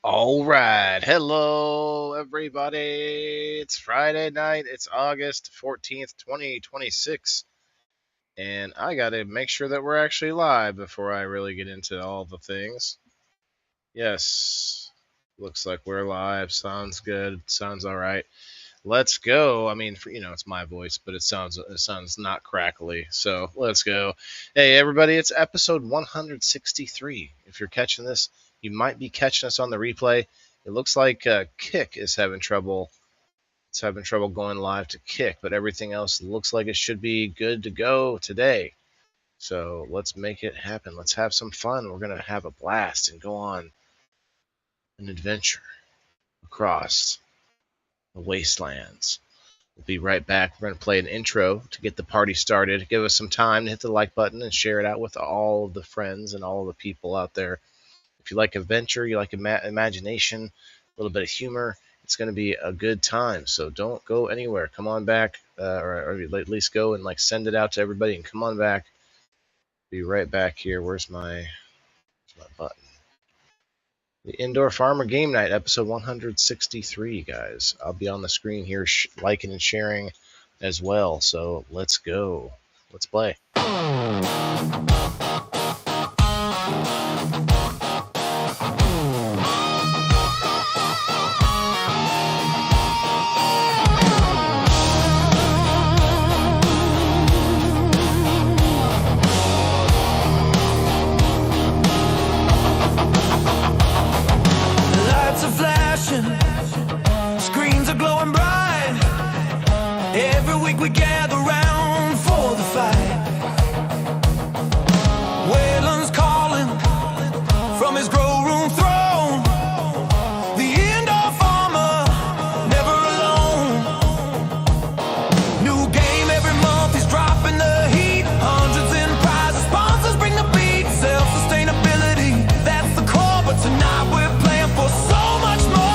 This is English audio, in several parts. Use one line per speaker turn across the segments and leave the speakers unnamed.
All right. Hello, everybody. It's Friday night. It's August 14th, 2026. And I got to make sure that we're actually live before I really get into all the things. Yes. Looks like we're live. Sounds good. Sounds all right. Let's go. I mean, it's my voice, but it sounds not crackly. So let's go. Hey, everybody. It's episode 163. If you're catching this, you might be catching us on the replay. It looks like Kick is having trouble. It's having trouble going live to Kick, but everything else looks like it should be good to go today. So let's make it happen. Let's have some fun. We're going to have a blast and go on an adventure across the wastelands. We'll be right back. We're going to play an intro to get the party started. Give us some time to hit the like button and share it out with all of the friends and all of the people out there. If you like adventure, you like imagination, a little bit of humor, it's going to be a good time. So don't go anywhere. Come on back, or at least go and send it out to everybody and come on back. Be right back here. Where's my button? The Indoor Farmer Game Night, episode 163, guys. I'll be on the screen here liking and sharing as well. So let's go. Let's play.
Screens are glowing bright. Every week we gather round for the fight. Waylon's calling from his grow room throne. The indoor farmer, never alone. New game every month, he's dropping the heat. Hundreds in prizes, sponsors bring the beat. Self-sustainability, that's the core. But tonight we're playing for so much more.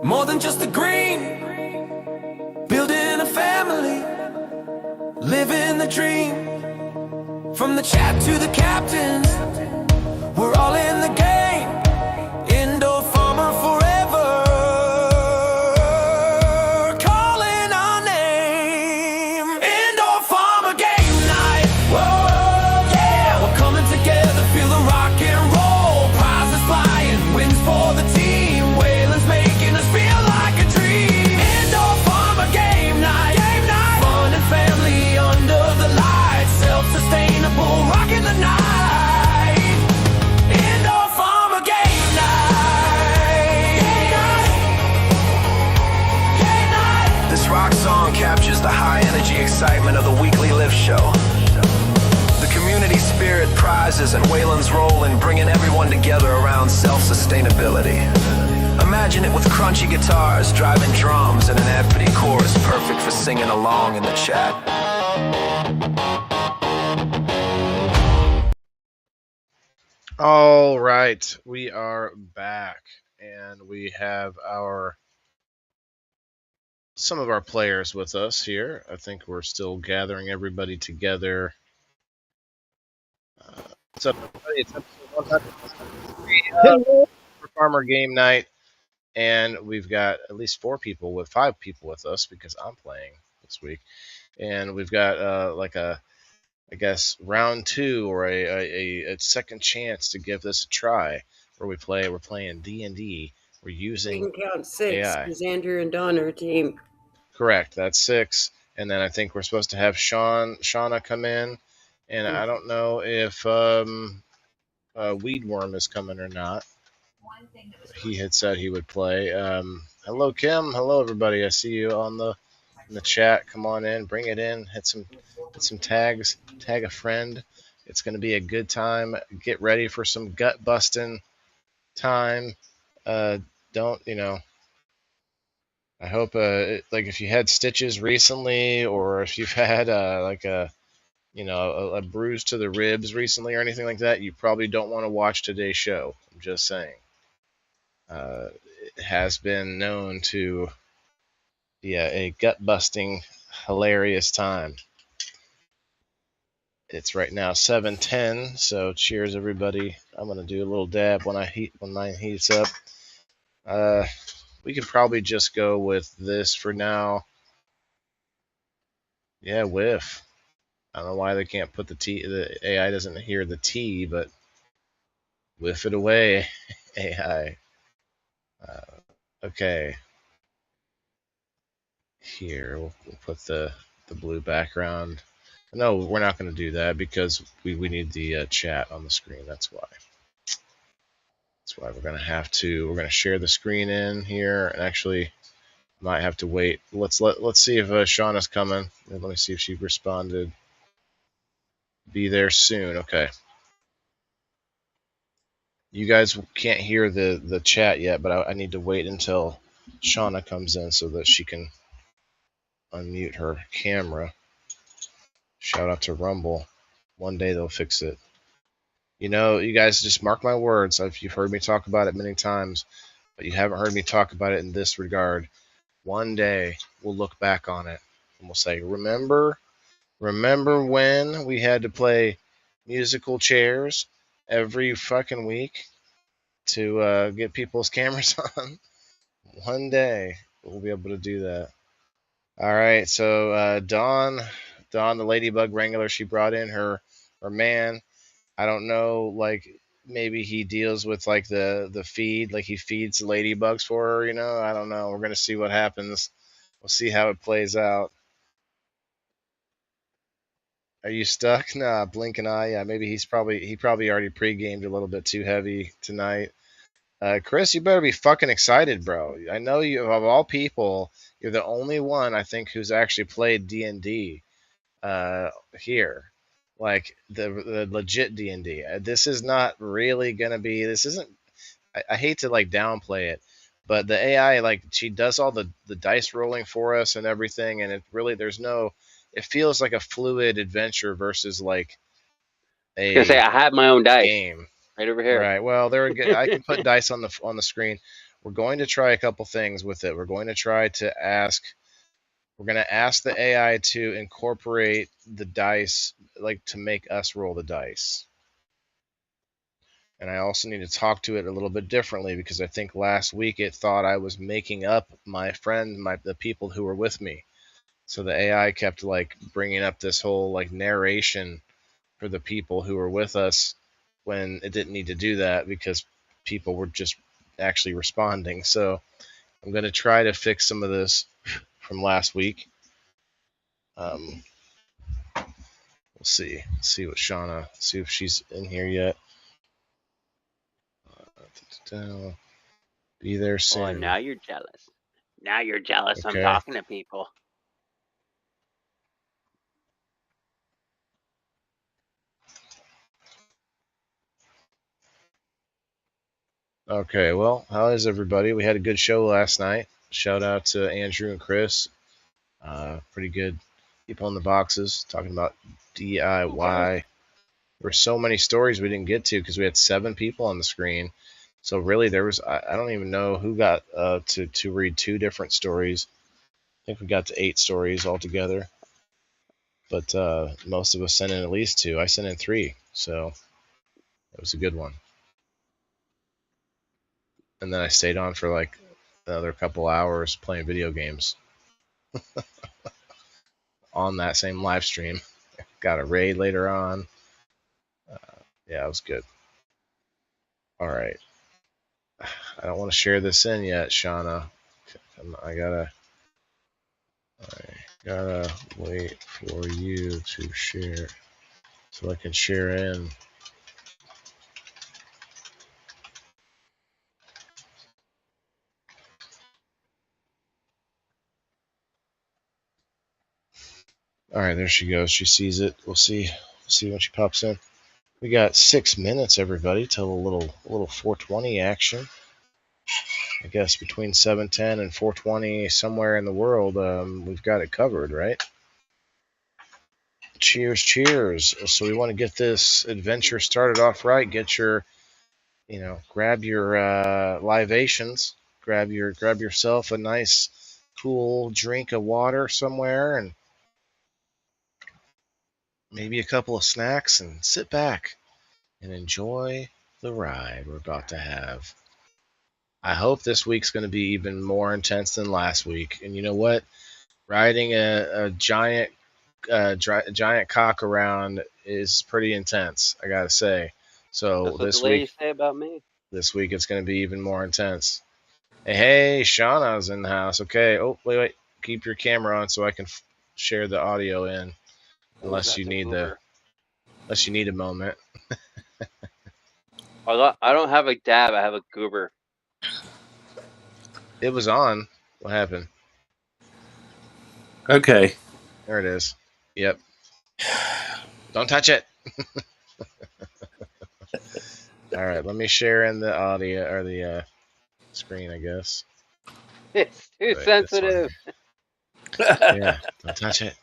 More than just the green, building a family, living the dream. From the chat to the captains, we're all in the game. Indoor farmer forever, calling our name. Indoor farmer game night. Whoa, yeah, we're coming together, feel the rock and roll. Prizes flying, wins for the team. Waylon's making us feel like a dream. Indoor farmer game night. Fun and family under the lights. Self-sustainable, rocking the night. Indoor farmer. rock song captures the high energy excitement of the weekly lift show. The community spirit prizes and Waylon's role in bringing everyone together around self-sustainability. Imagine it with crunchy guitars, driving drums, and an empty chorus perfect for singing along in the chat.
All right, we are back, and we have some of our players with us here. I think we're still gathering everybody together. What's up, everybody? It's episode 103 for Farmer Game Night, and we've got at least 5 people with us because I'm playing this week, and we've got I guess round 2 or a second chance to give this a try, where we're playing D&D. We're using
We can count 6
AI.
because Andrew and Don are a team.
Correct. That's 6, and then I think we're supposed to have Shauna come in, and I don't know if Weedworm is coming or not. He had said he would play. Hello, Kim. Hello, everybody. I see you in the chat. Come on in. Bring it in. Hit some tags. Tag a friend. It's going to be a good time. Get ready for some gut busting time. Don't I hope like if you had stitches recently, or if you've had a bruise to the ribs recently or anything like that, you probably don't want to watch today's show. I'm just saying. It has been known to be a gut-busting, hilarious time. It's right now 7:10, so cheers, everybody. I'm gonna do a little dab when mine heats up. We could probably just go with this for now. Yeah, whiff. I don't know why they can't put the T. The AI doesn't hear the T, but whiff it away, AI. Okay. Here, we'll put the blue background. No, we're not going to do that because we need the chat on the screen. That's why. We're going to share the screen in here, and actually might have to wait. Let's see if Shauna's coming. Let me see if she responded. Be there soon. Okay. You guys can't hear the chat yet, but I need to wait until Shauna comes in so that she can unmute her camera. Shout out to Rumble. One day they'll fix it. You guys just mark my words. You've heard me talk about it many times, but you haven't heard me talk about it in this regard. One day we'll look back on it and we'll say, remember when we had to play musical chairs every fucking week to get people's cameras on? One day we'll be able to do that. All right, so Dawn, the Ladybug Wrangler, she brought in her man. I don't know, like maybe he deals with like the feed, like he feeds the ladybugs for her, I don't know. We're gonna see what happens. We'll see how it plays out. Are you stuck? Nah, blink an eye. Yeah, maybe he probably already pre-gamed a little bit too heavy tonight. Chris, you better be fucking excited, bro. I know you, of all people, you're the only one I think who's actually played D&D here, like the legit D&D. This is not really gonna be. This isn't. I hate to like downplay it, but the AI, like, she does all the dice rolling for us and everything, and it really it feels like a fluid adventure versus like
I was gonna say I have my own dice
game.
right over here.
Right. Well, I can put dice on the screen. We're going to try a couple things with it. We're going to ask the AI to incorporate the dice, like to make us roll the dice. And I also need to talk to it a little bit differently because I think last week it thought I was making up the people who were with me. So the AI kept like bringing up this whole like narration for the people who were with us when it didn't need to do that because people were just actually responding. So I'm going to try to fix some of this from last week. We'll see what Shauna, see if she's in here yet. Be there soon.
Boy, now you're jealous. Now you're jealous.
Okay.
I'm talking to people.
Okay, well, how is everybody? We had a good show last night. Shout out to Andrew and Chris. Pretty good people in the boxes talking about DIY.
Okay.
There were so many stories we didn't get to because we had 7 people on the screen. So really, there was I don't even know who got to read 2 different stories. I think we got to 8 stories altogether. But most of us sent in at least 2. I sent in 3, so it was a good one. And then I stayed on for like another couple hours playing video games on that same live stream. Got a raid later on. Yeah, it was good. All right. I don't want to share this in yet, Shauna. I gotta wait for you to share so I can share in. All right, there she goes. She sees it. We'll see when she pops in. We got 6 minutes, everybody, till a little 420 action. I guess between 7:10 and 4:20, somewhere in the world, we've got it covered, right? Cheers, cheers. So we want to get this adventure started off right. Get your, grab your libations, grab yourself a nice, cool drink of water somewhere, and maybe a couple of snacks, and sit back and enjoy the ride we're about to have. I hope this week's going to be even more intense than last week. And you know what? Riding a giant giant cock around is pretty intense, I gotta say. So
That's what the ladies say about me.
This week it's going to be even more intense. Hey, Shauna's in the house. Okay. Oh, wait. Keep your camera on so I can share the audio in, unless you need a moment.
I don't have a dab. I have a goober.
It was on. What happened?
Okay.
There it is. Yep. Don't touch it. All right. Let me share in the audio or the screen, I guess.
It's too sensitive.
Yeah. Don't touch it.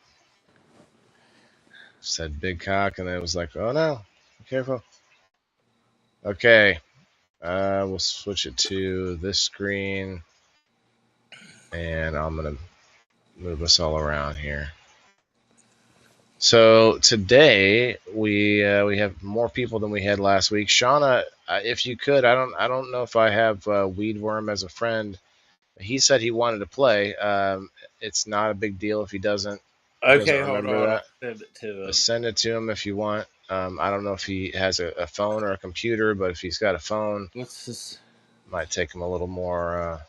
Said big cock, and then it was like, oh no, be careful. Okay. We'll switch it to this screen, and I'm gonna move us all around here. So today we have more people than we had last week. Shauna, if you could, I don't know if I have Weedworm as a friend. He said he wanted to play. It's not a big deal if he doesn't.
Okay,
hold
on.
That. Send it to him if you want. I don't know if he has a phone or a computer, but if he's got a phone, might take him a little more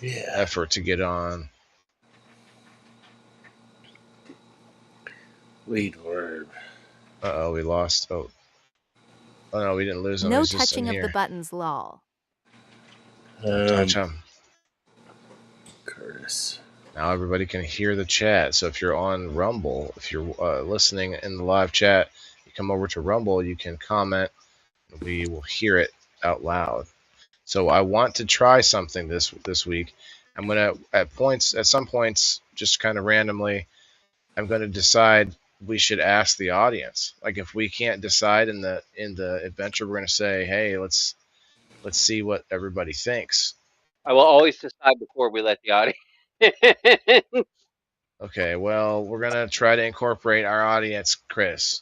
effort to get on.
Weedworm.
We lost. Oh no, we didn't lose him.
No touching of the buttons, lol.
Touch him.
Curtis.
Now everybody can hear the chat. So if you're on Rumble, if you're listening in the live chat, you come over to Rumble, you can comment. We will hear it out loud. So I want to try something this week. I'm gonna at some points, just kind of randomly, I'm gonna decide we should ask the audience. Like if we can't decide in the adventure, we're gonna say, hey, let's see what everybody thinks.
I will always decide before we let the audience.
Okay, well, we're gonna try to incorporate our audience, Chris.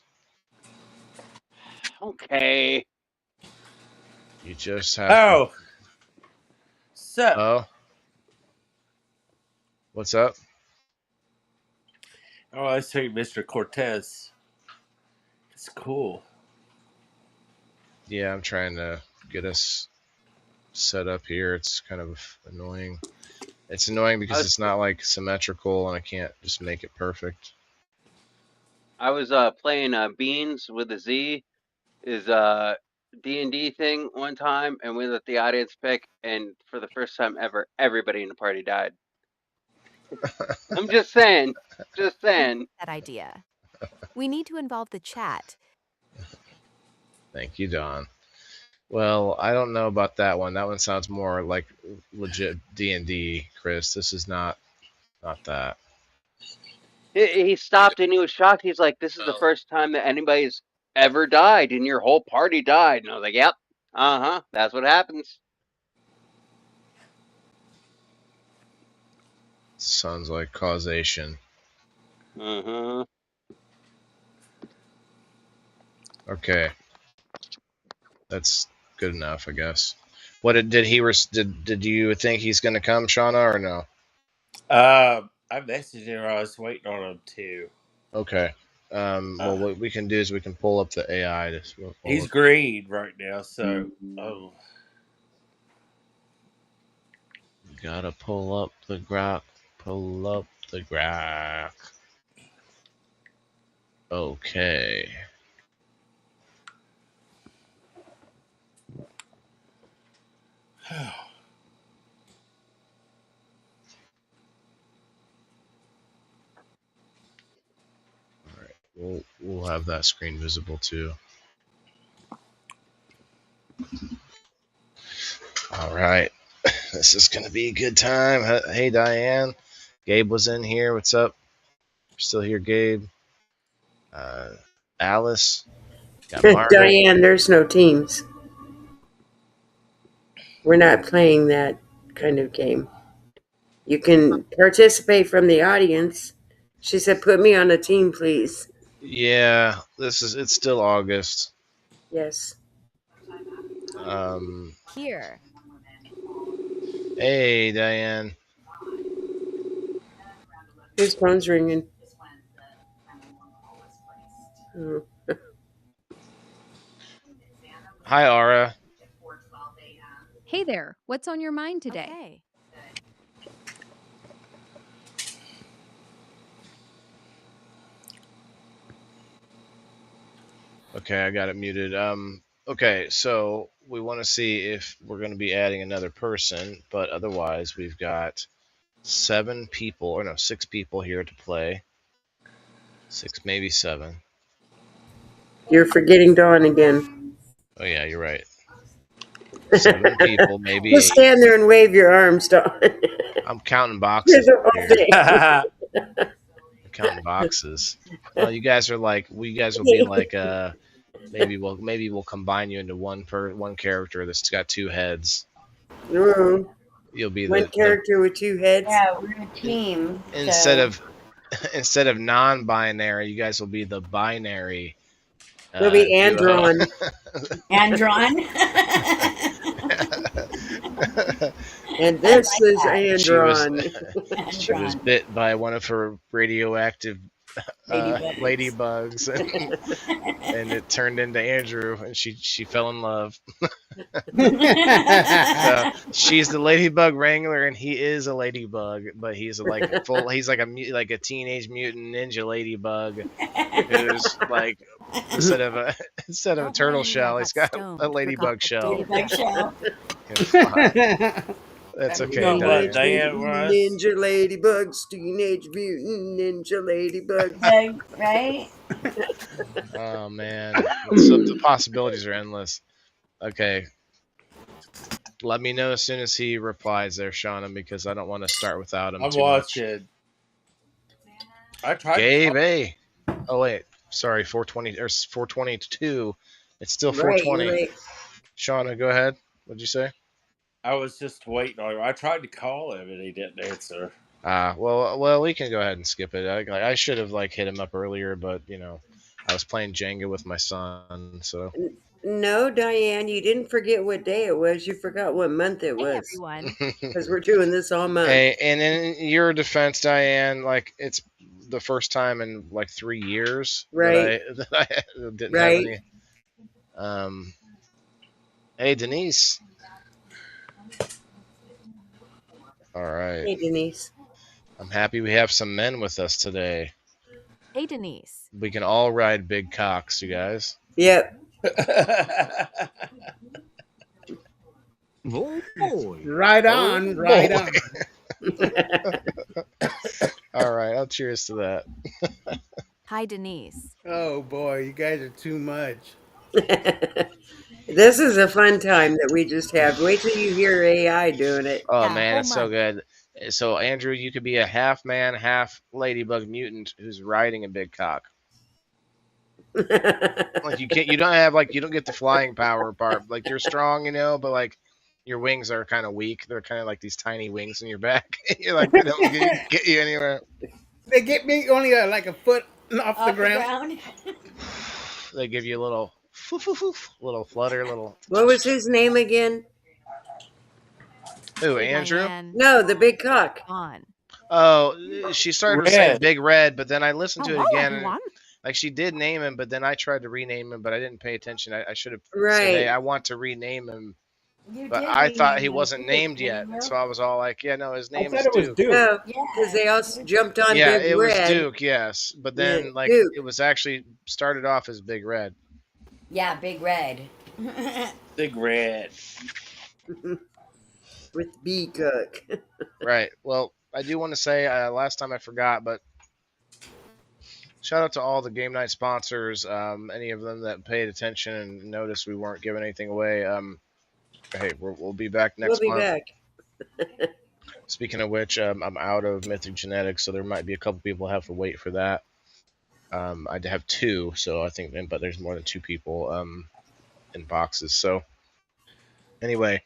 Okay.
You just have to...
Sup?
Oh. What's up?
Oh, I see Mr. Cortez. It's cool.
Yeah, I'm trying to get us set up here. It's kind of annoying. It's annoying because it's not like symmetrical and I can't just make it perfect.
I was playing Beans with a Z, is D&D thing one time, and we let the audience pick, and for the first time ever, everybody in the party died. I'm just saying. That
idea. We need to involve the chat.
Thank you, Don. Well, I don't know about that one. That one sounds more like legit D&D, Chris. This is not that.
He stopped and he was shocked. He's like, "This is the first time that anybody's ever died, and your whole party died." And I was like, "Yep, that's what happens."
Sounds like causation. Okay, that's good enough, I guess. What did he? Did you think he's gonna come, Shauna, or no?
I messaged him. I was waiting on him too.
Okay. Well, what we can do is we can pull up the AI.
He's green right now, so
gotta pull up the grok. Pull up the grok. Okay. We'll have that screen visible too. All right. This is going to be a good time. Hey, Diane. Gabe was in here. What's up? Still here, Gabe. Alice. Got Margaret.
Diane, there's no teams. We're not playing that kind of game. You can participate from the audience. She said, put me on a team, please.
Yeah, it's still August.
Yes.
Here.
Hey, Diane.
His phone's ringing. Oh.
Hi, Aura.
Hey there, what's on your mind today?
Okay, I got it muted. Okay, so we want to see if we're going to be adding another person, but otherwise we've got 6 people here to play. 6, maybe 7.
You're forgetting Dawn again.
Oh yeah, you're right. 7 people, maybe
Just
8.
stand there and wave your arms, Dawn.
I'm counting boxes.
yeah.
I'm counting boxes. Well, you guys will be like maybe we'll combine you into one character that's got 2 heads.
No.
You'll be
one character with 2 heads.
Yeah, we're a team.
Instead of non-binary, you guys will be the binary.
We'll be Andron.
Andron.
And this is Andron.
She was bit by one of her radioactive ladybugs, and it turned into Andrew, and she fell in love. She's the ladybug wrangler, and he is a ladybug, but he's like a teenage mutant ninja ladybug who's like instead of a turtle shell, he's got a ladybug shell.
Ladybug shell.
That's okay,
Diane.
Ninja ladybugs, teenage mutant ninja ladybugs.
Right?
Oh man, the possibilities are endless. Okay, let me know as soon as he replies there, Shauna, because I don't want to start without him.
I'm watching. I tried.
Gabe, hey. Oh wait, sorry, 420 or 422. It's still 420.
Right.
Shauna, go ahead. What'd you say?
I was just waiting on him. I tried to call him and he didn't answer.
Well, we can go ahead and skip it. I should have hit him up earlier, but I was playing Jenga with my son, so.
No, Diane, you didn't forget what day it was. You forgot what month it was.
Everyone.
Because we're doing this all month.
Hey, and in your defense, Diane, it's the first time in 3 years
right.
that I didn't have any. Hey, Denise. All right.
Hey, Denise.
I'm happy we have some men with us today.
Hey, Denise.
We can all ride big cocks, you guys.
Yep.
Oh boy.
Right on, right on.
All right, I'll cheers to that.
Hi, Denise.
Oh boy, you guys are too much.
This is a fun time that we just have. Wait till you hear AI doing it.
Oh
Yeah,
man,
whole
it's so
month.
good. So Andrew, you could be a half man, half ladybug mutant who's riding a big cock. Like you don't have like you don't get the flying power part. Like you're strong, but like your wings are kind of weak. They're kind of like these tiny wings in your back. You're like they don't get you anywhere.
They get me only like a foot off the
Off the
ground.
ground.
They give you a little little flutter, little.
What was his name again?
Ooh, Andrew.
Diane.
No, the big cock.
On.
Oh, she started to say
Red.
Big Red, but then I listened to it
Hello,
again. And,
everyone.
like she did name him, but then I tried to rename him, but I didn't pay attention. I should have said, "Hey,
Right.
I want to rename him,"
You
but
did
I thought
rename
he
him
wasn't
Duke,
named
didn't
yet,
you?
so I was all like, "Yeah, no, his
I
name is
thought it was
Duke."
Duke.
No,
Yeah.
because they all jumped on
Yeah,
Big
it was
Red.
Duke, yes, but
Yeah,
then like
Duke.
it was actually started off as Big Red.
Yeah, Big Red.
Big Red.
With B cook.
Right. Well, I do want to say last time I forgot, but shout out to all the game night sponsors. Any of them that paid attention and noticed we weren't giving anything away. Hey, we'll be back
We'll
next
be
month.
back.
Speaking of which, I'm out of Mythic Genetics, so there might be a couple people who have to wait for that. I have two, so I think, but there's more than two people in boxes. So anyway,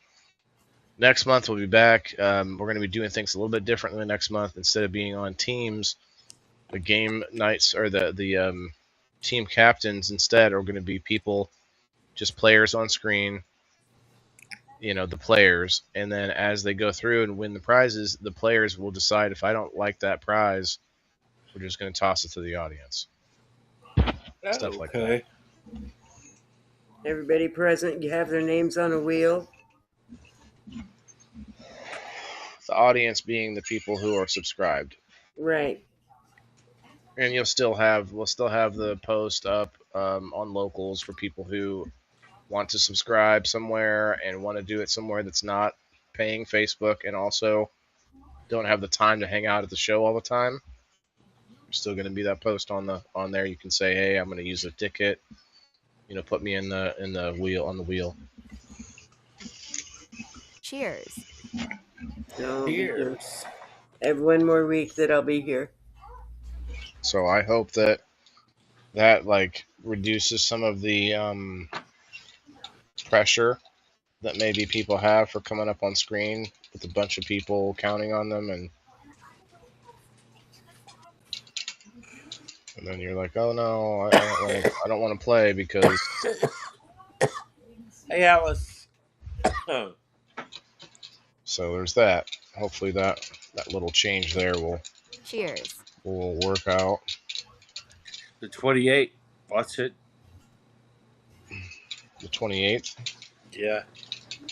next month we'll be back. We're going to be doing things a little bit differently next month. Instead of being on teams, the game nights or the team captains instead are going to be people, just players on screen. The players, and then as they go through and win the prizes, the players will decide if I don't like that prize, we're just going to toss it to the audience. Stuff like that.
Okay.
Everybody present, you have their names on a wheel.
The audience being the people who are subscribed,
Right.
and we'll still have the post up on locals for people who want to subscribe somewhere and want to do it somewhere that's not paying Facebook, and also don't have the time to hang out at the show all the time. There's still going to be that post on there. You can say, hey, I'm going to use a ticket. Put me in the wheel on the wheel.
Cheers.
I'll be here.
Cheers.
I have one more week that I'll be here.
So I hope that like reduces some of the pressure that maybe people have for coming up on screen with a bunch of people counting on them, and then you're like, oh no, I don't want to play because.
Hey, Alice.
So there's that. Hopefully that little change there
Cheers.
will work out.
The 28. Watch it.
The 28th.
Yeah.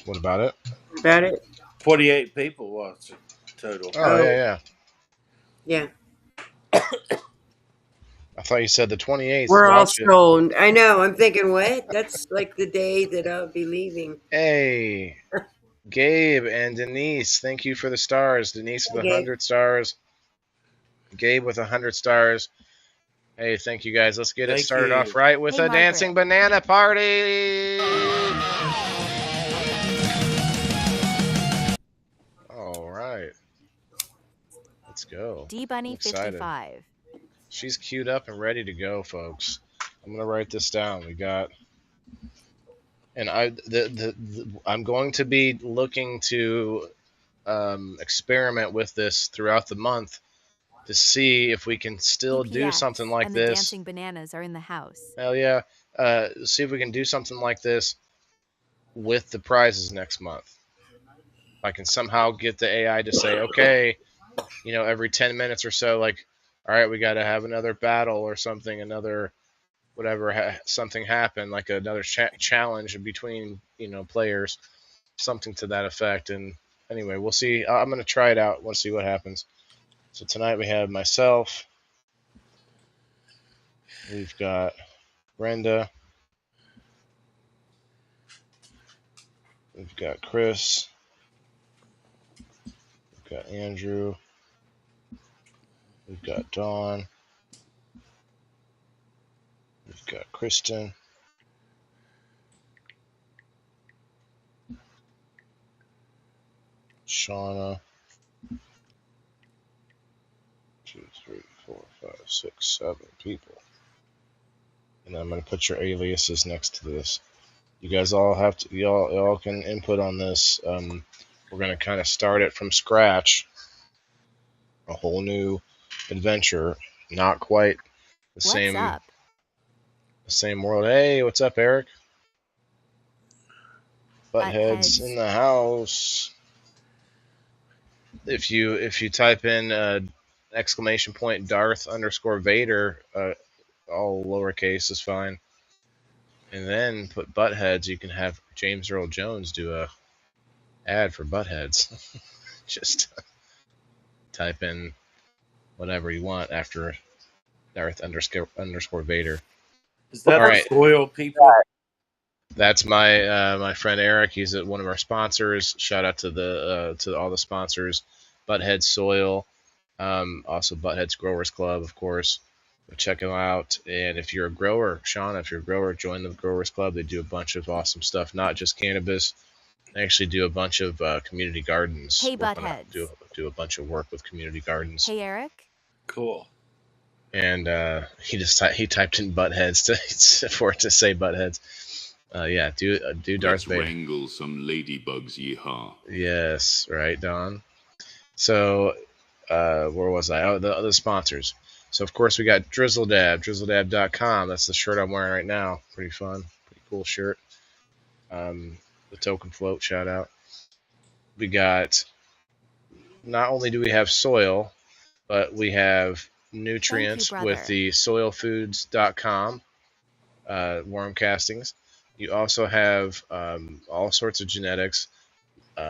What about it?
About it?
48 people watch it total.
Oh yeah.
Yeah.
I thought you said the 28th.
We're all
Watch it.
stoned. I know. I'm thinking, what? That's like the day that I'll be leaving.
Hey, Gabe and Denise, thank you for the stars. Denise with
Okay.
100 stars. Gabe with 100 stars. Hey, thank you guys. Let's get it
Thank
started
you.
off right with
Hey,
a
Margaret.
dancing banana party. All right. Let's go.
D Bunny
Excited.
55.
She's queued up and ready to go, folks. I'm gonna write this down. We got, and I'm going to be looking to experiment with this throughout the month to see if we can still do
PPX,
something like
and the
this.
dancing bananas are in the house.
Hell yeah! See if we can do something like this with the prizes next month. If I can somehow get the AI to say, okay, every 10 minutes or so, like, all right, we got to have another battle or something, another whatever, something happen, like another challenge between players, something to that effect. And anyway, we'll see. I'm gonna try it out. We'll see what happens. So tonight we have myself. We've got Brenda. We've got Chris. We've got Andrew. We've got Dawn. We've got Kristen. Shauna. 2, 3, 4, 5, 6, 7 people. And I'm going to put your aliases next to this. You guys all have to, y'all can input on this. We're going to kind of start it from scratch. A whole new adventure. Not quite the
What's
same
up?
the same world. Hey, what's up, Eric? Buttheads in
Buttheads.
the house. If you type in exclamation point Darth underscore Vader, all lowercase is fine, and then put Buttheads, you can have James Earl Jones do a ad for Buttheads. Just type in whatever you want after Darth underscore Vader.
Is that
All
the
right,
soil people?
that's my my friend Eric. He's one of our sponsors. Shout out to the to all the sponsors, Butthead Soil, also Buttheads Growers Club, of course. Go check them out. And if you're a grower, Sean, if you're a grower, join the Growers Club. They do a bunch of awesome stuff, not just cannabis. They actually do a bunch of community gardens.
Hey,
Work on
Buttheads.
do a bunch of work with community gardens.
Hey, Eric.
Cool.
And he typed in Buttheads for it to say Buttheads. Yeah, do Darth Vader.
Let's wrangle some ladybugs, yeehaw.
Yes, right, Don. So, where was I? Oh, the sponsors. So, of course, we got drizzledab, That's the shirt I'm wearing right now. Pretty fun, pretty cool shirt. The token float, shout out. We got, not only do we have soil, but we have nutrients with the soilfoods.com worm castings. You also have all sorts of genetics,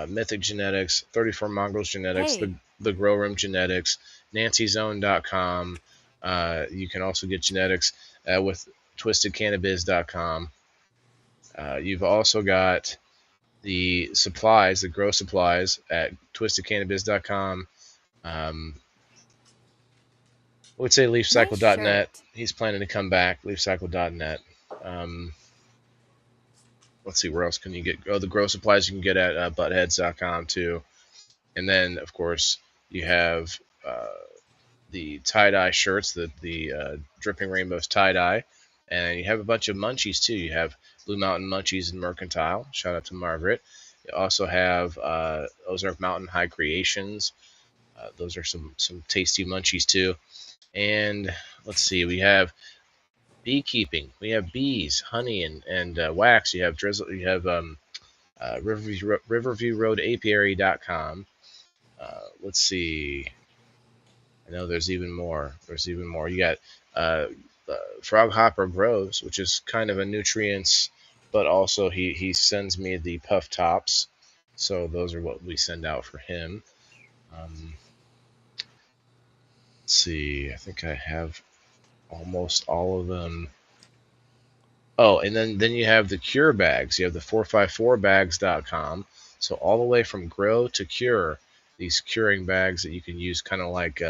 Mythic Genetics, 34 Mongrels Genetics,
Hey.
the Grow Room Genetics, NancyZone.com. You can also get genetics with TwistedCannabis.com. You've also got the supplies, the grow supplies at TwistedCannabis.com. I would say LeafCycle.net.
Nice.
He's planning to come back, LeafCycle.net. Let's see, where else can you get? Oh, the grow supplies you can get at buttheads.com too. And then, of course, you have the tie-dye shirts, the Dripping Rainbows tie-dye. And you have a bunch of munchies too. You have Blue Mountain Munchies and Mercantile. Shout out to Margaret. You also have Ozark Mountain High Creations. Those are some tasty munchies too. And let's see, we have beekeeping. We have bees, honey, and wax. You have drizzle. You have Riverview Road Apiary.com. Let's see. I know there's even more. You got Frog Hopper Grows, which is kind of a nutrients, but also he sends me the puff tops. So those are what we send out for him. Let's see. I think I have almost all of them. Oh, and then you have the cure bags. You have the 454bags.com. So all the way from grow to cure, these curing bags that you can use kind of like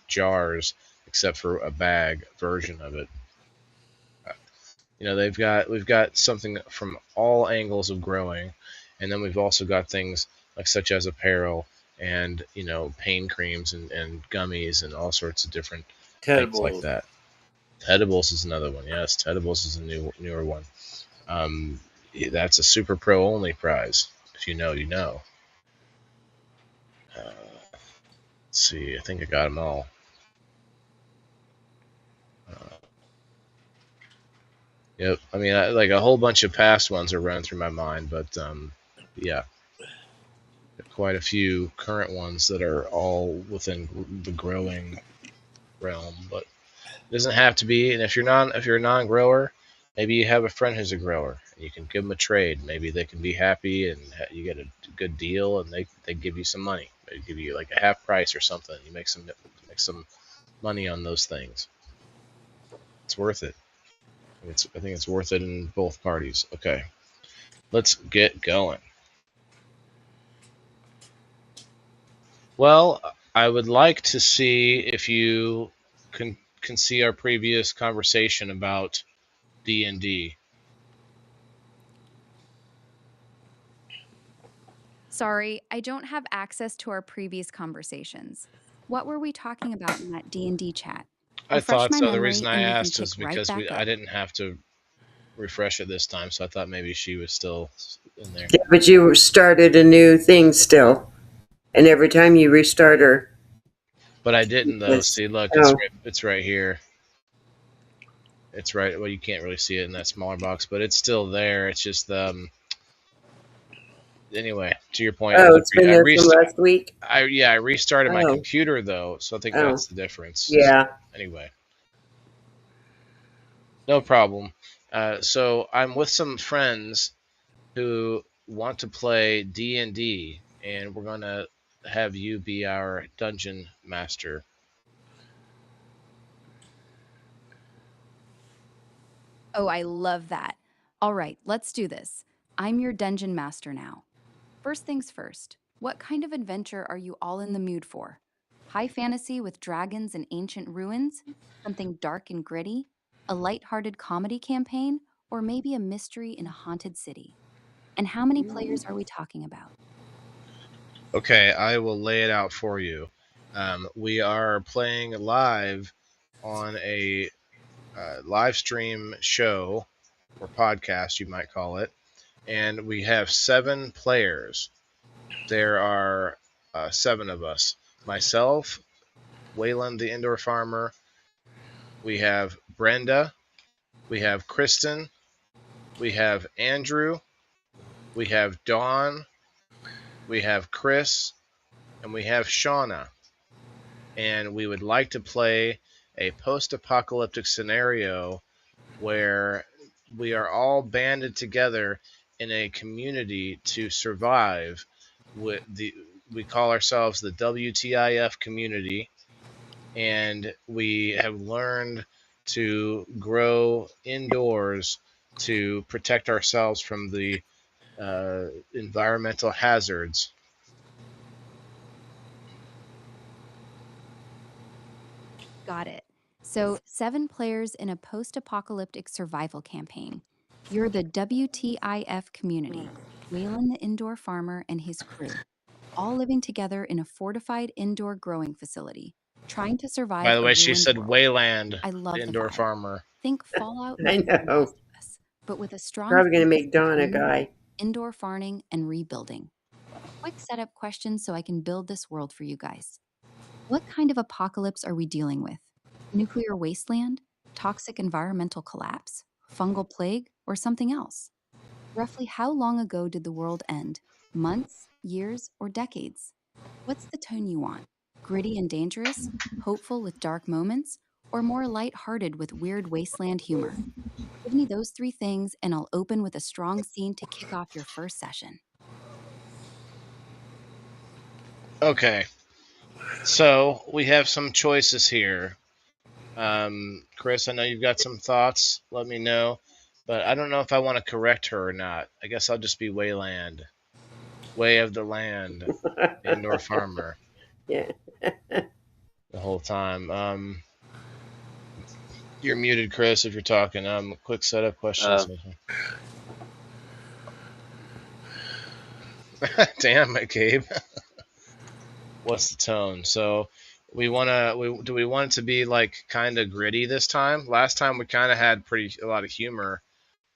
jars, except for a bag version of it. You know, we've got something from all angles of growing, and then we've also got things like such as apparel and pain creams and gummies and all sorts of different things like that. Edibles is another one. Yes, Edibles is a newer one. That's a Super Pro only prize. If you know, you know. Let's see. I think I got them all. Yep. I mean, like a whole bunch of past ones are running through my mind, but yeah, quite a few current ones that are all within the growing realm, but it doesn't have to be. And if you're a non-grower, maybe you have a friend who's a grower, and you can give them a trade. Maybe they can be happy, and you get a good deal, and they give you some money. They give you like a half price or something. You make some money on those things. It's worth it. I think it's worth it in both parties. Okay, let's get going. Well, I would like to see if you can see our previous conversation about D&D.
Sorry, I don't have access to our previous conversations. What were we talking about in that D&D chat?
I
Refresh
thought
my
so. The reason
memory
I
and we can
asked
pick
is
right
because
back
I
up.
didn't have to refresh it this time, so I thought maybe she was still in there.
Yeah, but you started a new thing still, and every time you restart her,
But I didn't though.
it's,
See, look,
oh,
it's right here. It's right. Well, you can't really see it in that smaller box, but it's still there. It's just anyway. To your point,
oh, it's been there from last week.
I restarted my
Oh,
computer though, so I think
oh,
that's the difference.
yeah.
Anyway, no problem. So I'm with some friends who want to play D&D, and we're gonna have you be our dungeon master.
Oh, I love that. All right, let's do this. I'm your dungeon master now. First things first, what kind of adventure are you all in the mood for? High fantasy with dragons and ancient ruins? Something dark and gritty? A light-hearted comedy campaign? Or maybe a mystery in a haunted city? And how many players are we talking about?
Okay, I will lay it out for you. We are playing live on a live stream show or podcast, you might call it, and we have 7 players. There are 7 of us. Myself, Wayland the indoor farmer. We have Brenda. We have Kristen. We have Andrew. We have Dawn. We have Chris. And we have Shauna. And we would like to play a post-apocalyptic scenario where we are all banded together in a community to survive. We call ourselves the WTIF Community, and we have learned to grow indoors to protect ourselves from the environmental hazards.
Got it. So, 7 players in a post-apocalyptic survival campaign. You're the WTIF community, Waylon the indoor farmer and his crew, all living together in a fortified indoor growing facility, trying to survive
By the
a
way, she
ruined
said
world.
Wayland,
I
the
love the
indoor
vibe.
farmer.
Think Fallout
I
meets The
know.
Last of Us, but with a strong
Probably going to
focus
make Dawn a
on
guy.
indoor farming and rebuilding. Quick setup question so I can build this world for you guys. What kind of apocalypse are we dealing with? Nuclear wasteland? Toxic environmental collapse? Fungal plague? Or something else? Roughly how long ago did the world end? Months, years, or decades? What's the tone you want? Gritty and dangerous? Hopeful with dark moments? Or more light-hearted with weird wasteland humor? Give me those 3 things and I'll open with a strong scene to kick off your first session.
Okay, so we have some choices here. Chris, I know you've got some thoughts. Let me know. But I don't know if I want to correct her or not. I guess I'll just be Wayland. Way of the land. Indoor farmer.
Yeah.
The whole time. You're muted, Chris, if you're talking. Quick setup questions. Damn it, Gabe. What's the tone? So do we want it to be like kind of gritty this time? Last time we kind of had a lot of humor,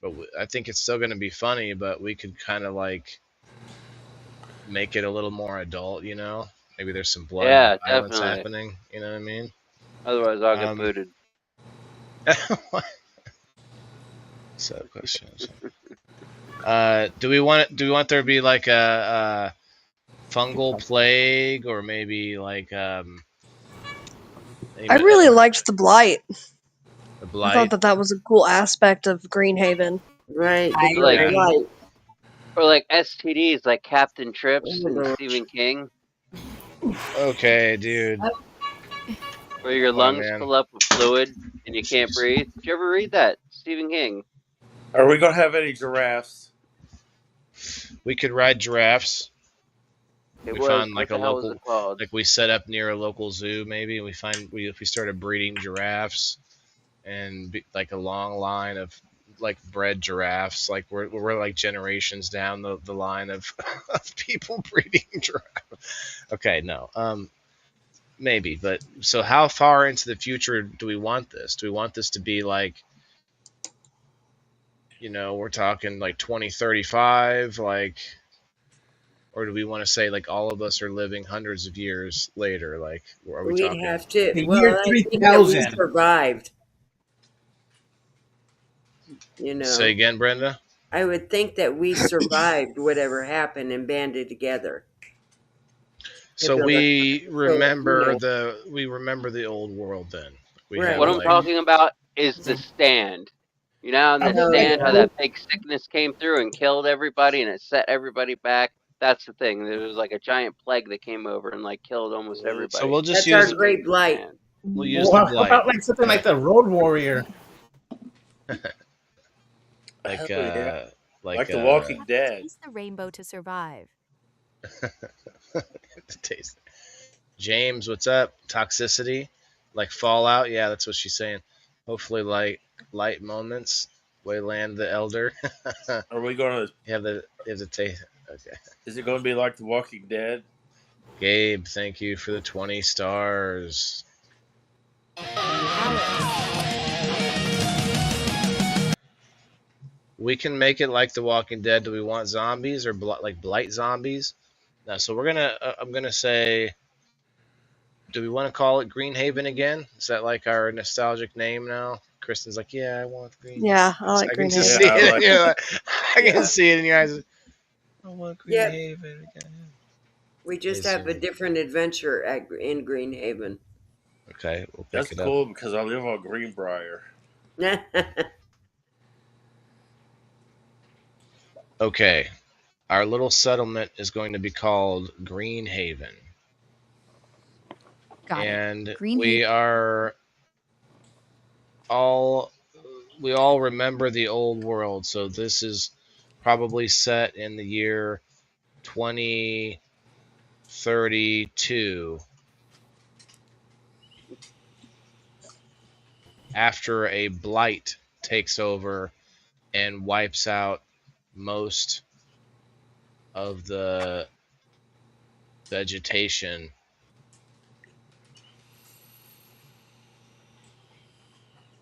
but I think it's still going to be funny. But we could kind of like make it a little more adult, you know? Maybe there's some blood and violence happening. You know what I mean?
Otherwise, I'll get booted.
So questions. Do we want there to be like a fungal plague, or maybe like
I really liked the blight.
The blight.
I thought that was a cool aspect of Greenhaven.
Right.
Or like STDs, like Captain Trips and Stephen King.
Okay, dude.
Where your lungs fill up with fluid and you can't breathe. Did you ever read that? Stephen King.
Are we gonna have any giraffes?
We could ride giraffes.
We
found like
what
a
the hell
local,
was it called?
like we set up near a local zoo. Maybe if we started breeding giraffes, and like a long line of like bred giraffes. Like we're like generations down the line of, of people breeding giraffes. Okay, no. Maybe, but so how far into the future do we want this? Do we want this to be like, we're talking like 2035, like, or do we want to say like all of us are living hundreds of years later? Like, are we
We'd
talking?
have to.
The
Well,
year
I think that we
3000.
survived.
Say again, Brenda.
I would think that we survived whatever happened and banded together.
So we remember
know.
the old world then. We
Right.
have
What I'm
like
talking about is the stand. You know, in the
Oh,
stand, how
yeah.
that big sickness came through and killed everybody, and it set everybody back. That's the thing. There was like a giant plague that came over and like killed almost
so
everybody.
we'll just
That's our
use
great blight.
Stand.
we'll use
Well,
the
how
blight.
about like something like the Road Warrior?
Like
Hell yeah.
like
Like The Walking Dead.
Use the rainbow to survive.
taste. James, what's up? Toxicity, like Fallout. Yeah, that's what she's saying. Hopefully, light moments. Wayland the Elder.
Are we going to?
You have the taste. Okay.
Is it going to be like The Walking Dead?
Gabe, thank you for the 20 stars. We can make it like The Walking Dead. Do we want zombies or like blight zombies? No. So we're gonna. I'm gonna say. Do we want to call it Greenhaven again? Is that like our nostalgic name now? Kristen's like, yeah, I want Greenhaven.
Yeah, I like
I can
Greenhaven.
just see
Yeah, I
it.
like
I can see it in your eyes. I want
Yep.
Greenhaven again.
We just have a different adventure in Greenhaven.
Okay, we'll pick
That's
it
cool because I live on Greenbrier.
Okay, our little settlement is going to be called Greenhaven.
Got it.
And
Greenhaven.
we all remember the old world, so this is probably set in the year 2032, after a blight takes over and wipes out most of the vegetation.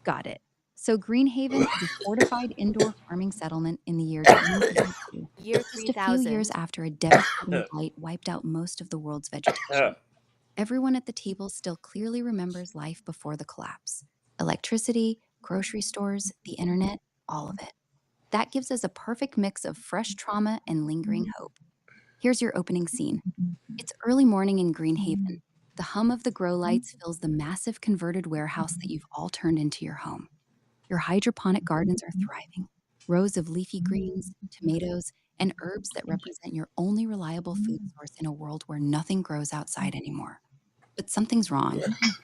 Got it. So Greenhaven is a fortified indoor farming settlement in the year 2032.
Year
Just a few
3000.
years after a devastating blight wiped out most of the world's vegetation. Everyone at the table still clearly remembers life before the collapse. Electricity, grocery stores, the internet, all of it. That gives us a perfect mix of fresh trauma and lingering hope. Here's your opening scene. It's early morning in Greenhaven. The hum of the grow lights fills the massive converted warehouse that you've all turned into your home. Your hydroponic gardens are thriving. Rows of leafy greens, tomatoes, and herbs that represent your only reliable food source in a world where nothing grows outside anymore. But something's wrong.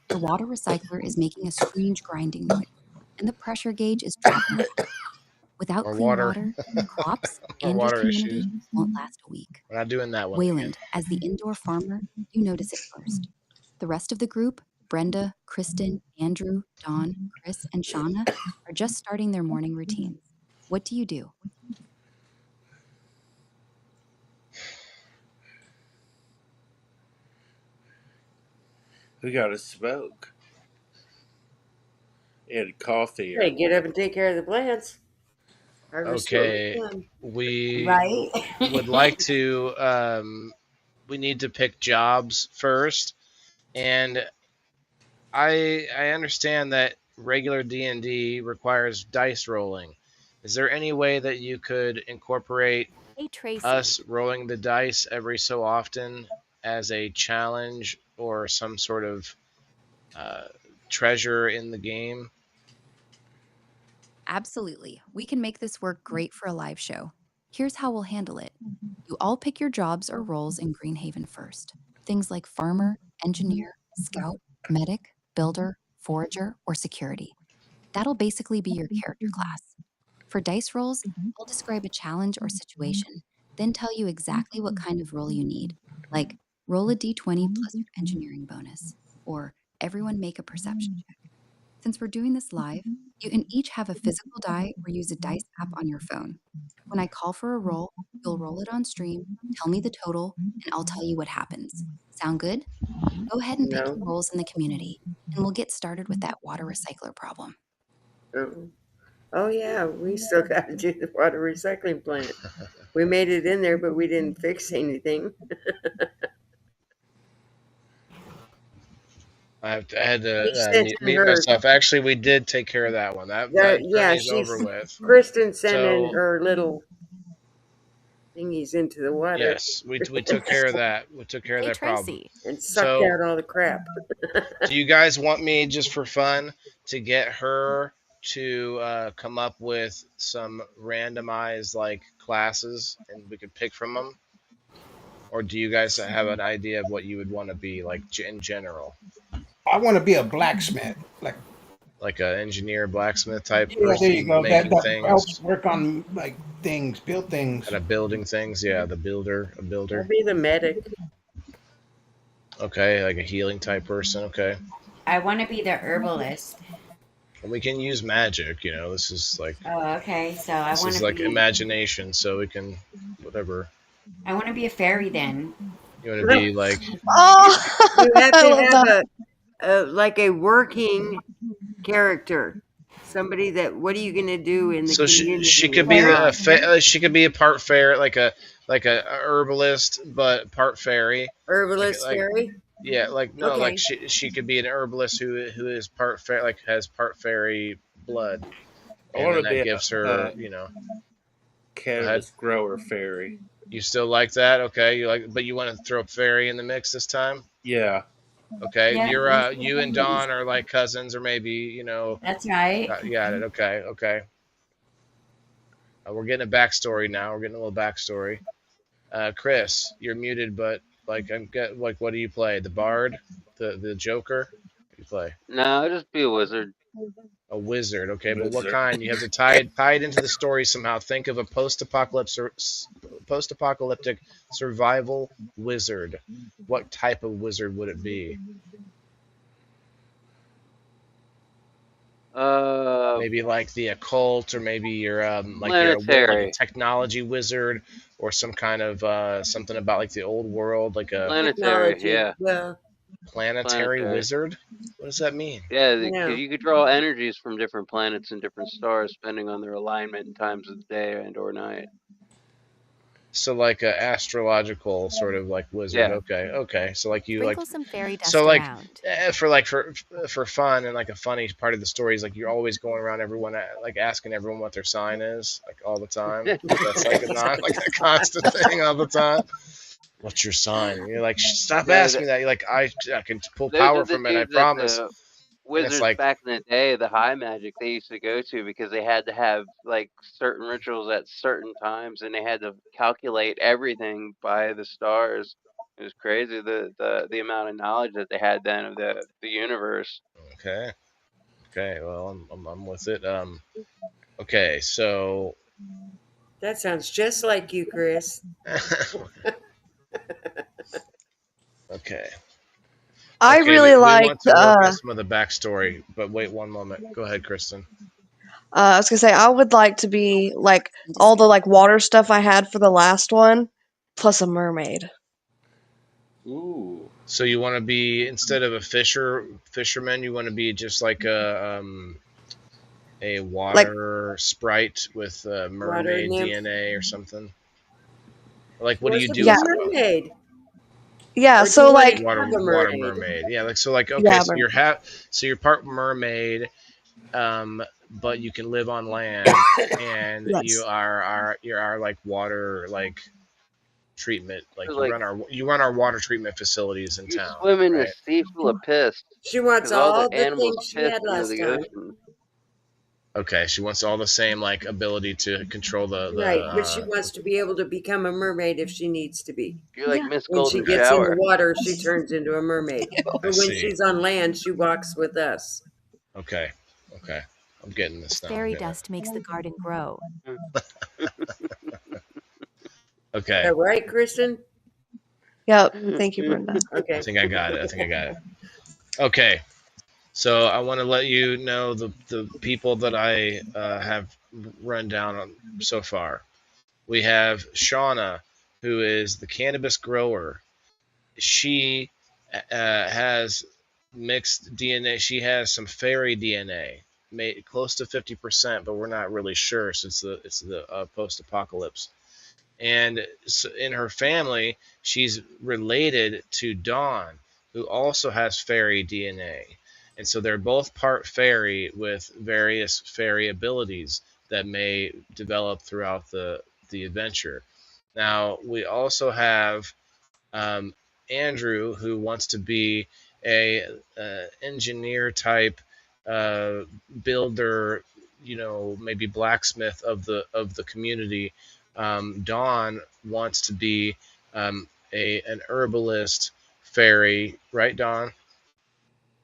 The water recycler is making a strange grinding noise, and the pressure gauge is dropping. Without clean water, crops and your community won't last a week.
We're not doing that one.
Wayland, as the indoor farmer, you notice it first. The rest of the group, Brenda, Kristen, Andrew, Dawn, Chris, and Shauna, are just starting their morning routines. What do you do?
We got to smoke and coffee.
Hey, get up and take care of the plants.
Okay, we
Right?
would like to. We need to pick jobs first, and I understand that regular D&D requires dice rolling. Is there any way that you could incorporate
Hey, Tracy.
us rolling the dice every so often as a challenge or some sort of treasure in the game?
Absolutely. We can make this work great for a live show. Here's how we'll handle it. You all pick your jobs or roles in Greenhaven first. Things like farmer, engineer, scout, medic, builder, forager, or security. That'll basically be your character class. For dice rolls, I'll describe a challenge or situation, then tell you exactly what kind of roll you need, like roll a d20 plus your engineering bonus, or everyone make a perception check. Since we're doing this live, you can each have a physical die or use a dice app on your phone. When I call for a roll, you'll roll it on stream, tell me the total, and I'll tell you what happens. Sound good? Go ahead and pick
No.
your roles in the community, and we'll get started with that water recycler problem.
Oh yeah, we still got to do the water recycling plant. We made it in there, but we didn't fix anything.
I had
We
to
sent in
mute
her.
myself. Actually, we did take care of that one. That
Yeah,
journey's over with.
Kristen sent in
So
her little thingies into the water.
yes, we took care of that. We took care of
Hey,
that problem.
Tracy.
And sucked
So
out all the crap.
do you guys want me just for fun to get her to come up with some randomized like classes and we could pick from them? Or do you guys have an idea of what you would want to be like in general?
I want to be a blacksmith.
Like an engineer, blacksmith type
Yeah, there
person
you go.
making
That
things,
helps work on like things, build things.
kind of building things. Yeah, the builder, a
I'll
builder.
be the medic.
Okay, like a healing type person. Okay.
I want to be the herbalist.
And we can use magic, this is like
Oh, okay. So I
this
want
is
to
like
be.
imagination, so we can whatever.
I want to be a fairy then.
You want to be like
Oh,
You have
I
to
love
have
that.
like a working character. Somebody that. What are you gonna do in the
so
community?
she could be she could be a part fairy, like a herbalist, but part fairy.
herbalist
like-
fairy.
Yeah, like no,
Okay.
like she could be an herbalist who is part fairy, like has part fairy blood,
I
and
want
then
to be
that gives her,
cannabis grower fairy.
You still like that? Okay, but you want to throw fairy in the mix this time?
Yeah.
Okay,
Yeah,
you and Dawn are like cousins, or maybe
That's right.
got it. Okay. We're getting a backstory now. We're getting a little backstory. Chris, you're muted, but what do you play? The Bard, the Joker? What do you play?
No, just be a wizard.
A wizard, okay, but what
Wizard.
kind? You have to tie it into the story somehow. Think of a post-apocalyptic survival wizard. What type of wizard would it be? Maybe like the occult, or maybe you're you're like a
Planetary.
technology wizard, or some kind of something about like the old world, like a
Planetary,
Technology.
yeah.
Well,
planetary
Planetary.
wizard. What does that mean?
Yeah,
Yeah.
you could draw energies from different planets and different stars depending on their alignment and times of the day and or night.
So like a astrological sort of like wizard.
Yeah.
Okay. So like you
Sprinkle some fairy dust
so like
around.
for fun, and like a funny part of the story is like you're always going around everyone like asking everyone what their sign is, like all the time. That's like a constant thing all the time. What's your sign? And you're like, stop asking that. You're like, I can pull
Those
power
are the
from it. I
dudes that
promise.
the wizards
like-
back in the day, the high magic they used to go to because they had to have like certain rituals at certain times and they had to calculate everything by the stars. It was crazy the amount of knowledge that they had then of the universe.
Okay. Well, I'm with it. Okay, so.
that sounds just like you, Chris.
Okay.
I
Okay,
really
we
like.
want to work on some of the backstory, but wait one moment. Go ahead, Kristen.
I was gonna say I would like to be like all the like water stuff I had for the last one, plus a mermaid.
Ooh.
So you want to be, instead of a fisherman, you want to be just like a water sprite with mermaid
nymph.
DNA or something. Like, what do you do?
Yeah.
with
Mermaid.
Yeah,
Or do
so
you wanna
like
be-
water
Have a
water
mermaid.
mermaid? Yeah, like okay,
Yeah,
so you're part mermaid, but you can live on land, and
Yes.
you are like water like treatment, like
So, like,
you run our water treatment facilities in
You
town.
swim in
right?
a sea full of piss
She wants
because all
all
the
the
animals
things she
piss
had
into
last
the
time.
ocean.
Okay, she wants all the same like ability to control the
Right, but she wants to be able to become a mermaid if she needs to be.
You're like
Yeah.
Miss
When she
Golden
gets
Shower.
in the water, she turns into a mermaid. But when
see.
she's on land, she walks with us.
Okay, I'm getting this now.
Fairy dust makes the garden grow.
Okay,
Is that right, Kristen?
Yep. Thank you, Brenda.
Okay.
I think I got it. Okay. So I want to let you know the people that I have run down on so far. We have Shauna, who is the cannabis grower. She has mixed DNA. She has some fairy DNA, made close to 50%, but we're not really sure since it's the post-apocalypse. And so in her family, she's related to Dawn, who also has fairy DNA. And so they're both part fairy with various fairy abilities that may develop throughout the adventure. Now, we also have um, Andrew, who wants to be a engineer type uh, builder, maybe blacksmith of the community. Dawn wants to be an herbalist fairy, right, Dawn?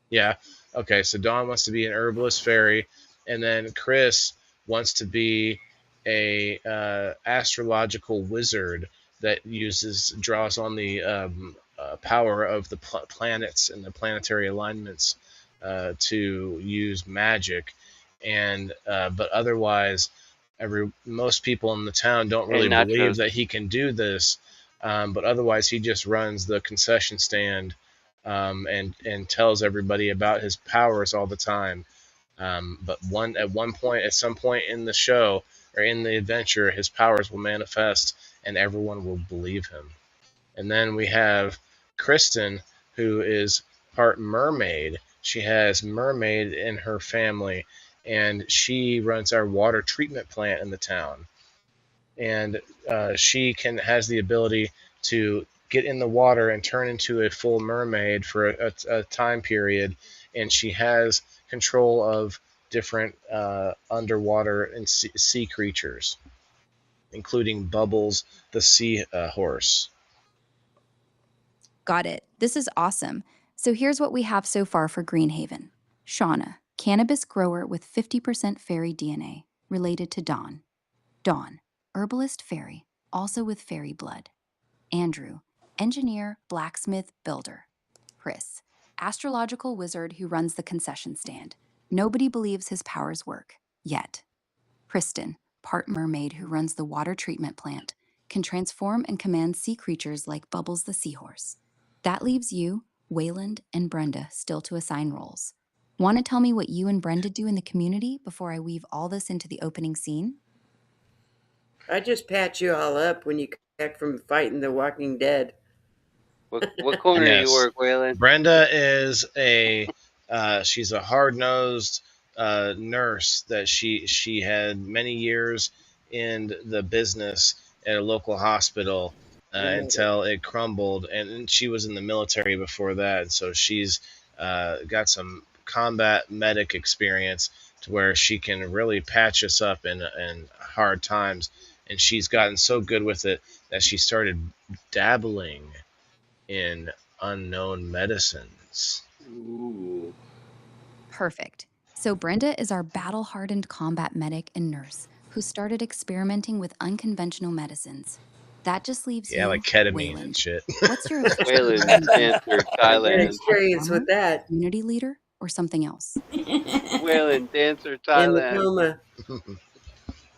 Yeah. Okay. So Dawn wants to be an herbalist fairy, and then Chris wants to be a astrological wizard that draws on the power of the planets and the planetary alignments to use magic, and but otherwise, most people in the town don't really
And
believe
nachos.
that he can do this. But otherwise, he just runs the concession stand and tells everybody about his powers all the time. But at some point in the show or in the adventure, his powers will manifest, and everyone will believe him. And then we have Kristen, who is part mermaid. She has mermaid in her family, and she runs our water treatment plant in the town. And she has the ability to get in the water and turn into a full mermaid for a time period, and she has control of different underwater and sea creatures, including Bubbles, the sea horse.
Got it. This is awesome. So here's what we have so far for Greenhaven. Shauna, cannabis grower with 50% fairy DNA, related to Dawn. Dawn, herbalist fairy, also with fairy blood. Andrew, engineer, blacksmith, builder. Chris, astrological wizard who runs the concession stand. Nobody believes his powers work, yet. Kristen, part mermaid who runs the water treatment plant, can transform and command sea creatures like Bubbles the seahorse. That leaves you, Wayland, and Brenda still to assign roles. Want to tell me what you and Brenda do in the community before I weave all this into the opening scene?
I just patch you all up when you come back from fighting the Walking Dead.
What corner do you
Yes.
work, Waylon?
Brenda is she's a hard nosed nurse that she had many years in the business at a local hospital until it crumbled, and she was in the military before that, and so she's got some combat medic experience to where she can really patch us up in hard times, and she's gotten so good with it that she started dabbling in unknown medicines.
Ooh.
Perfect. So Brenda is our battle-hardened combat medic and nurse who started experimenting with unconventional medicines. That just leaves
Yeah,
you,
like ketamine
Wayland.
and shit.
What's your official
Waylon, dancer,
I got
Thailand.
experience with that.
community leader or something else?
Waylon, dancer,
In the
Thailand.
coma,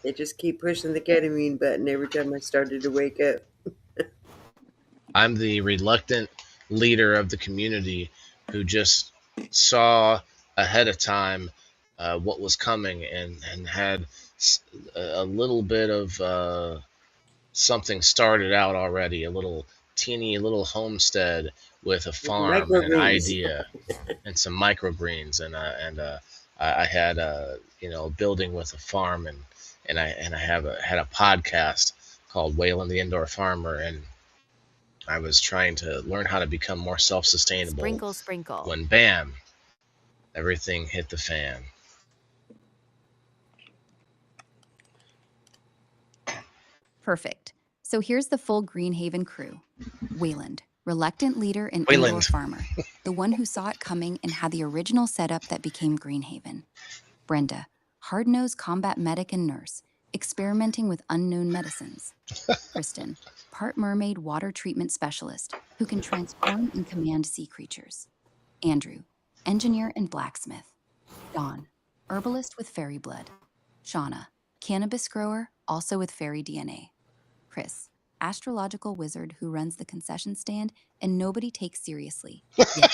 they just keep pushing the ketamine button every time I started to wake up.
I'm the reluctant leader of the community who just saw ahead of time what was coming and had a little bit of something started out already, a little teeny little homestead with a farm and an
Microgreens.
idea and some microgreens I had a building with a farm and I had a podcast called Wayland the Indoor Farmer, and I was trying to learn how to become more self-sustainable
Sprinkle, sprinkle.
when bam, everything hit the fan.
Perfect. So here's the full Greenhaven crew. Wayland, reluctant leader and indoor
Wayland.
farmer, the one who saw it coming and had the original setup that became Greenhaven. Brenda, hard-nosed combat medic and nurse, experimenting with unknown medicines. Kristen, part mermaid water treatment specialist, who can transform and command sea creatures. Andrew, engineer and blacksmith. Dawn, herbalist with fairy blood. Shauna, cannabis grower, also with fairy DNA. Chris, astrological wizard who runs the concession stand and nobody takes seriously. Yet,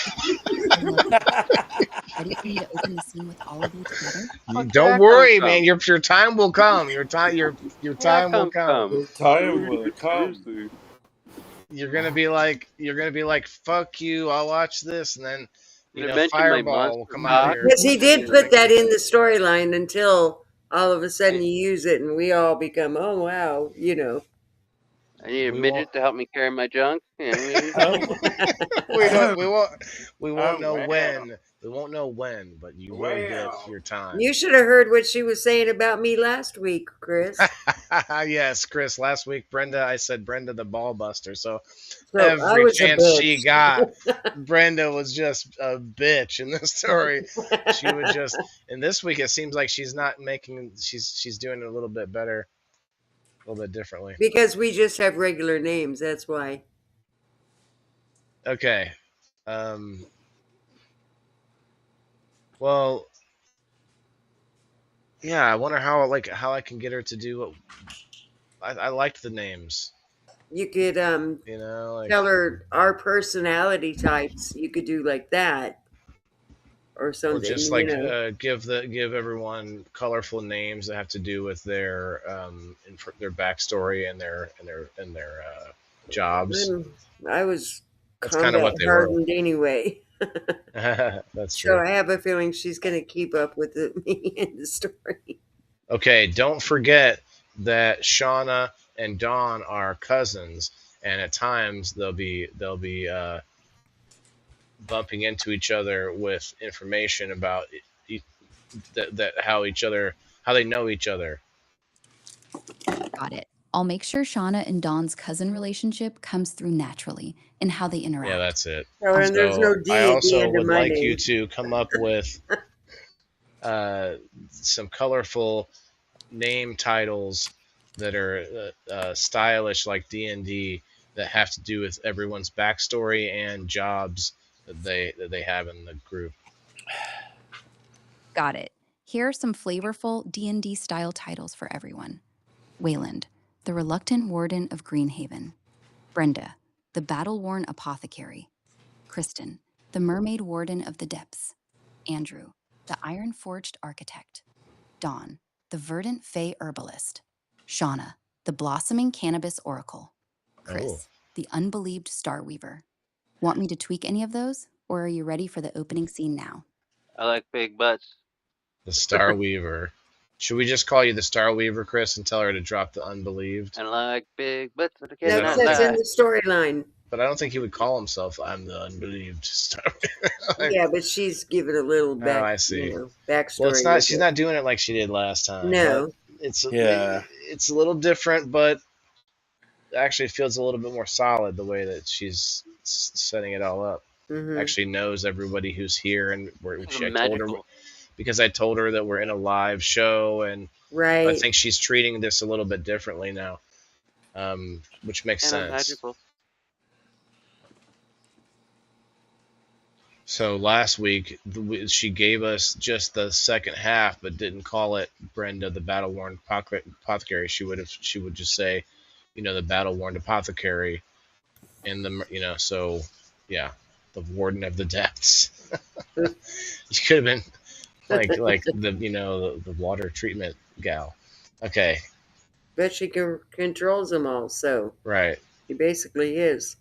ready for me to open the scene with all of you together?
Where'd
Don't
that come
worry,
from?
man. Your time will come. Your
Where'd that
time will
come
come.
from?
Your time will come.
Seriously.
You're gonna be like, fuck you. I'll watch this, and then
Did I mention my
Fireball will
monster
come out
cock?
here.
Because he did put that in the storyline until all of a sudden
I,
you use it and we all become, oh, wow, you know.
I need a
We won't.
midget to help me carry my junk. I mean,
Oh,
We don't. We won't
oh
know
well.
when. We won't know when, but you will get
Well.
your time.
You should have heard what she was saying about me last week, Chris.
Yes, Chris. Last week, I said Brenda the ball buster. So
So I
every
was a
chance she
bitch.
got, Brenda was just a bitch in this story. She would just. And this week, it seems like she's not making. She's doing it a little bit better, a little bit differently.
Because we just have regular names, that's why.
Okay. Well, yeah. I wonder how I can get her to do what. I liked the names.
You could
You know, like.
tell her our personality types. You could do like that or
Or
something,
just
you
like
know.
give everyone colorful names that have to do with their their backstory and their jobs.
I was
That's kind of
combat
what they were.
hardened anyway.
That's
So
true.
I have a feeling she's going to keep up with me in the story.
Okay, don't forget that Shauna and Dawn are cousins, and at times they'll be bumping into each other with information about that how they know each other.
Got it. I'll make sure Shauna and Dawn's cousin relationship comes through naturally in how they interact.
Yeah, that's it.
So, and there's no
So
D
I
at the
also
end of
would
my
like you
name.
to come up with some colorful name titles that are stylish like D&D that have to do with everyone's backstory and jobs that they have in the group.
Got it. Here are some flavorful D&D style titles for everyone. Wayland, the reluctant warden of Greenhaven. Brenda, the battle-worn apothecary. Kristen, the mermaid warden of the depths. Andrew, the iron-forged architect. Dawn, the verdant fey herbalist. Shauna, the blossoming cannabis oracle. Chris, the unbelieved star weaver. Want me to tweak any of those, or are you ready for the opening scene now?
I like big butts.
The Star Weaver. Should we just call you the Star Weaver, Chris, and tell her to drop the unbelieved?
I like big butts, but I
No,
cannot
that's in
lie.
the storyline.
But I don't think he would call himself "I'm the unbelieved Star Weaver."
Yeah, but she's giving a little back,
I see.
you know, backstory.
Well, it's not.
with
She's
it.
not doing it like she did last time.
No.
But it's
Yeah.
it's a little different, but actually feels a little bit more solid the way that she's setting it all up.
Mhm.
Actually knows everybody who's here, and
It's
I told her
magical.
because I told her that we're in a live show, and I
Right.
think she's treating this a little bit differently now, which makes
And I'm
sense.
magical.
So last week she gave us just the second half, but didn't call it Brenda the battle worn apothecary. She would just say, the battle worn apothecary, in the so yeah, the warden of the depths. You could have been like the water treatment gal. Okay,
But she controls them all, so
right.
she basically is.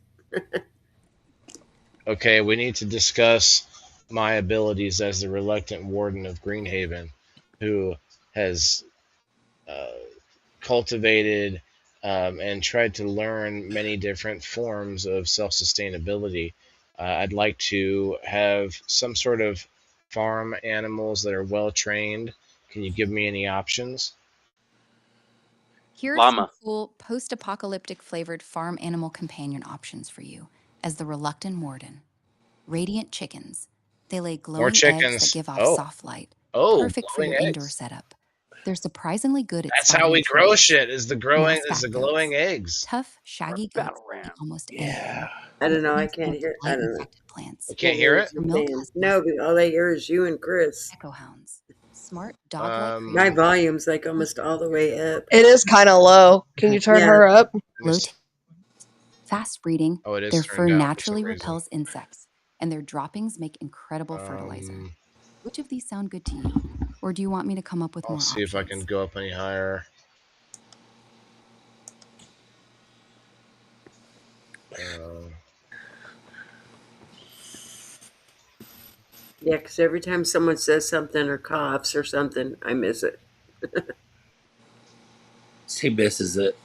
Okay, we need to discuss my abilities as the reluctant warden of Greenhaven, who has cultivated and tried to learn many different forms of self-sustainability. I'd like to have some sort of farm animals that are well trained. Can you give me any options?
Here are some
Llama.
cool post-apocalyptic flavored farm animal companion options for you as the reluctant warden. Radiant chickens. They lay glowing eggs that
chickens.
give off
Oh.
soft light.
Oh,
Perfect for
glowing
your indoor
eggs.
setup. They're surprisingly good at
That's how
spotting
we grow
intruders.
shit. Is the
Mossback
glowing
goats.
eggs?
Tough, shaggy goats can eat almost anything.
Yeah.
I don't know. I
Sometimes
can't
eat
hear. I don't know.
blight-infected plants.
I can't hear it.
Their milk has
No, but all I hear is you and Chris.
echo hounds. Smart dog-like
My
creatures.
volume's like almost all the way up.
It is kind of low. Can you turn
Yeah.
her up?
Low fast breeding.
Oh, it is
Their
turned
fur
down for some
naturally
reason.
repels insects, and their droppings make incredible fertilizer. Which of these sound good to you? Or do you want me to come up with
I'll
more
see
options?
if I can go up any higher.
Yeah, because every time someone says something or coughs or something, I miss it.
She misses it.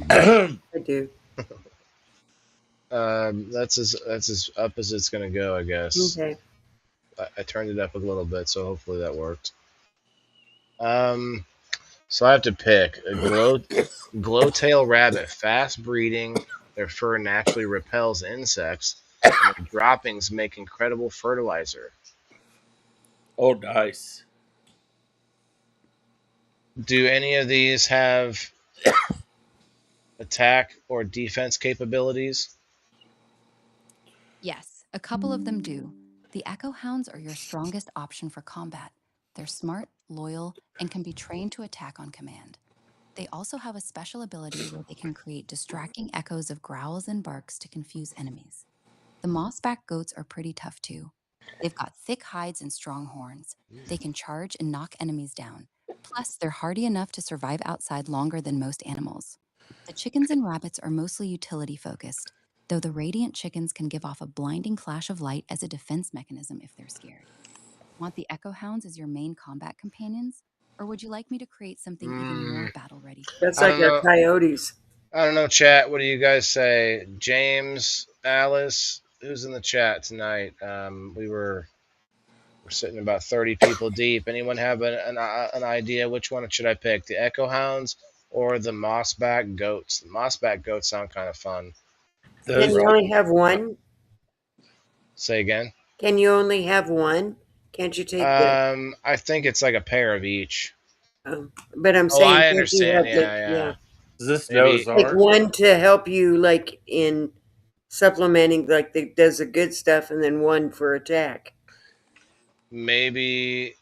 I do.
That's as up as it's gonna go, I guess.
Okay.
I turned it up a little bit, so hopefully that worked. So I have to pick a glowtail rabbit, fast breeding. Their fur naturally repels insects, and their droppings make incredible fertilizer.
Oh, nice.
Do any of these have attack or defense capabilities?
Yes, a couple of them do. The Echo Hounds are your strongest option for combat. They're smart, loyal, and can be trained to attack on command. They also have a special ability where they can create distracting echoes of growls and barks to confuse enemies. The mossback goats are pretty tough too. They've got thick hides and strong horns. They can charge and knock enemies down. Plus, they're hardy enough to survive outside longer than most animals. The chickens and rabbits are mostly utility focused, though the radiant chickens can give off a blinding flash of light as a defense mechanism if they're scared. Want the Echo Hounds as your main combat companions? Or would you like me to create something even more battle ready?
That's
I
like
don't
our
know.
coyotes.
I don't know, chat. What do you guys say? James, Alice, who's in the chat tonight? We're sitting about 30 people deep. Anyone have an idea? Which one should I pick? The Echo Hounds or the Mossback Goats? The Mossback Goats sound kind of fun.
Can you only have one?
Say again.
Can you only have one? Can't you take the?
I think it's like a pair of each.
But I'm
Oh,
saying,
I
can't you
understand.
have
Yeah.
Is this
Maybe
Noah's
like
Ark?
one to help you, like in supplementing, like that does the good stuff, and then one for attack.
maybe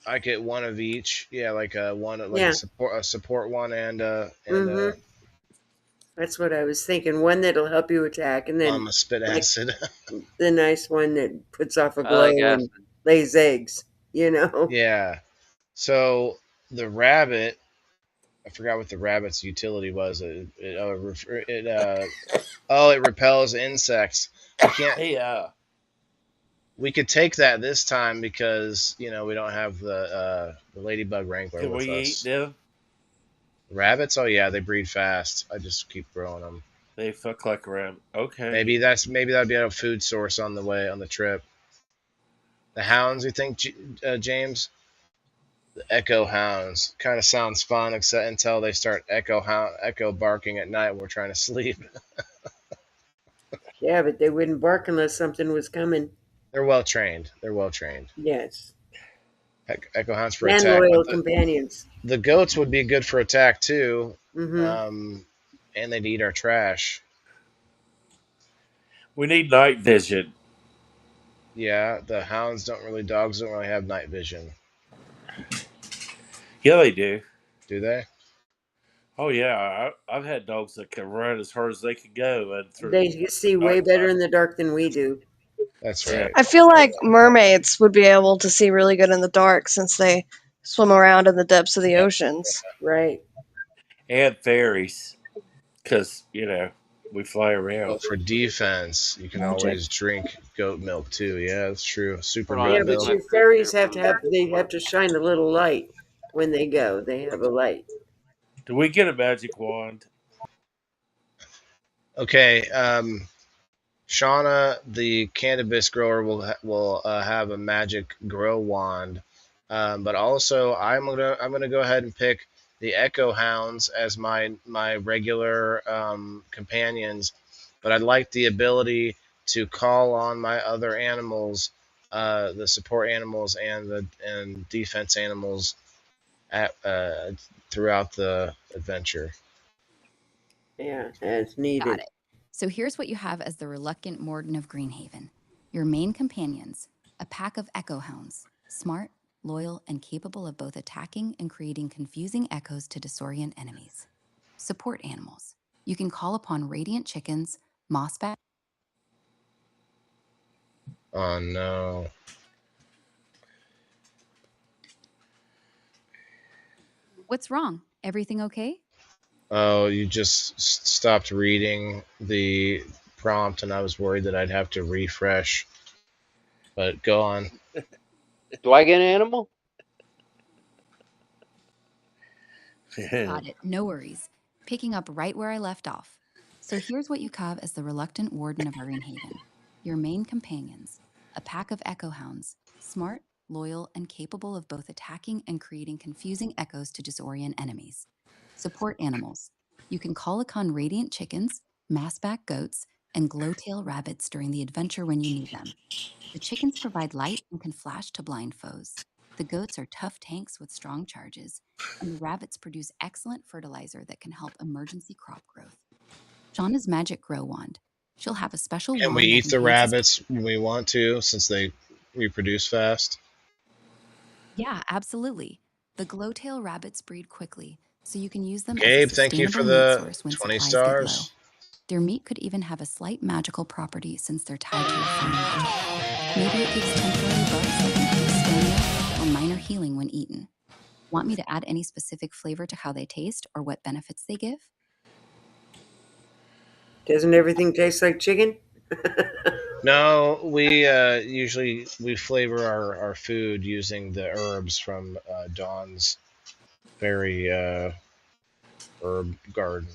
I get one of each. Yeah, like
Yeah.
a support one and
Mm-hmm. That's what I was thinking. One that'll help you attack, and then
Mama spit
like,
acid.
the nice one that puts off a
I
glow
like
and
acid.
lays eggs. You know.
Yeah. So the rabbit, I forgot what the rabbit's utility was. It repels insects. We can't.
Hey,
We could take that this time because we don't have the ladybug wrangler
can
with
we
us.
eat them?
Rabbits? Oh yeah, they breed fast. I just keep growing them.
They fuck like around. Okay.
Maybe that'd be a food source on the trip. The hounds, you think, James? The echo hounds kind of sounds fun, except until they start echo barking at night when we're trying to sleep.
Yeah, but they wouldn't bark unless something was coming.
They're well trained.
Yes.
Echo hounds for
And
attack.
loyal
But
companions.
the goats would be good for attack too.
Mm-hmm.
And they'd eat our trash.
We need night vision.
Yeah, dogs don't really have night vision.
Yeah, they do.
Do they?
Oh yeah, I've had dogs that can run as hard as they can go, and
They see way better in the dark than we do.
That's
Yeah.
right.
I feel like mermaids would be able to see really good in the dark since they swim around in the depths of the oceans.
Right.
And fairies, because we fly around.
Well, for defense, you can
Magic.
always drink goat milk too. Yeah, that's true. Super
Hold on,
Yeah,
goat
but
milk.
your fairies have to shine a little light when they go. They have a light.
Do we get a magic wand?
Okay, Shauna, the cannabis grower, will have a magic grow wand, but also I'm gonna go ahead and pick the Echo Hounds as my regular companions, but I'd like the ability to call on my other animals, the support animals and defense animals, throughout the adventure.
Yeah, as needed.
Got it. So here's what you have as the reluctant Warden of Greenhaven. Your main companions, a pack of echo hounds, smart, loyal, and capable of both attacking and creating confusing echoes to disorient enemies. Support animals. You can call upon radiant chickens, mossback.
Oh no.
What's wrong? Everything okay?
Oh, you just stopped reading the prompt, and I was worried that I'd have to refresh. But go on.
Do I get an animal?
Got it. No worries. Picking up right where I left off. So here's what you have as the reluctant Warden of Greenhaven. Your main companions, a pack of echo hounds, smart, loyal, and capable of both attacking and creating confusing echoes to disorient enemies. Support animals. You can call upon radiant chickens, massback goats, and glowtail rabbits during the adventure when you need them. The chickens provide light and can flash to blind foes. The goats are tough tanks with strong charges, and the rabbits produce excellent fertilizer that can help emergency crop growth. Shauna's magic grow wand. She'll have a special
Can we
wand that
eat the
enhances.
rabbits when we want to, since they reproduce fast?
Yeah, absolutely. The glowtail rabbits breed quickly, so you can use them as a
Gabe, thank you
sustainable
for
meat
the
source when
20
supplies get low.
stars.
Their meat could even have a slight magical property since they're tied to a fire magic. Maybe it gives temporary buffs like increased stamina or minor healing when eaten. Want me to add any specific flavor to how they taste or what benefits they give?
Doesn't everything taste like chicken?
No, we usually we flavor our food using the herbs from Dawn's berry herb garden.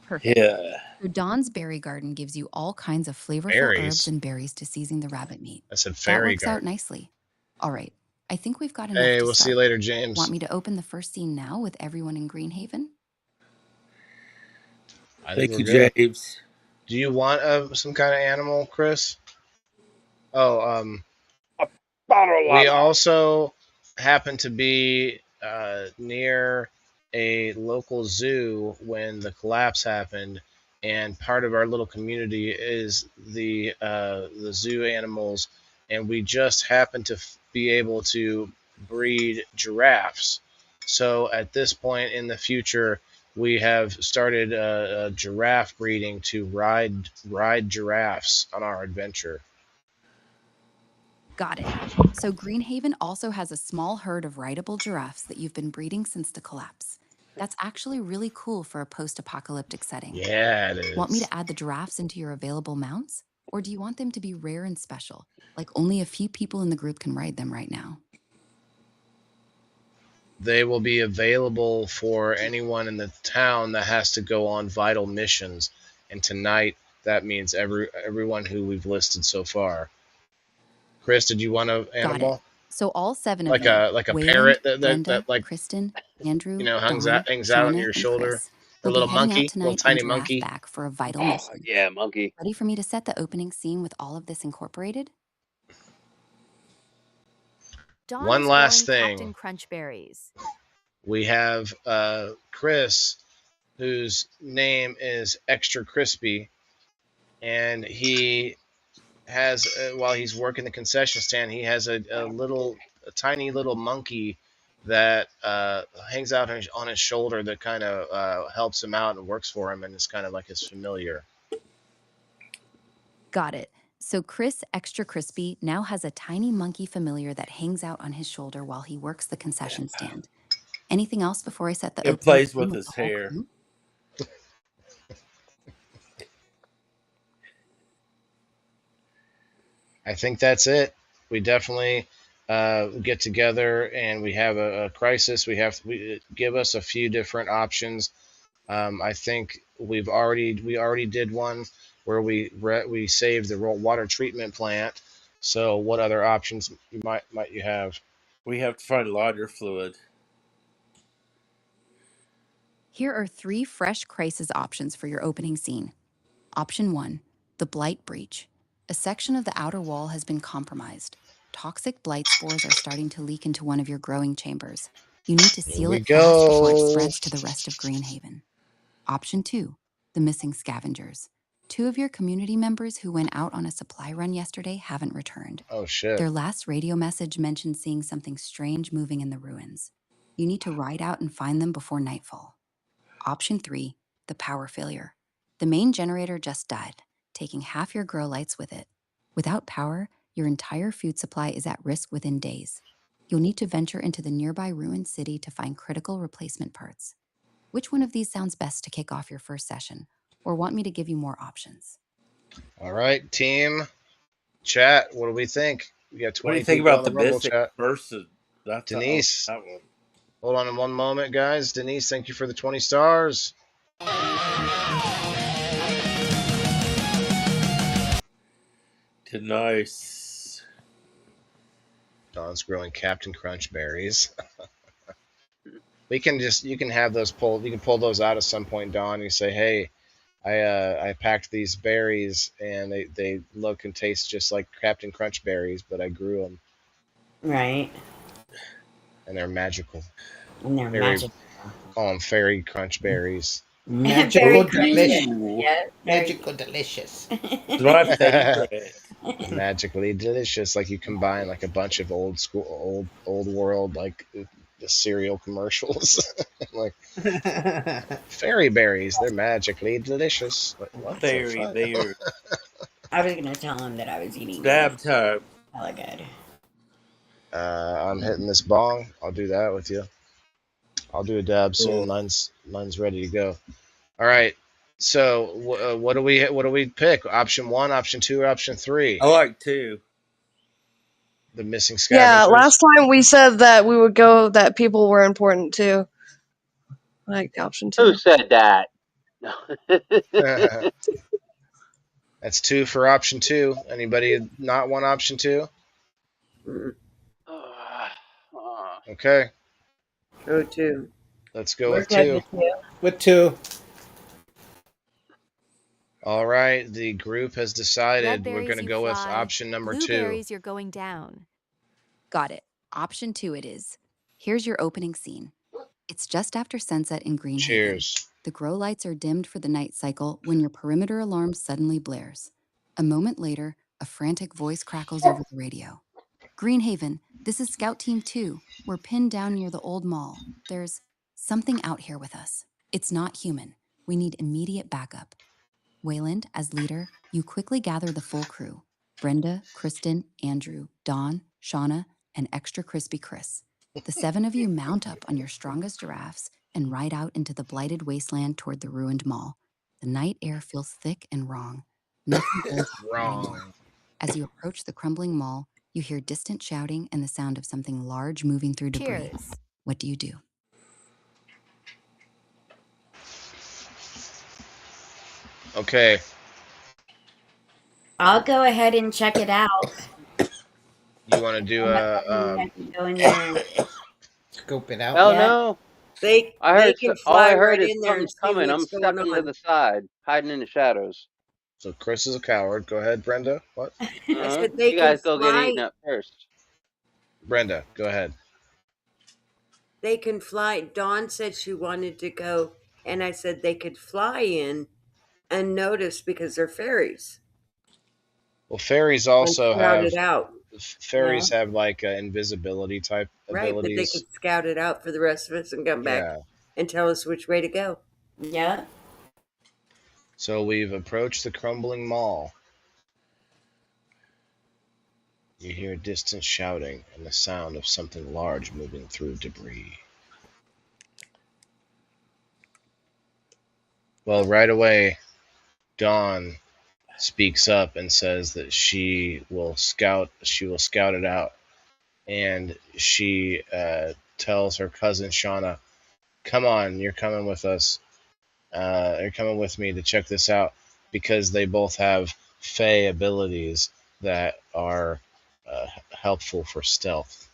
Perfect.
Yeah.
So Dawn's berry garden gives you all kinds of flavorful herbs
Berries.
and berries to season the rabbit meat.
I said
That
fairy
works out
garden.
nicely. All right, I think we've got enough
Hey,
to
we'll see you
start.
later, James.
Want me to open the first scene now with everyone in Greenhaven?
I think
Thank
we're
you,
good.
James.
Do you want some kind of animal, Chris? Oh, we also happen to be near a local zoo when the collapse happened, and part of our little community is the zoo animals, and we just happen to be able to breed giraffes. So at this point in the future, we have started giraffe breeding to ride giraffes on our adventure.
Got it. So Greenhaven also has a small herd of rideable giraffes that you've been breeding since the collapse. That's actually really cool for a post-apocalyptic setting.
Yeah, it is.
Want me to add the giraffes into your available mounts? Or do you want them to be rare and special, like only a few people in the group can ride them right now?
They will be available for anyone in the town that has to go on vital missions. And tonight, that means everyone who we've listed so far. Chris, did you want an
Got it.
animal?
So all 7 of
Like
them,
a
Wayland,
parrot that
Brenda,
like
Kristen, Andrew,
hangs
Dawn,
out on
Shauna,
your
and
shoulder.
Chris,
Or
will
a
be
little
heading out
monkey, little
tonight on
tiny
Giraffe
monkey.
back for a vital
Oh,
mission.
yeah, monkey.
Ready for me to set the opening scene with all of this incorporated?
Dawn
One
is
last
boiling
thing.
Captain Crunchberries.
We have Chris, whose name is Extra Crispy, and he has while he's working the concession stand, he has a tiny little monkey that hangs out on his shoulder that kind of helps him out and works for him, and is kind of like his familiar.
Got it. So Chris Extra Crispy now has a tiny monkey familiar that hangs out on his shoulder while he works the concession stand. Anything else before I set the
It
opening
plays
scene
with
with
his
the whole
hair.
crew?
I think that's it. We definitely get together and we have a crisis. We give us a few different options. I think we already did one where we saved the water treatment plant. So what other options might you have?
We have to find lighter fluid.
Here are 3 fresh crisis options for your opening scene. Option 1, the Blight Breach. A section of the outer wall has been compromised. Toxic blight spores are starting to leak into one of your growing chambers. You need to
Here
seal
we
it fast before it
go.
spreads to the rest of Greenhaven. Option 2, the missing scavengers. 2 of your community members who went out on a supply run yesterday haven't returned.
Oh shit.
Their last radio message mentioned seeing something strange moving in the ruins. You need to ride out and find them before nightfall. Option 3, the power failure. The main generator just died, taking half your grow lights with it. Without power, your entire food supply is at risk within days. You'll need to venture into the nearby ruined city to find critical replacement parts. Which one of these sounds best to kick off your first session? Or want me to give you more options?
All right, team. Chat, what do we think? We got 20
What do you think
people
about
on
the
the Rumble
missing
chat.
versus
Denise.
that one?
Hold on one moment, guys. Denise, thank you for the 20 stars.
Nice.
Don's growing Captain Crunch berries. You can have those pulled. You can pull those out at some point, Don. You say, hey, I packed these berries and they look and taste just like Captain Crunch berries, but I grew them.
Right.
And they're magical.
And they're magical.
Call them fairy crunch berries.
Magical delicious.
Yeah,
Magical delicious.
It's my favorite.
Magically delicious, like you combine like a bunch of old world like the cereal commercials. Like fairy berries, they're magically delicious. What
Fairy berry.
I was gonna tell him that I was eating
Dab time.
hella good.
I'm hitting this bong. I'll do that with you. I'll do a dab soon. Mine's ready to go. All right. So what do we pick? Option 1, option 2, or option 3?
I like 2.
The missing scavengers.
Yeah, last time we said that we would go that people were important too. I like the option 2.
Who said that?
That's 2 for option 2. Anybody not want option 2? Okay.
Go 2.
Let's go with 2.
With 2.
All right. The group has decided
Red
we're going to
berries
go
you
with
fly,
option number 2.
Blueberries you're going down.
Got it. Option 2 it is. Here's your opening scene. It's just after sunset in Greenhaven.
Cheers.
The grow lights are dimmed for the night cycle when your perimeter alarm suddenly blares. A moment later, a frantic voice crackles over the radio. Greenhaven, this is Scout Team 2. We're pinned down near the old mall. There's something out here with us. It's not human. We need immediate backup. Wayland, as leader, you quickly gather the full crew. Brenda, Kristen, Andrew, Dawn, Shauna, and extra crispy Chris. The 7 of you mount up on your strongest giraffes and ride out into the blighted wasteland toward the ruined mall. The night air feels thick and wrong. Nothing feels
Wrong.
As you approach the crumbling mall, you hear distant shouting and the sound of something large moving through debris.
Cheers.
What do you do?
Okay.
I'll go ahead and check it out.
You want to do
Go in there.
Scope it out.
Hell
Yeah.
no.
They
can
can
all I
fly
heard
right
is
in there and
something's
see
coming. I'm
what's going
stepping to
on.
the side, hiding in the shadows.
So Chris is a coward. Go ahead, Brenda. What?
I said they
You guys
can
go get
fly.
eaten up first.
Brenda, go ahead.
They can fly. Dawn said she wanted to go, and I said they could fly in unnoticed because they're fairies.
Well, fairies also
and scout
have
it out.
fairies have like invisibility type
Right, but they
abilities.
could scout it out for the rest of us and come back
Yeah.
and tell us which way to go.
Yeah.
So we've approached the crumbling mall. You hear distant shouting and the sound of something large moving through debris. Well, right away, Dawn speaks up and says that she will scout it out, and she tells her cousin Shauna, "Come on, you're coming with us. You're coming with me to check this out," because they both have Fey abilities that are helpful for stealth.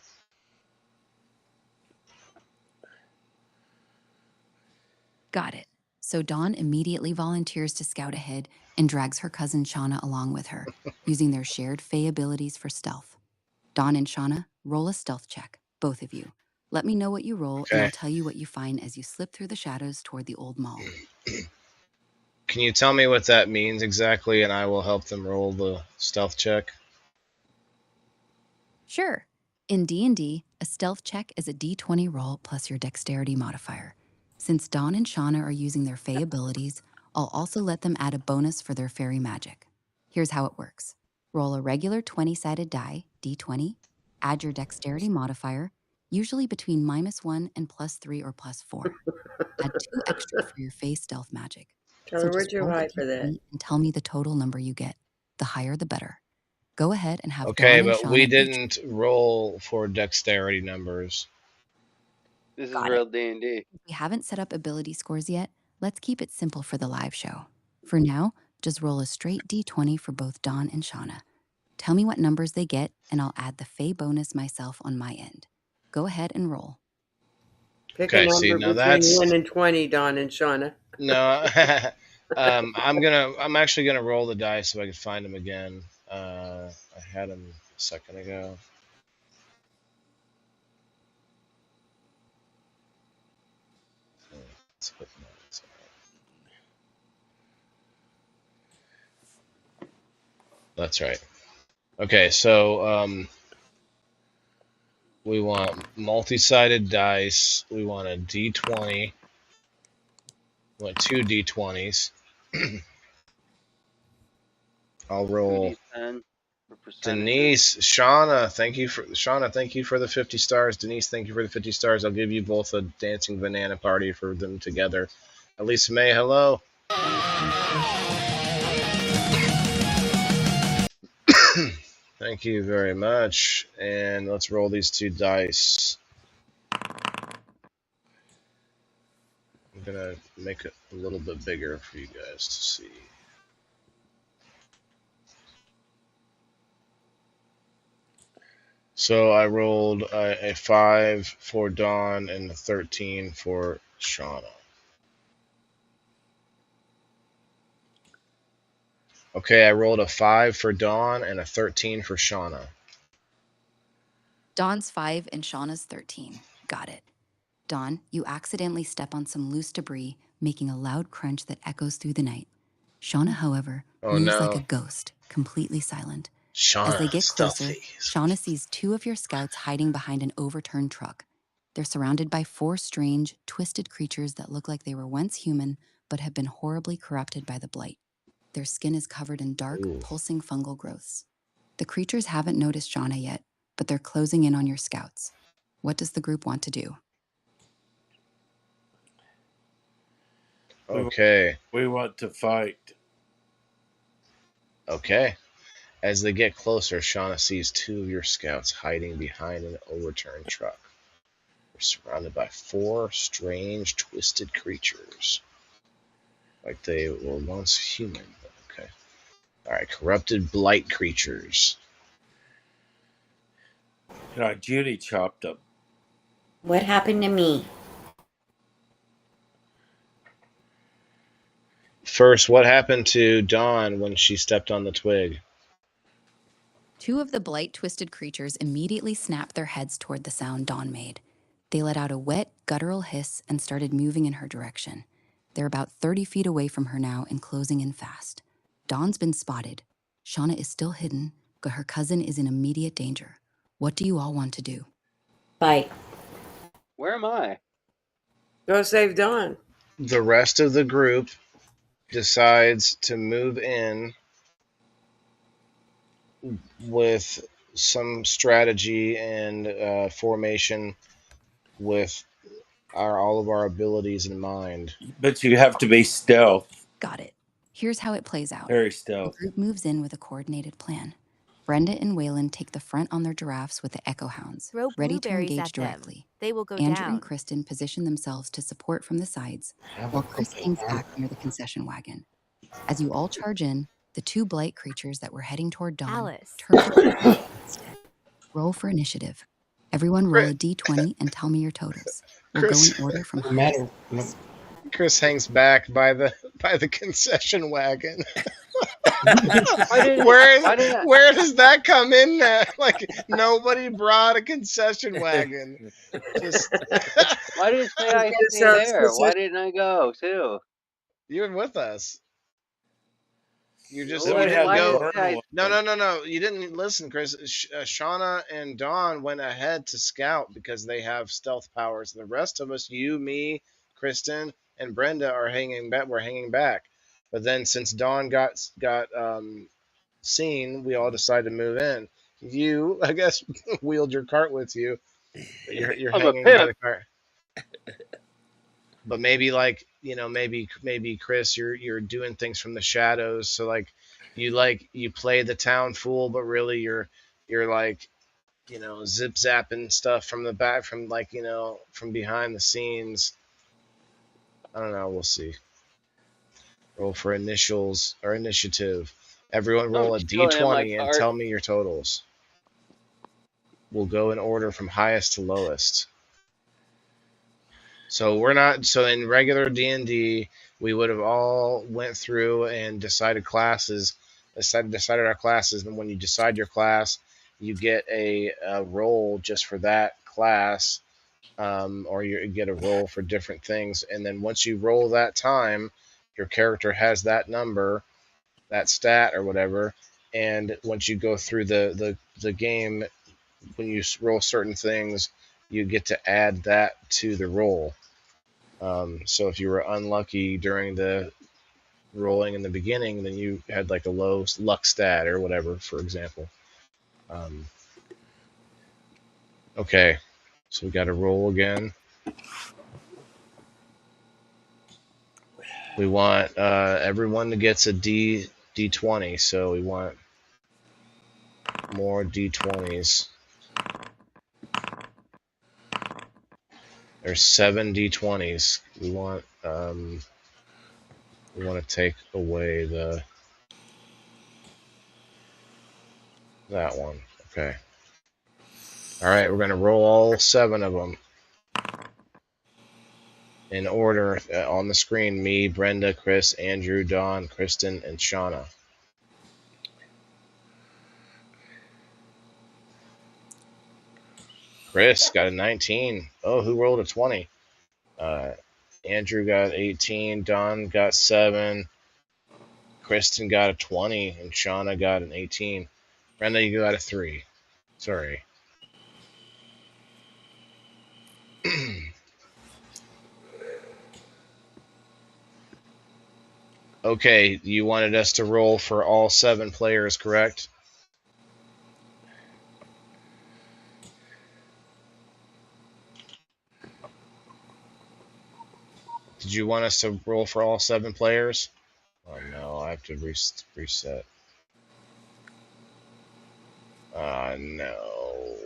Got it. So Dawn immediately volunteers to scout ahead and drags her cousin Shauna along with her, using their shared Fey abilities for stealth. Dawn and Shauna, roll a stealth check, both of you. Let me know what you roll, and
Okay.
I'll tell you what you find as you slip through the shadows toward the old mall.
Can you tell me what that means exactly, and I will help them roll the stealth check?
Sure. In D&D, a stealth check is a D20 roll plus your dexterity modifier. Since Dawn and Shauna are using their Fey abilities, I'll also let them add a bonus for their fairy magic. Here's how it works. Roll a regular 20-sided die, D20, add your dexterity modifier, usually between -1 and +3 or +4. Add 2 extra for your Fey stealth magic.
Tell
So
her
just
what's your
roll the
high for that.
D20 and tell me the total number you get. The higher the better. Go ahead and have
Okay,
Dawn and
but we
Shauna beat you.
didn't roll for dexterity numbers.
This is
Got
real
it.
D&D.
If we haven't set up ability scores yet, let's keep it simple for the live show. For now, just roll a straight D20 for both Dawn and Shauna. Tell me what numbers they get, and I'll add the Fey bonus myself on my end. Go ahead and roll.
Pick a
Okay, see,
number
now
between
that's
1 and 20, Dawn and Shauna.
no. I'm actually gonna roll the dice so I can find them again. I had them a second ago. Let's put that. That's right. Okay, so we want multi-sided dice. We want a D20. We want 2 D20s. I'll roll.
2d10 for percentages.
Denise, Shauna, thank you for the 50 stars. Denise, thank you for the 50 stars. I'll give you both a dancing banana party for them together. Elisa May, hello. Thank you very much. And let's roll these 2 dice. I'm gonna make it a little bit bigger for you guys to see. So I rolled a 5 for Dawn and a 13 for Shauna. Okay, I rolled a 5 for Dawn and a 13 for Shauna.
Dawn's 5 and Shauna's 13. Got it. Dawn, you accidentally step on some loose debris, making a loud crunch that echoes through the night. Shauna, however,
Oh
moves like
no.
a ghost, completely silent.
Shauna,
As they get closer,
stealthy.
Shauna sees 2 of your scouts hiding behind an overturned truck. They're surrounded by 4 strange, twisted creatures that look like they were once human, but have been horribly corrupted by the blight. Their skin is covered in dark, pulsing fungal growths. The creatures haven't noticed Shauna yet, but they're closing in on your scouts. What does the group want to do?
Okay.
We want to fight.
Okay. As they get closer, Shauna sees 2 of your scouts hiding behind an overturned truck. They're surrounded by 4 strange, twisted creatures. Like they were once human. Okay. Alright, corrupted blight creatures.
Judy chopped them.
What happened to me?
First, what happened to Dawn when she stepped on the twig?
2 of the blight-twisted creatures immediately snapped their heads toward the sound Dawn made. They let out a wet, guttural hiss and started moving in her direction. They're about 30 feet away from her now and closing in fast. Dawn's been spotted. Shauna is still hidden, but her cousin is in immediate danger. What do you all want to do?
Fight.
Where am I?
Go save Dawn.
The rest of the group decides to move in with some strategy and formation with all of our abilities in mind.
But you have to be stealth.
Got it. Here's how it plays out.
Very
The
stealth.
group moves in with a coordinated plan. Brenda and Waylon take the front on their giraffes with the Echo Hounds,
Throw
ready to
blueberries
engage
at them.
directly.
They will go
Andrew
down.
and Kristen position themselves to support from the sides, while Chris hangs back near the concession wagon. As you all charge in, the 2 blight creatures that were heading toward Dawn
Alice.
turn to instead. Roll for initiative. Everyone roll a d20 and tell me your totals. We'll go in order from highest.
Chris hangs back by the concession wagon. Where does that come in now? Like nobody brought a concession wagon. Just
Why did you say I
guess
stay
that's
there?
'cause
Why didn't I go too?
you were with us. You just
Then
you
we had
didn't
Why
to
did you
go.
burn
say
one.
No. You didn't listen, Chris. Shauna and Dawn went ahead to scout because they have stealth powers. The rest of us, you, me, Kristen, and Brenda, are hanging back. We're hanging back. But then since Dawn got seen, we all decided to move in. You, I guess, wheeled your cart with you. But you're
I'm a
hanging by
pimp?
the cart. But maybe like maybe Chris, you're doing things from the shadows. So like you play the town fool, but really you're like zip zapping stuff from the back from from behind the scenes. I don't know. We'll see. Roll for initials or initiative. Everyone
I'm
roll a
chilling in my
d20 and
cart.
tell me your totals. We'll go in order from highest to lowest. So we're not. So in regular D&D, we would have all went through and decided our classes. And when you decide your class, you get a roll just for that class, or you get a roll for different things. And then once you roll that time, your character has that number, that stat or whatever. And once you go through the game, when you roll certain things, you get to add that to the roll. So if you were unlucky during the rolling in the beginning, then you had like a low luck stat or whatever, for example. Okay, so we got to roll again. We want everyone to get a D20, so we want more D20s. There's 7 D20s. We want to take away that one. Okay. All right, we're gonna roll all 7 of them in order on the screen. Me, Brenda, Chris, Andrew, Dawn, Kristen, and Shauna. Chris got a 19. Oh, who rolled a 20? Andrew got 18. Dawn got 7. Kristen got a 20. And Shauna got an 18. Brenda, you got a 3. Sorry. Okay, you wanted us to roll for all 7 players, correct? Did you want us to roll for all 7 players? Oh no, I have to reset. No.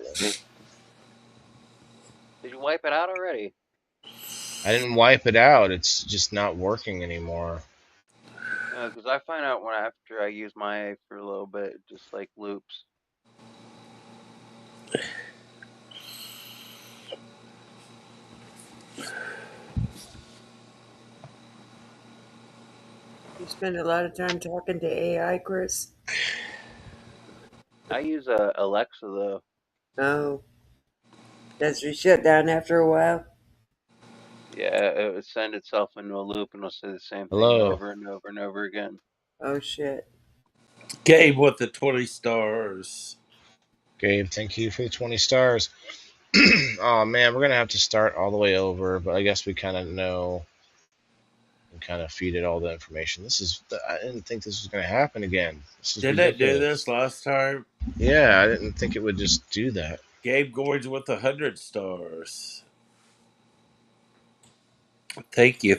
Did you wipe it out already?
I didn't wipe it out. It's just not working anymore.
Because I find out when after I use my for a little bit, it just like loops.
You spend a lot of time talking to AI, Chris.
I use Alexa though.
Oh, does it shut down after a while?
Yeah, it would send itself into a loop and it'll say the same thing
Hello.
over and over and over again.
Oh shit.
Gabe with the 20 stars.
Gabe, thank you for the 20 stars. Oh man, we're gonna have to start all the way over, but I guess we kind of know and kind of feed it all the information. I didn't think this was gonna happen again. This is
Didn't it do
ridiculous.
this last time?
Yeah, I didn't think it would just do that.
Gabe Gorge with 100 stars. Thank you.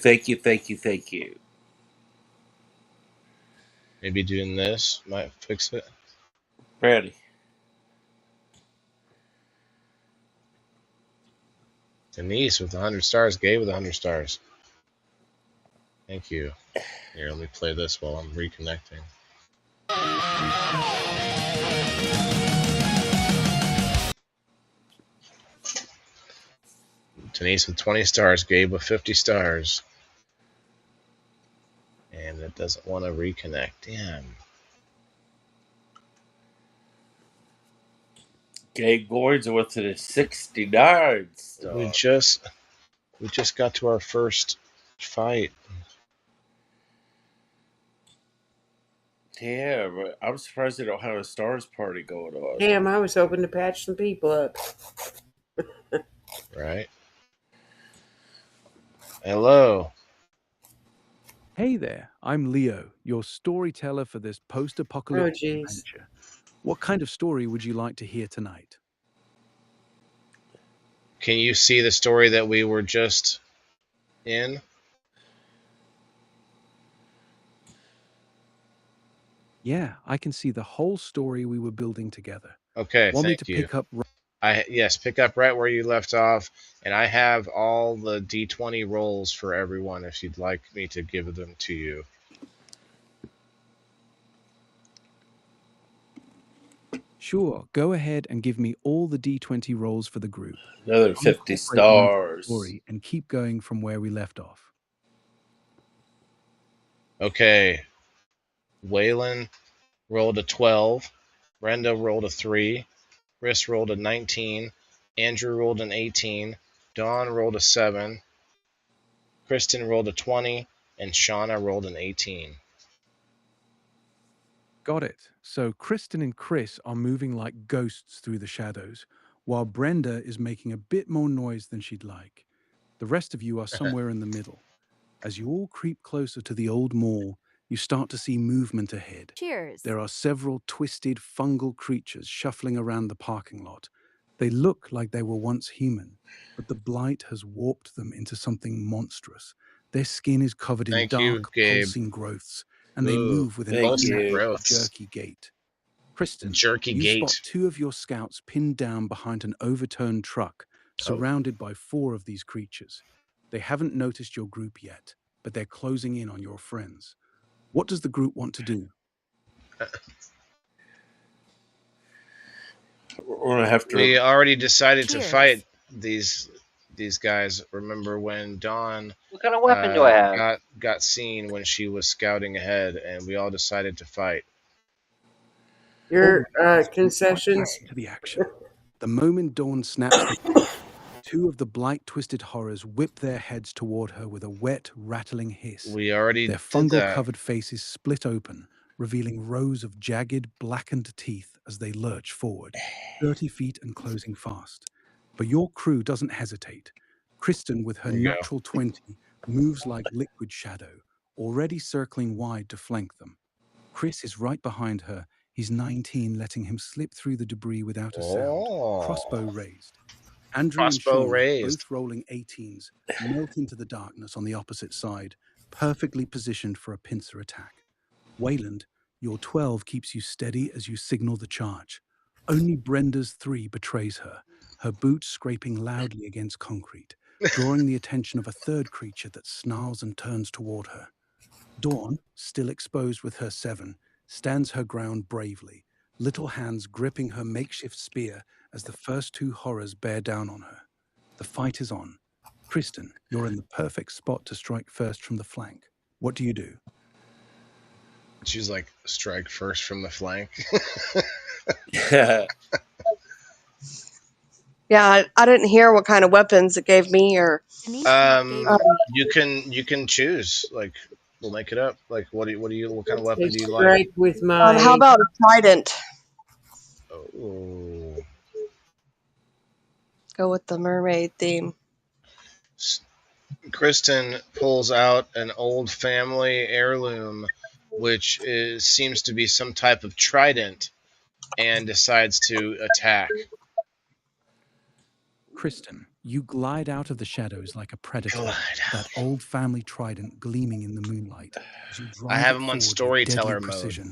Maybe doing this might fix it.
Ready.
Denise with 100 stars. Gabe with 100 stars. Thank you. Here, let me play this while I'm reconnecting. Denise with 20 stars. Gabe with 50 stars. And it doesn't want to reconnect. Damn.
Game Gordon's with it at 69
We
stars.
just got to our first fight.
Yeah, but I'm surprised they don't have a stars party going on.
Damn, I was hoping to patch some people up.
Right. Hello.
Hey there, I'm Leo, your storyteller for this
Oh,
post-apocalyptic
jeez.
adventure. What kind of story would you like to hear tonight?
Can you see the story that we were just in?
Yeah, I can see the whole story we were building together.
Okay,
Want me to
thank you.
pick up?
Yes, pick up right where you left off, and I have all the D20 rolls for everyone if you'd like me to give them to you.
Sure, go ahead and give me all the D20 rolls for the group.
Another
I'll
50
incorporate them into the
stars.
story and keep going from where we left off.
Okay. Waylon rolled a 12. Brenda rolled a 3. Chris rolled a 19. Andrew rolled an 18. Dawn rolled a 7. Kristen rolled a 20. And Shauna rolled an 18.
Got it. So Kristen and Chris are moving like ghosts through the shadows, while Brenda is making a bit more noise than she'd like. The rest of you are somewhere in the middle. As you all creep closer to the old mall, you start to see movement ahead.
Cheers.
There are several twisted fungal creatures shuffling around the parking lot. They look like they were once human, but the blight has warped them into something monstrous. Their skin is covered in
Thank you,
dark,
Gabe.
pulsing growths, and they
Ooh,
move with an
thank
pulsing
you.
growths.
jerky gait. Kristen,
Jerky
you
gate.
spot 2 of your scouts pinned down behind an overturned truck, surrounded by 4 of these creatures. They haven't noticed your group yet, but they're closing in on your friends. What does the group want to do?
We're gonna have to.
We already decided to
Cheers.
fight these guys. Remember when Dawn
What kind of weapon do I have?
got seen when she was scouting ahead, and we all decided to fight.
Your
Right
concessions.
to the action. The moment Dawn snaps the 2 of the blight-twisted horrors whip their heads toward her with a wet, rattling hiss.
We already
Their
did that.
fungal-covered faces split open, revealing rows of jagged, blackened teeth as they lurch forward, 30 feet and closing fast. But your crew doesn't hesitate. Kristen, with her
There you go.
natural 20, moves like liquid shadow, already circling wide to flank them. Chris is right behind her, his 19 letting him slip through the debris without a sound,
Oh.
crossbow raised. Andrew
Crossbow
and Shauna,
raised.
both rolling 18s, melt into the darkness on the opposite side, perfectly positioned for a pincer attack. Wayland, your 12 keeps you steady as you signal the charge. Only Brenda's 3 betrays her, her boots scraping loudly against concrete, drawing the attention of a third creature that snarls and turns toward her. Dawn, still exposed with her 7, stands her ground bravely, little hands gripping her makeshift spear as the first 2 horrors bear down on her. The fight is on. Kristen, you're in the perfect spot to strike first from the flank. What do you do?
She's like, strike first from the flank.
Yeah, I didn't hear what kind of weapons it gave me, or
You can choose. Like, we'll make it up. Like, what kind of weapon do you like?
Strike with my.
how about a trident?
Oh.
Go with the mermaid theme.
Kristen pulls out an old family heirloom, which seems to be some type of trident, and decides to attack.
Kristen, you glide out of the shadows like a predator, that old family trident gleaming in the moonlight. As you drive
I have
it
him on
forward with
storyteller
deadly
mode.
precision.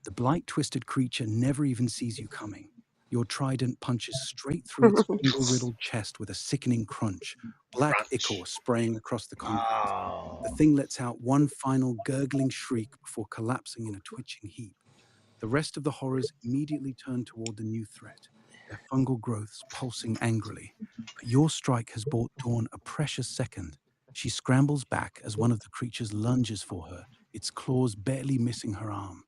The blight-twisted creature never even sees you coming. Your trident punches straight through its fungal-riddled chest with a sickening crunch, black ichor spraying across the concrete. The thing lets out one final gurgling shriek before collapsing in a twitching heap. The rest of the horrors immediately turn toward the new threat, their fungal growths pulsing angrily. But your strike has bought Dawn a precious second. She scrambles back as one of the creatures lunges for her, its claws barely missing her arm.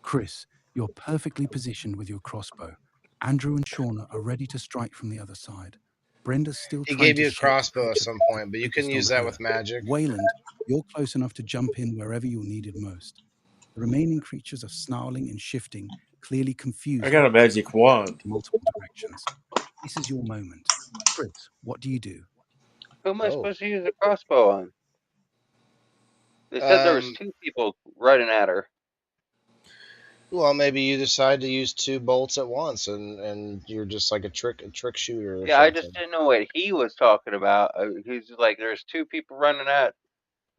Chris, you're perfectly positioned with your crossbow. Andrew and Shauna are ready to strike from the other side. Brenda's still
He
trying
gave
to
you a
shake the
crossbow at
creature
some
that's
point, but you can
focused
use
on
that
her.
with magic.
Wayland, you're close enough to jump in wherever you're needed most. The remaining creatures are snarling and shifting, clearly confused.
I got a magic wand.
Multiple directions. This is your moment. Chris, what do you do?
Who am I
Oh.
supposed to use a crossbow on? They said there was 2 people running at her.
Well, maybe you decide to use 2 bolts at once, and you're just like a trick shooter or
Yeah, I
something.
just didn't know what he was talking about. He's like, "There's 2 people running at."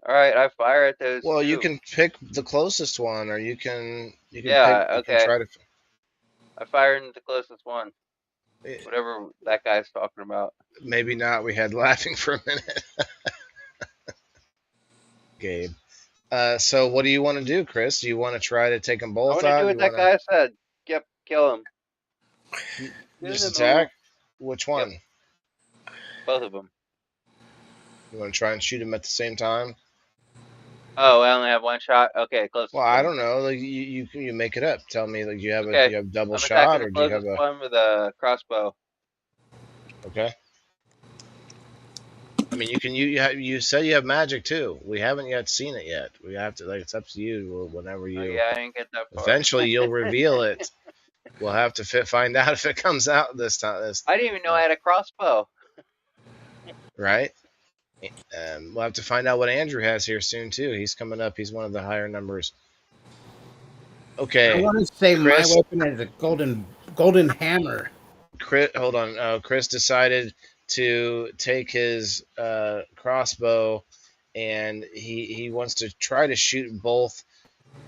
All right, I fire at those
Well,
2.
you can pick the closest one, or you can
Yeah, okay.
try to.
I fire into the closest one.
Eh,
Whatever that guy's talking about.
Maybe not. We had laughing for a minute. Gabe. So what do you want to do, Chris? Do you want to try to take them
I
both
want to
out?
do
Do
what
you
that
want
guy said. Yep, kill him.
to
Do
just
the move.
attack? Which one?
Yep. Both of them.
You want to try and shoot them at the same time?
Oh, I only have 1 shot. Okay, closest
Well, I
one.
don't know. Like you make it up. Tell me, like, you have
Okay,
double
I'm
shot,
attacking the
or do you have
closest one with a crossbow.
Okay. I mean, you can you said you have magic too. We haven't yet seen it yet. We have to, like, it's up to you whenever you.
Oh, yeah, I didn't get that far.
Eventually, you'll reveal it. We'll have to find out if it comes out this time.
I didn't even know I had a crossbow.
Right. We'll have to find out what Andrew has here soon too. He's coming up. He's one of the higher numbers. Okay.
I want to say
Chris,
my weapon is a golden hammer.
Chris, hold on. Chris decided to take his crossbow, and he wants to try to shoot both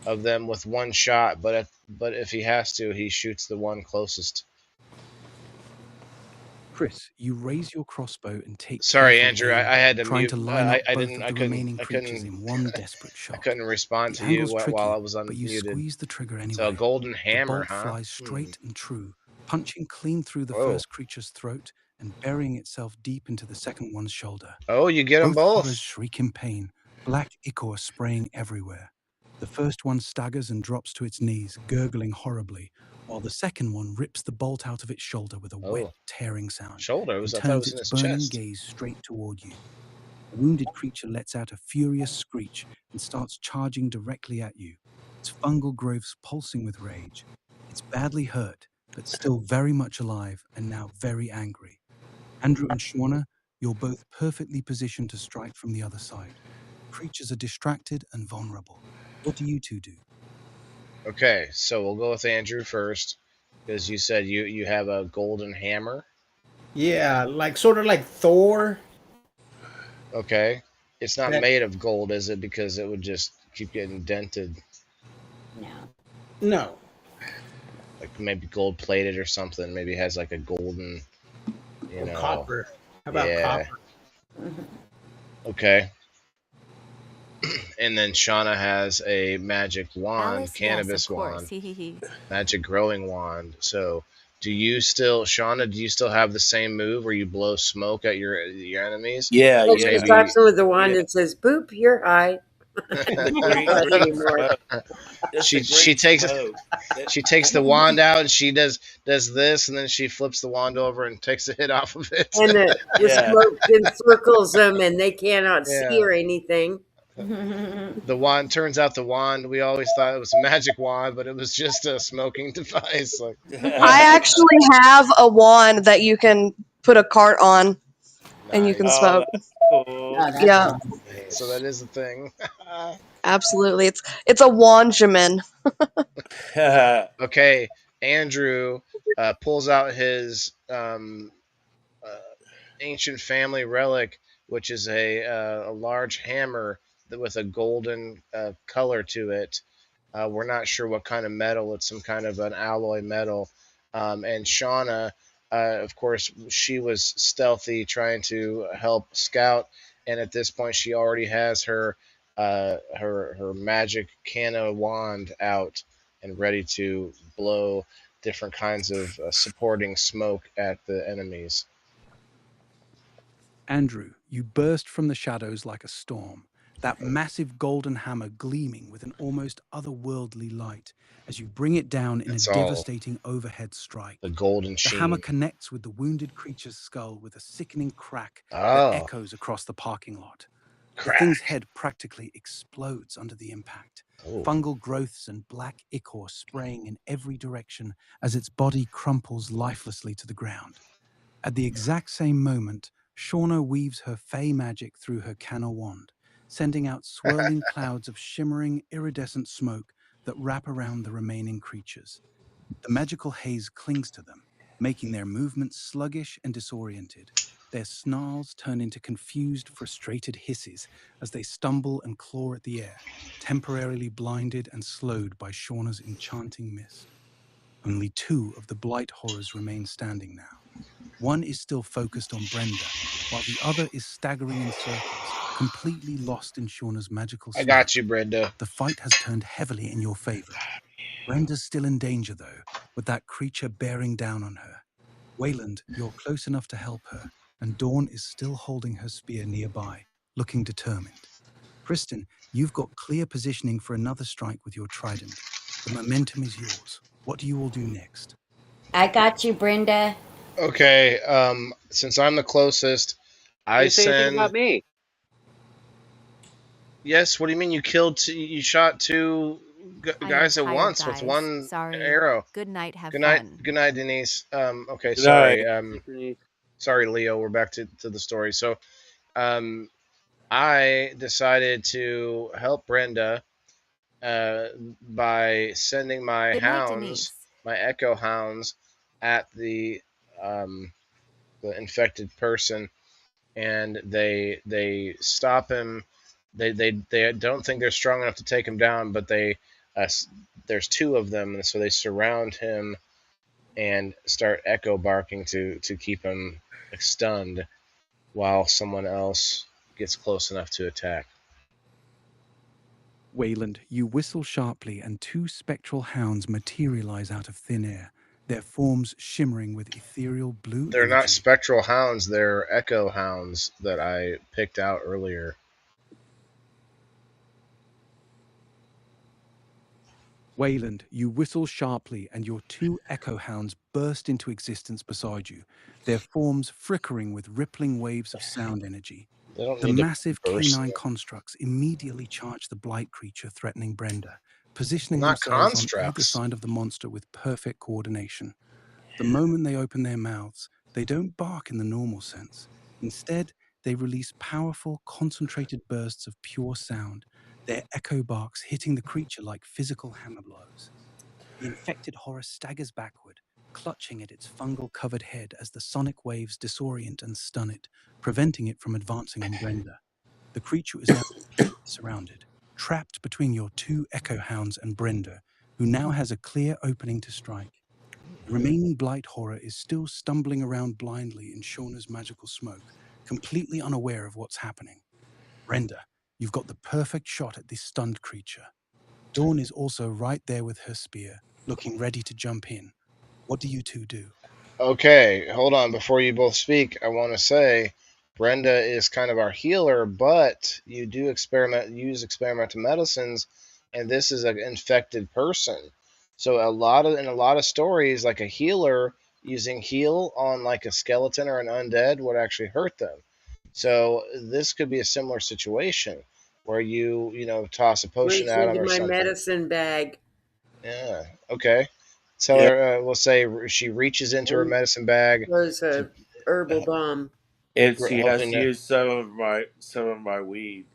of them with 1 shot. But if he has to, he shoots the one closest.
Chris, you raise your crossbow and take.
Sorry, Andrew. I had to
trying
mute.
to line up
I
both
didn't.
of the remaining creatures in one desperate
I
shot.
couldn't respond
The
to you
angle's tricky,
while I was
but you
unmuted.
squeeze the trigger anyway.
So a golden
The
hammer,
bolt
huh?
flies straight and true, punching clean through the
Whoa.
first creature's throat and burying itself deep into the second one's shoulder.
Oh, you get them both.
Horrors shriek in pain, black ichor spraying everywhere. The first one staggers and drops to its knees, gurgling horribly, while the second one rips the bolt out of its shoulder with a wet, tearing sound.
Shoulders?
And
I thought it
turns
was in
its
his
burning
chest.
gaze straight toward you. The wounded creature lets out a furious screech and starts charging directly at you, its fungal growths pulsing with rage. It's badly hurt, but still very much alive and now very angry. Andrew and Shauna, you're both perfectly positioned to strike from the other side. Creatures are distracted and vulnerable. What do you two do?
Okay, so we'll go with Andrew first, because you said you have a golden hammer.
Yeah, like sort of like Thor.
Okay, it's not made of gold, is it? Because it would just keep getting dented.
No.
Like maybe gold plated or something. Maybe it has like a golden,
copper. How about copper?
Okay. And then Shauna has a magic wand,
Alice,
cannabis
yes, of course.
wand, magic growing wand. So, Shauna, do you still have the same move where you blow smoke at your enemies?
Yeah,
Well, she slaps him with the wand and says, "Boop, you're high."
She takes the wand out and she does this, and then she flips the wand over and takes a hit off of it.
And the smoke encircles them, and they cannot see or anything.
The wand turns out we always thought it was a magic wand, but it was just a smoking device. Like,
I actually have a wand that you can put a cart on, and you can smoke.
Cool.
Yeah.
So that is a thing.
Absolutely, it's a wandaman.
Okay, Andrew pulls out his ancient family relic, which is a large hammer with a golden color to it. We're not sure what kind of metal. It's some kind of an alloy metal. And Shauna, of course, she was stealthy, trying to help Scout. And at this point, she already has her magic canna wand out and ready to blow different kinds of supporting smoke at the enemies.
Andrew, you burst from the shadows like a storm, that massive golden hammer gleaming with an almost otherworldly light as you bring it down in
That's
a
all.
devastating overhead strike.
The golden
The hammer
sheen.
connects with the wounded creature's skull with a sickening crack that
Oh,
echoes across the parking lot. The
crack.
thing's head practically explodes under the impact,
Oh.
fungal growths and black ichor spraying in every direction as its body crumples lifelessly to the ground. At the exact same moment, Shauna weaves her fey magic through her Cana wand, sending out swirling clouds of shimmering, iridescent smoke that wrap around the remaining creatures. The magical haze clings to them, making their movements sluggish and disoriented. Their snarls turn into confused, frustrated hisses as they stumble and claw at the air, temporarily blinded and slowed by Shauna's enchanting mist. Only 2 of the blight horrors remain standing now. One is still focused on Brenda, while the other is staggering in circles, completely lost in Shauna's magical
I
smoke.
got you, Brenda.
The fight has turned heavily in your favor. Brenda's still in danger, though, with that creature bearing down on her. Wayland, you're close enough to help her, and Dawn is still holding her spear nearby, looking determined. Kristen, you've got clear positioning for another strike with your trident. The momentum is yours. What do you all do next?
I got you, Brenda.
Okay, since I'm the closest, I
Didn't say anything
send.
about me.
Yes, what do you mean you killed you shot 2
I am
guys at
tired,
once with
guys.
1
Sorry.
arrow?
Good night. Have
Good night.
fun.
Good night, Denise. Okay,
Good night.
sorry. Sorry, Leo. We're back to the story. So, um, I decided to help Brenda by sending my
Good night,
hounds,
Denise.
my echo hounds, at the infected person, and they stop him. They don't think they're strong enough to take him down, but there's 2 of them, and so they surround him and start echo barking to keep him stunned while someone else gets close enough to attack.
Wayland, you whistle sharply and 2 spectral hounds materialize out of thin air, their forms shimmering with ethereal blue
They're not
energy.
spectral hounds, they're echo hounds that I picked out earlier.
Wayland, you whistle sharply and your 2 echo hounds burst into existence beside you, their forms flickering with rippling waves of sound energy.
They don't
The
need to
massive
burst.
canine constructs immediately charge the blight creature threatening Brenda, positioning
Not
themselves on either
constructs.
side of the monster with perfect coordination. The moment they open their mouths, they don't bark in the normal sense. Instead, they release powerful, concentrated bursts of pure sound, their echo barks hitting the creature like physical hammer blows. The infected horror staggers backward, clutching at its fungal-covered head as the sonic waves disorient and stun it, preventing it from advancing on Brenda. The creature is now surrounded, trapped between your 2 echo hounds and Brenda, who now has a clear opening to strike. The remaining blight horror is still stumbling around blindly in Shauna's magical smoke, completely unaware of what's happening. Brenda, you've got the perfect shot at this stunned creature. Dawn is also right there with her spear, looking ready to jump in. What do you 2 do?
Okay, hold on. Before you both speak, I want to say Brenda is kind of our healer, but you do use experimental medicines, and this is an infected person. So in a lot of stories, like a healer using heal on like a skeleton or an undead would actually hurt them. So this could be a similar situation where you toss a potion
Reach
at them
into
or
my
something.
medicine bag.
Yeah. Okay. Tell
Yeah.
her. We'll say she reaches into her medicine bag,
There's a herbal bomb.
And she has
hoping
to use some of my weed.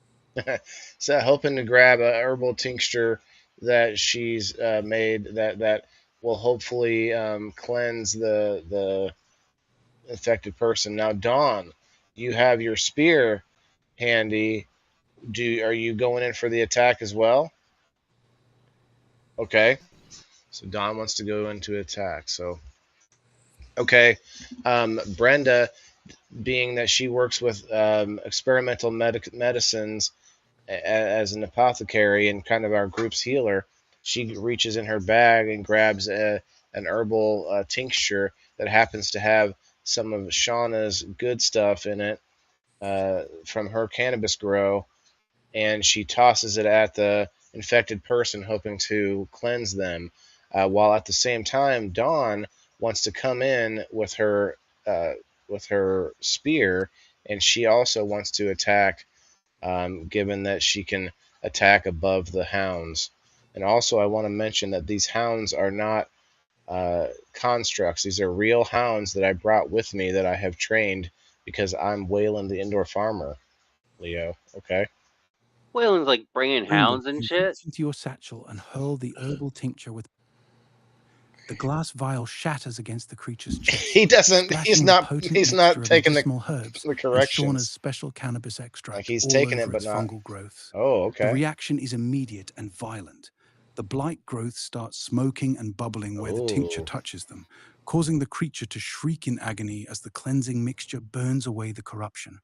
so hoping to grab a herbal tincture that she's made that will hopefully cleanse the infected person. Now, Dawn, you have your spear handy. Are you going in for the attack as well? Okay. So Dawn wants to go into attack. So okay, Brenda, being that she works with experimental medicines as an apothecary and kind of our group's healer, she reaches in her bag and grabs an herbal tincture that happens to have some of Shauna's good stuff in it from her cannabis grow, and she tosses it at the infected person, hoping to cleanse them. While at the same time, Dawn wants to come in uh, with her spear, and she also wants to attack, given that she can attack above the hounds. And also, I want to mention that these hounds are not constructs. These are real hounds that I brought with me that I have trained because I'm Waylon the indoor farmer, Leo. Okay.
Waylon's like bringing
Brenda,
hounds and
you
shit.
reach into your satchel and hurl the herbal tincture with. The glass vial shatters against the creature's chest,
He doesn't.
splashing the potent
He's
mixture
not
of
taking
medicinal herbs
the
and Shauna's
corrections.
special cannabis
Like
extract
he's
all
taking it,
over
but
its
not.
fungal growths.
Oh,
The
okay.
reaction is immediate and violent. The blight growths start smoking and bubbling where the tincture touches them, causing the creature to shriek in agony as the cleansing mixture burns away the corruption.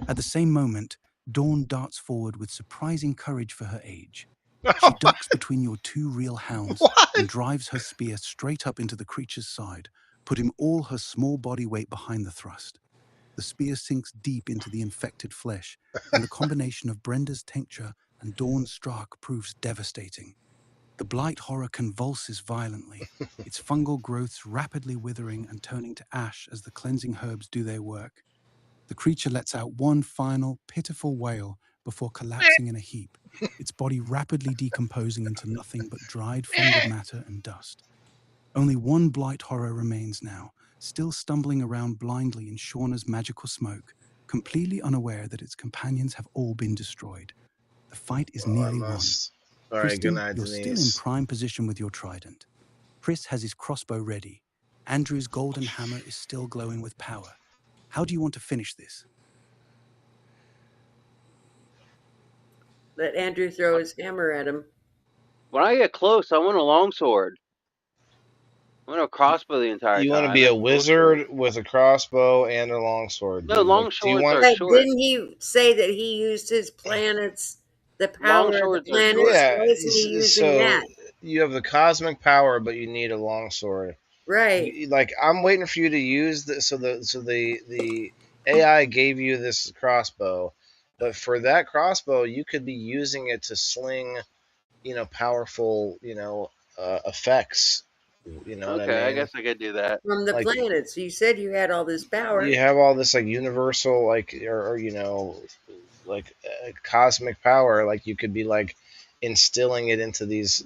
At the same moment, Dawn darts forward with surprising courage for her age. She ducks between your two real hounds and drives her spear straight up into the creature's side, putting all her small body weight behind the thrust. The spear sinks deep into the infected flesh, and the combination of Brenda's tincture and Dawn's Strark proves devastating. The blight horror convulses violently, its fungal growths rapidly withering and turning to ash as the cleansing herbs do their work. The creature lets out one final, pitiful wail before collapsing in a heap, its body rapidly decomposing into nothing but dried fungal matter and dust. Only one blight horror remains now, still stumbling around blindly in Shauna's magical smoke, completely unaware that its companions have all been destroyed. The fight is nearly won.
All right, good
Kristen,
night,
you're still in
Denise.
prime position with your trident. Chris has his crossbow ready. Andrew's golden hammer is still glowing with power. How do you want to finish this?
Let Andrew throw his hammer at him.
When I get close, I want a longsword. I want a crossbow the entire
You want to
time.
be a
That's bullshit.
wizard with a crossbow and a longsword.
No,
Do you
longswords
want?
are
But
short.
didn't he say that he used his planets, the power of the
Longswords are short.
planets?
Yeah.
Why isn't he using
So
that?
you have the cosmic power, but you need a longsword.
Right.
Like I'm waiting for you to use this. So the AI gave you this crossbow, but for that crossbow, you could be using it to sling, powerful, effects. You know what I
Okay, I
mean?
guess I could do that.
From the
Like
planets. You said you had all this power.
you have all this like universal, like or like cosmic power. Like you could be like instilling it into these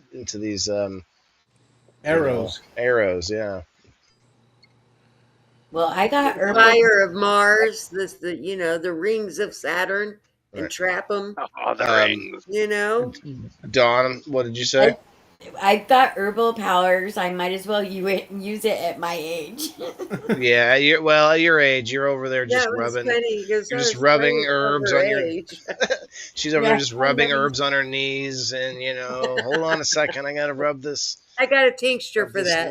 Arrows.
arrows. Yeah.
Well, I got
The
herbal.
fire of Mars, the rings of Saturn, and
Right.
trap them.
Oh, the rings.
Dawn, what did you say?
I've got herbal powers. I might as well use it at my age.
Yeah, at your age, you're over there just
That was
rubbing.
funny because
You're
I
just
was
rubbing
afraid of
herbs
her
on your.
age.
She's over there
Yeah,
just
I'm
rubbing
rubbing-
herbs on her knees, and hold on a second, I gotta rub this.
I got a tincture
Rub
for
this
that.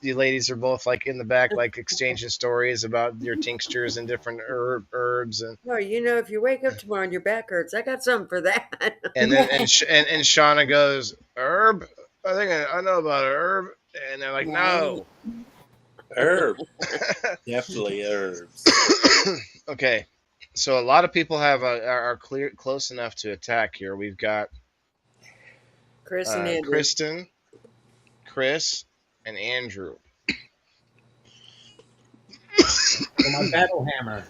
You ladies are both like in the back, like exchanging stories about your tinctures and different herbs, and
Well, if you wake up tomorrow and your back hurts, I got something for that.
then and Shauna goes, herb. I think I know about herb, and they're like, no.
Herb. Definitely herbs.
Okay, so a lot of people are close enough to attack here. We've got
Chris and Andrew.
Kristen, Chris, and Andrew.
For my battle hammer.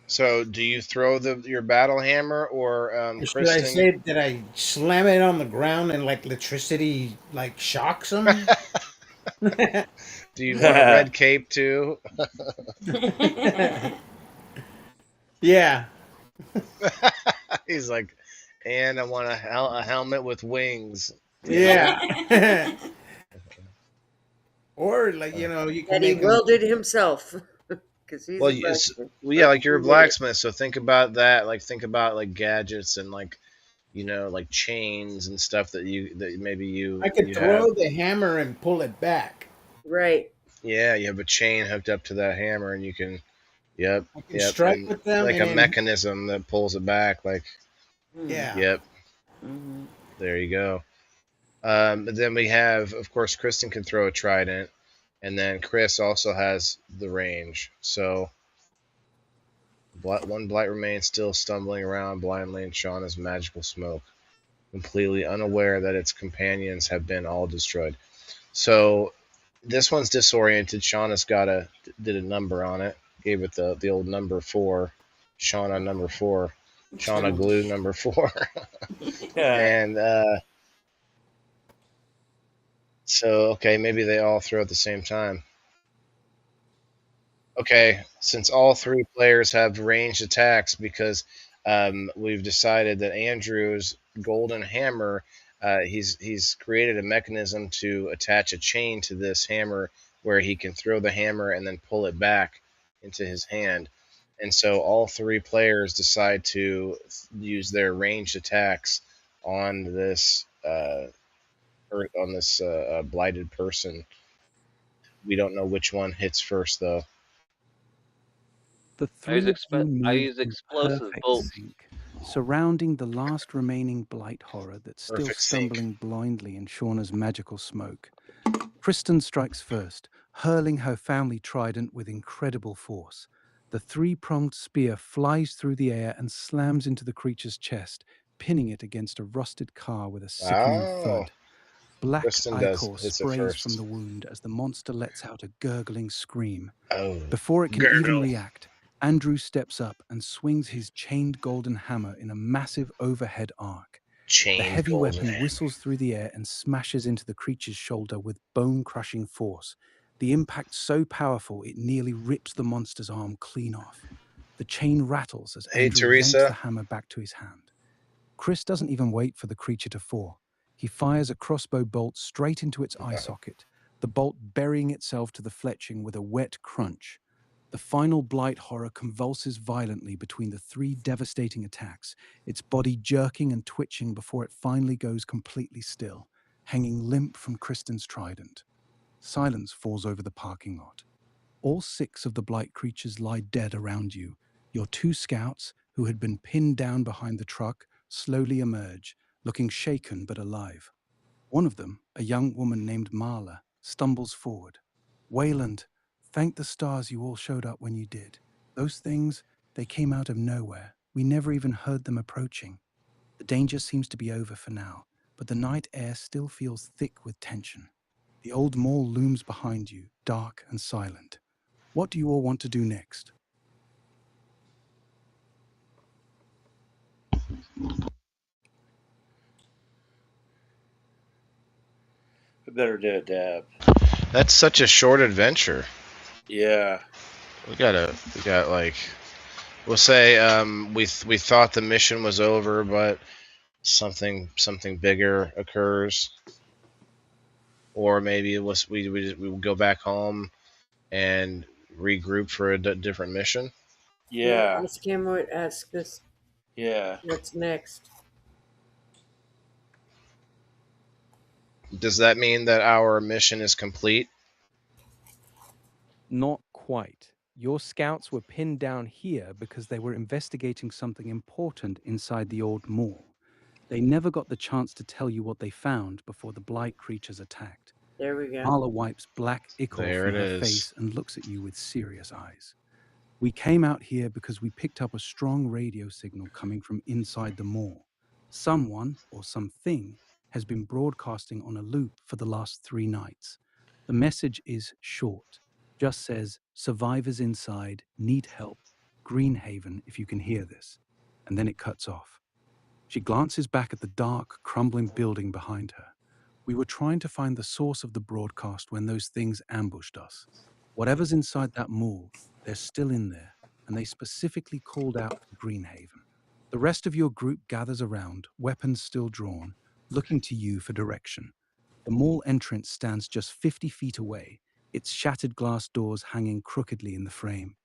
So, do you throw your battle hammer, or
Should
Kristen?
I say that I slam it on the ground and like electricity like shocks him?
Do you want a red cape too?
Yeah.
He's like, and I want a helmet with wings.
Yeah. Or like you can
And he
make him.
welded himself. Because he's
Well,
a blacksmith.
like you're a blacksmith, so think about that. Like think about like gadgets and like like chains and stuff that maybe you.
I could
you
throw
have.
the hammer and pull it back.
Right.
Yeah, you have a chain hooked up to that hammer, and you can. Yep.
I can strike
and
with them
like
and
a
then-
mechanism that pulls it back. Like.
Yeah.
Yep.
Mhm.
There you go. But then we have, of course, Kristen can throw a trident, and then Chris also has the range. So One blight remains still stumbling around blindly in Shauna's magical smoke, completely unaware that its companions have been all destroyed. So this one's disoriented. Shauna's did a number on it, gave it the old number 4, Shauna number 4, Shauna glue number 4,
Yeah.
and so okay, maybe they all throw at the same time. Okay, since all 3 players have ranged attacks, because we've decided that Andrew's golden hammer, he's created a mechanism to attach a chain to this hammer where he can throw the hammer and then pull it back into his hand. And so all 3 players decide to use their ranged attacks on this blighted person. We don't know which one hits first, though.
The
I use
three of you
I
move
use
in
explosive
perfect
bolts.
sync, surrounding the last remaining blight horror that's still
Perfect sync.
stumbling blindly in Shauna's magical smoke. Kristen strikes first, hurling her family trident with incredible force. The 3-pronged spear flies through the air and slams into the creature's chest, pinning it against a rusted car with a sickening
Oh,
thud. Black
Kristen
ichor
hits it
sprays from
first.
the wound as the monster lets out a gurgling scream.
Oh,
Before it can even
gurgle.
react, Andrew steps up and swings his chained golden hammer in a massive overhead arc. The
Chained
heavy
golden
weapon
hammer.
whistles through the air and smashes into the creature's shoulder with bone-crushing force. The impact so powerful it nearly rips the monster's arm clean off. The chain rattles as
Hey,
Andrew yanks the
Teresa.
hammer back to his hand. Chris doesn't even wait for the creature to fall. He fires a crossbow bolt straight into its eye socket, the bolt burying itself to the fletching with a wet crunch. The final blight horror convulses violently between the 3 devastating attacks, its body jerking and twitching before it finally goes completely still, hanging limp from Kristen's trident. Silence falls over the parking lot. All 6 of the blight creatures lie dead around you. Your 2 scouts, who had been pinned down behind the truck, slowly emerge, looking shaken but alive. One of them, a young woman named Marla, stumbles forward. "Wayland, thank the stars you all showed up when you did. Those things, they came out of nowhere. We never even heard them approaching. The danger seems to be over for now, but the night air still feels thick with tension. The old mall looms behind you, dark and silent. What do you all want to do next?"
We better do a dab.
That's such a short adventure.
Yeah.
We got like, we'll say we thought the mission was over, but something bigger occurs, or maybe it was we go back home and regroup for a different mission.
Yeah.
Miss Kimwood asked us
Yeah.
what's next.
Does that mean that our mission is complete?
Not quite. Your scouts were pinned down here because they were investigating something important inside the old mall. They never got the chance to tell you what they found before the blight creatures attacked.
There we go.
Marla wipes black ichor
There
from
it
her
is.
face and looks at you with serious eyes. "We came out here because we picked up a strong radio signal coming from inside the mall. Someone, or something, has been broadcasting on a loop for the last 3 nights. The message is short. Just says, 'Survivors inside, need help. Greenhaven, if you can hear this.' And then it cuts off." She glances back at the dark, crumbling building behind her. "We were trying to find the source of the broadcast when those things ambushed us. Whatever's inside that mall, they're still in there, and they specifically called out for Greenhaven." The rest of your group gathers around, weapons still drawn, looking to you for direction. The mall entrance stands just 50 feet away, its shattered glass doors hanging crookedly in the frame.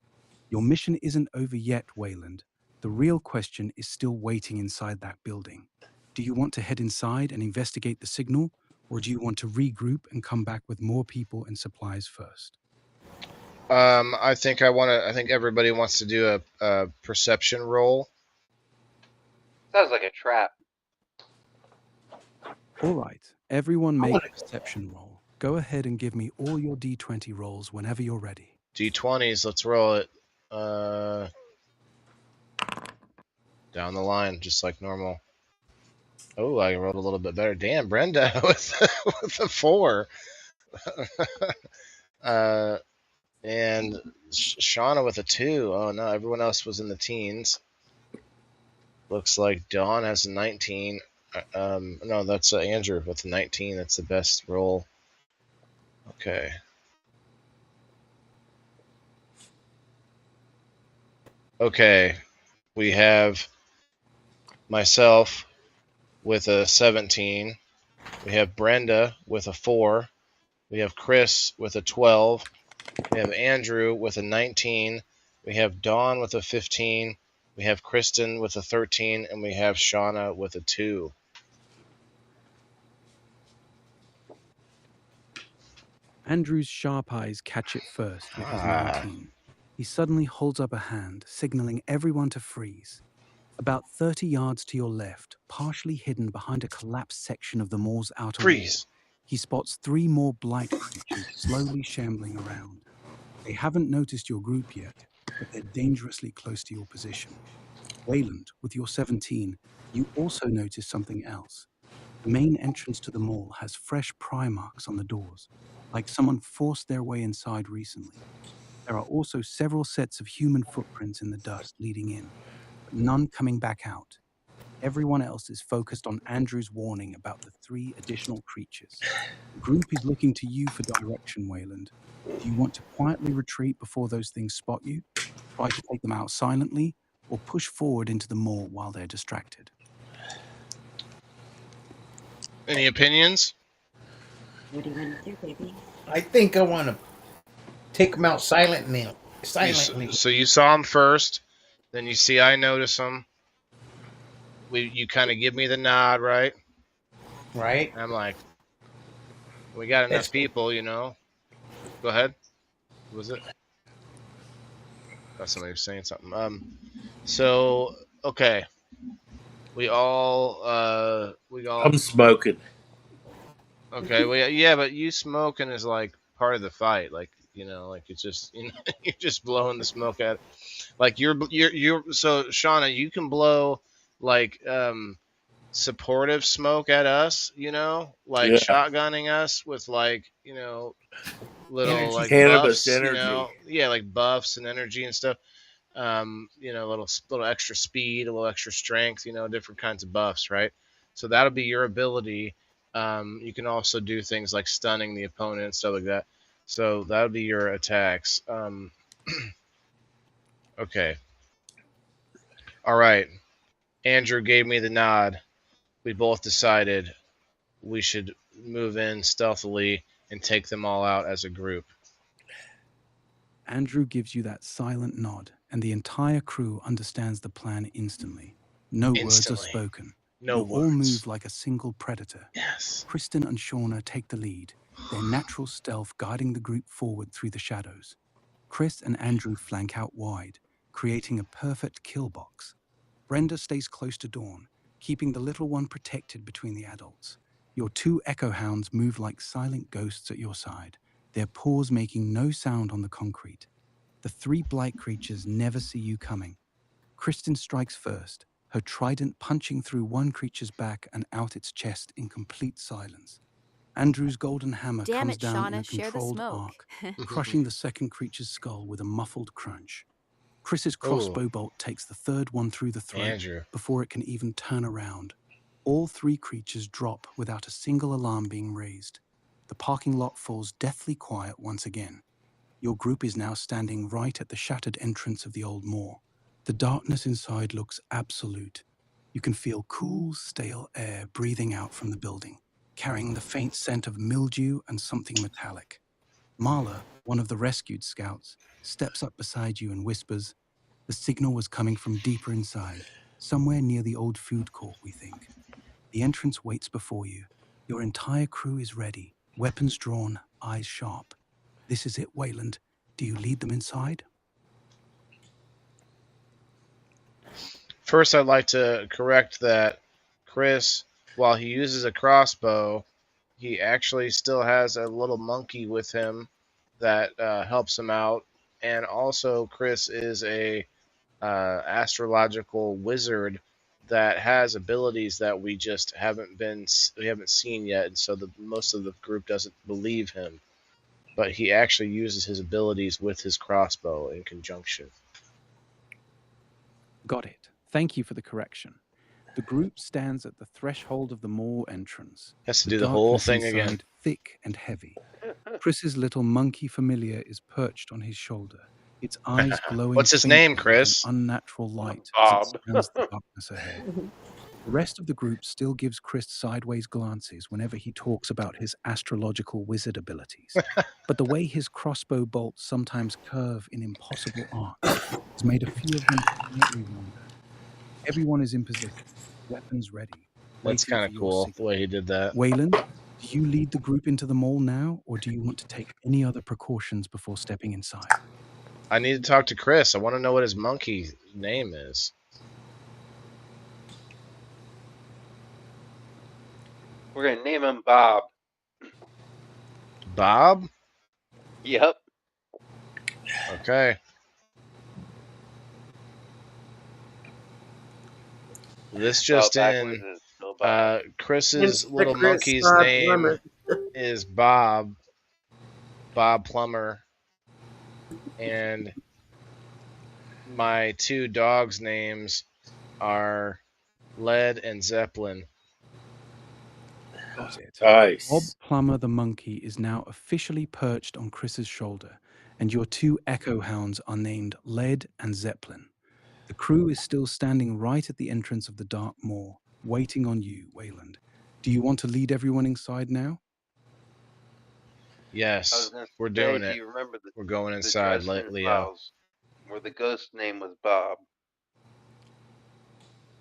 Your mission isn't over yet, Wayland. The real question is still waiting inside that building. Do you want to head inside and investigate the signal, or do you want to regroup and come back with more people and supplies first?
I think everybody wants to do a perception roll.
Sounds like a trap.
All right, everyone make a perception roll. Go ahead and give me all your D20 rolls whenever you're ready.
D20s. Let's roll it. Down the line, just like normal. Oh, I rolled a little bit better. Damn, Brenda with a 4. And Shauna with a 2. Oh no, everyone else was in the teens. Looks like Dawn has a 19. No, that's Andrew with a 19. That's the best roll. Okay. Okay. We have myself with a 17. We have Brenda with a 4. We have Chris with a 12. We have Andrew with a 19. We have Dawn with a 15. We have Kristen with a 13. And we have Shauna with a 2.
Andrew's sharp eyes catch it first with his 19. He suddenly holds up a hand, signaling everyone to freeze. About 30 yards to your left, partially hidden behind a collapsed section of the moor's outer wall, he spots 3 more blight creatures slowly shambling around. They haven't noticed your group yet, but they're dangerously close to your position. Wayland, with your 17, you also notice something else. The main entrance to the mall has fresh pry marks on the doors, like someone forced their way inside recently. There are also several sets of human footprints in the dust leading in, but none coming back out. Everyone else is focused on Andrew's warning about the 3 additional creatures. The group is looking to you for direction, Wayland. Do you want to quietly retreat before those things spot you, try to take them out silently, or push forward into the mall while they're distracted?
Any opinions?
What do you want to do, baby?
I think I want to take them out silently.
So you saw him first, then you see I notice him. You kind of give me the nod, right?
Right.
And I'm like, we got enough people, you know. Go ahead. Who was it? Thought somebody was saying something. So okay, we all.
I'm smoking.
Okay, well, yeah, but you smoking is like part of the fight, like you know, like it's just you're just blowing the smoke at, like you're. So Shauna, you can blow like supportive smoke at us, you know, like shotgunning us with like little
Energy.
like
Cannabis
buffs,
energy.
yeah, like buffs and energy and stuff. A little extra speed, a little extra strength, different kinds of buffs, right? So that'll be your ability. You can also do things like stunning the opponent and stuff like that. So that'll be your attacks. Okay. All right. Andrew gave me the nod. We both decided we should move in stealthily and take them all out as a group.
Andrew gives you that silent nod, and the entire crew understands the plan instantly. No words are spoken.
No
you
words.
all move like a single predator.
Yes.
Kristen and Shauna take the lead, their natural stealth guiding the group forward through the shadows. Chris and Andrew flank out wide, creating a perfect kill box. Brenda stays close to Dawn, keeping the little one protected between the adults. Your 2 echo hounds move like silent ghosts at your side, their paws making no sound on the concrete. The 3 blight creatures never see you coming. Kristen strikes first, her trident punching through one creature's back and out its chest in complete silence. Andrew's golden hammer
Damn
comes
it,
down in a
Shauna, share the
controlled
smoke.
arc, crushing the second creature's skull with a muffled crunch. Chris's crossbow bolt takes the 3rd one through the throat
Andrew.
before it can even turn around. All 3 creatures drop without a single alarm being raised. The parking lot falls deathly quiet once again. Your group is now standing right at the shattered entrance of the old moor. The darkness inside looks absolute. You can feel cool, stale air breathing out from the building, carrying the faint scent of mildew and something metallic. Marla, one of the rescued scouts, steps up beside you and whispers, "The signal was coming from deeper inside, somewhere near the old food court, we think. The entrance waits before you. Your entire crew is ready, weapons drawn, eyes sharp. This is it, Wayland. Do you lead them inside?"
First, I'd like to correct that Chris, while he uses a crossbow, he actually still has a little monkey with him that helps him out. And also, Chris is a astrological wizard that has abilities that we just we haven't seen yet, and so most of the group doesn't believe him. But he actually uses his abilities with his crossbow in conjunction.
Got it. Thank you for the correction. The group stands at the threshold of the mall entrance.
Has to
The
do the whole
darkness
thing
inside
again.
thick and heavy. Chris's little monkey familiar is perched on his shoulder, its eyes glowing
What's his name,
faintly with
Chris?
an unnatural light as it
Bob.
scans the darkness ahead. The rest of the group still gives Chris sideways glances whenever he talks about his astrological wizard abilities. But the way his crossbow bolts sometimes curve in impossible arcs has made a few of them quietly wonder. Everyone is in position, weapons ready,
That's
waiting
kind
for
of
your
cool the
signal.
way he did that.
Wayland, do you lead the group into the mall now, or do you want to take any other precautions before stepping inside?
I need to talk to Chris. I want to know what his monkey name is.
We're gonna name him Bob.
Bob?
Yep.
Okay. This just
Backwards
in.
is still Bob.
Chris's
Mr.
little
Chris
monkey's
Bob
name
Plummer.
is Bob. Bob Plummer. And my two dogs' names are Lead and Zeppelin.
Got it.
Nice.
Bob Plummer the monkey is now officially perched on Chris's shoulder, and your two echo hounds are named Lead and Zeppelin. The crew is still standing right at the entrance of the dark moor, waiting on you, Wayland. Do you want to lead everyone inside now?
I was
Yes,
gonna
we're
say,
doing
do
it.
you remember
We're going
the
inside,
Dresden
Leo.
Files, where the ghost name was Bob?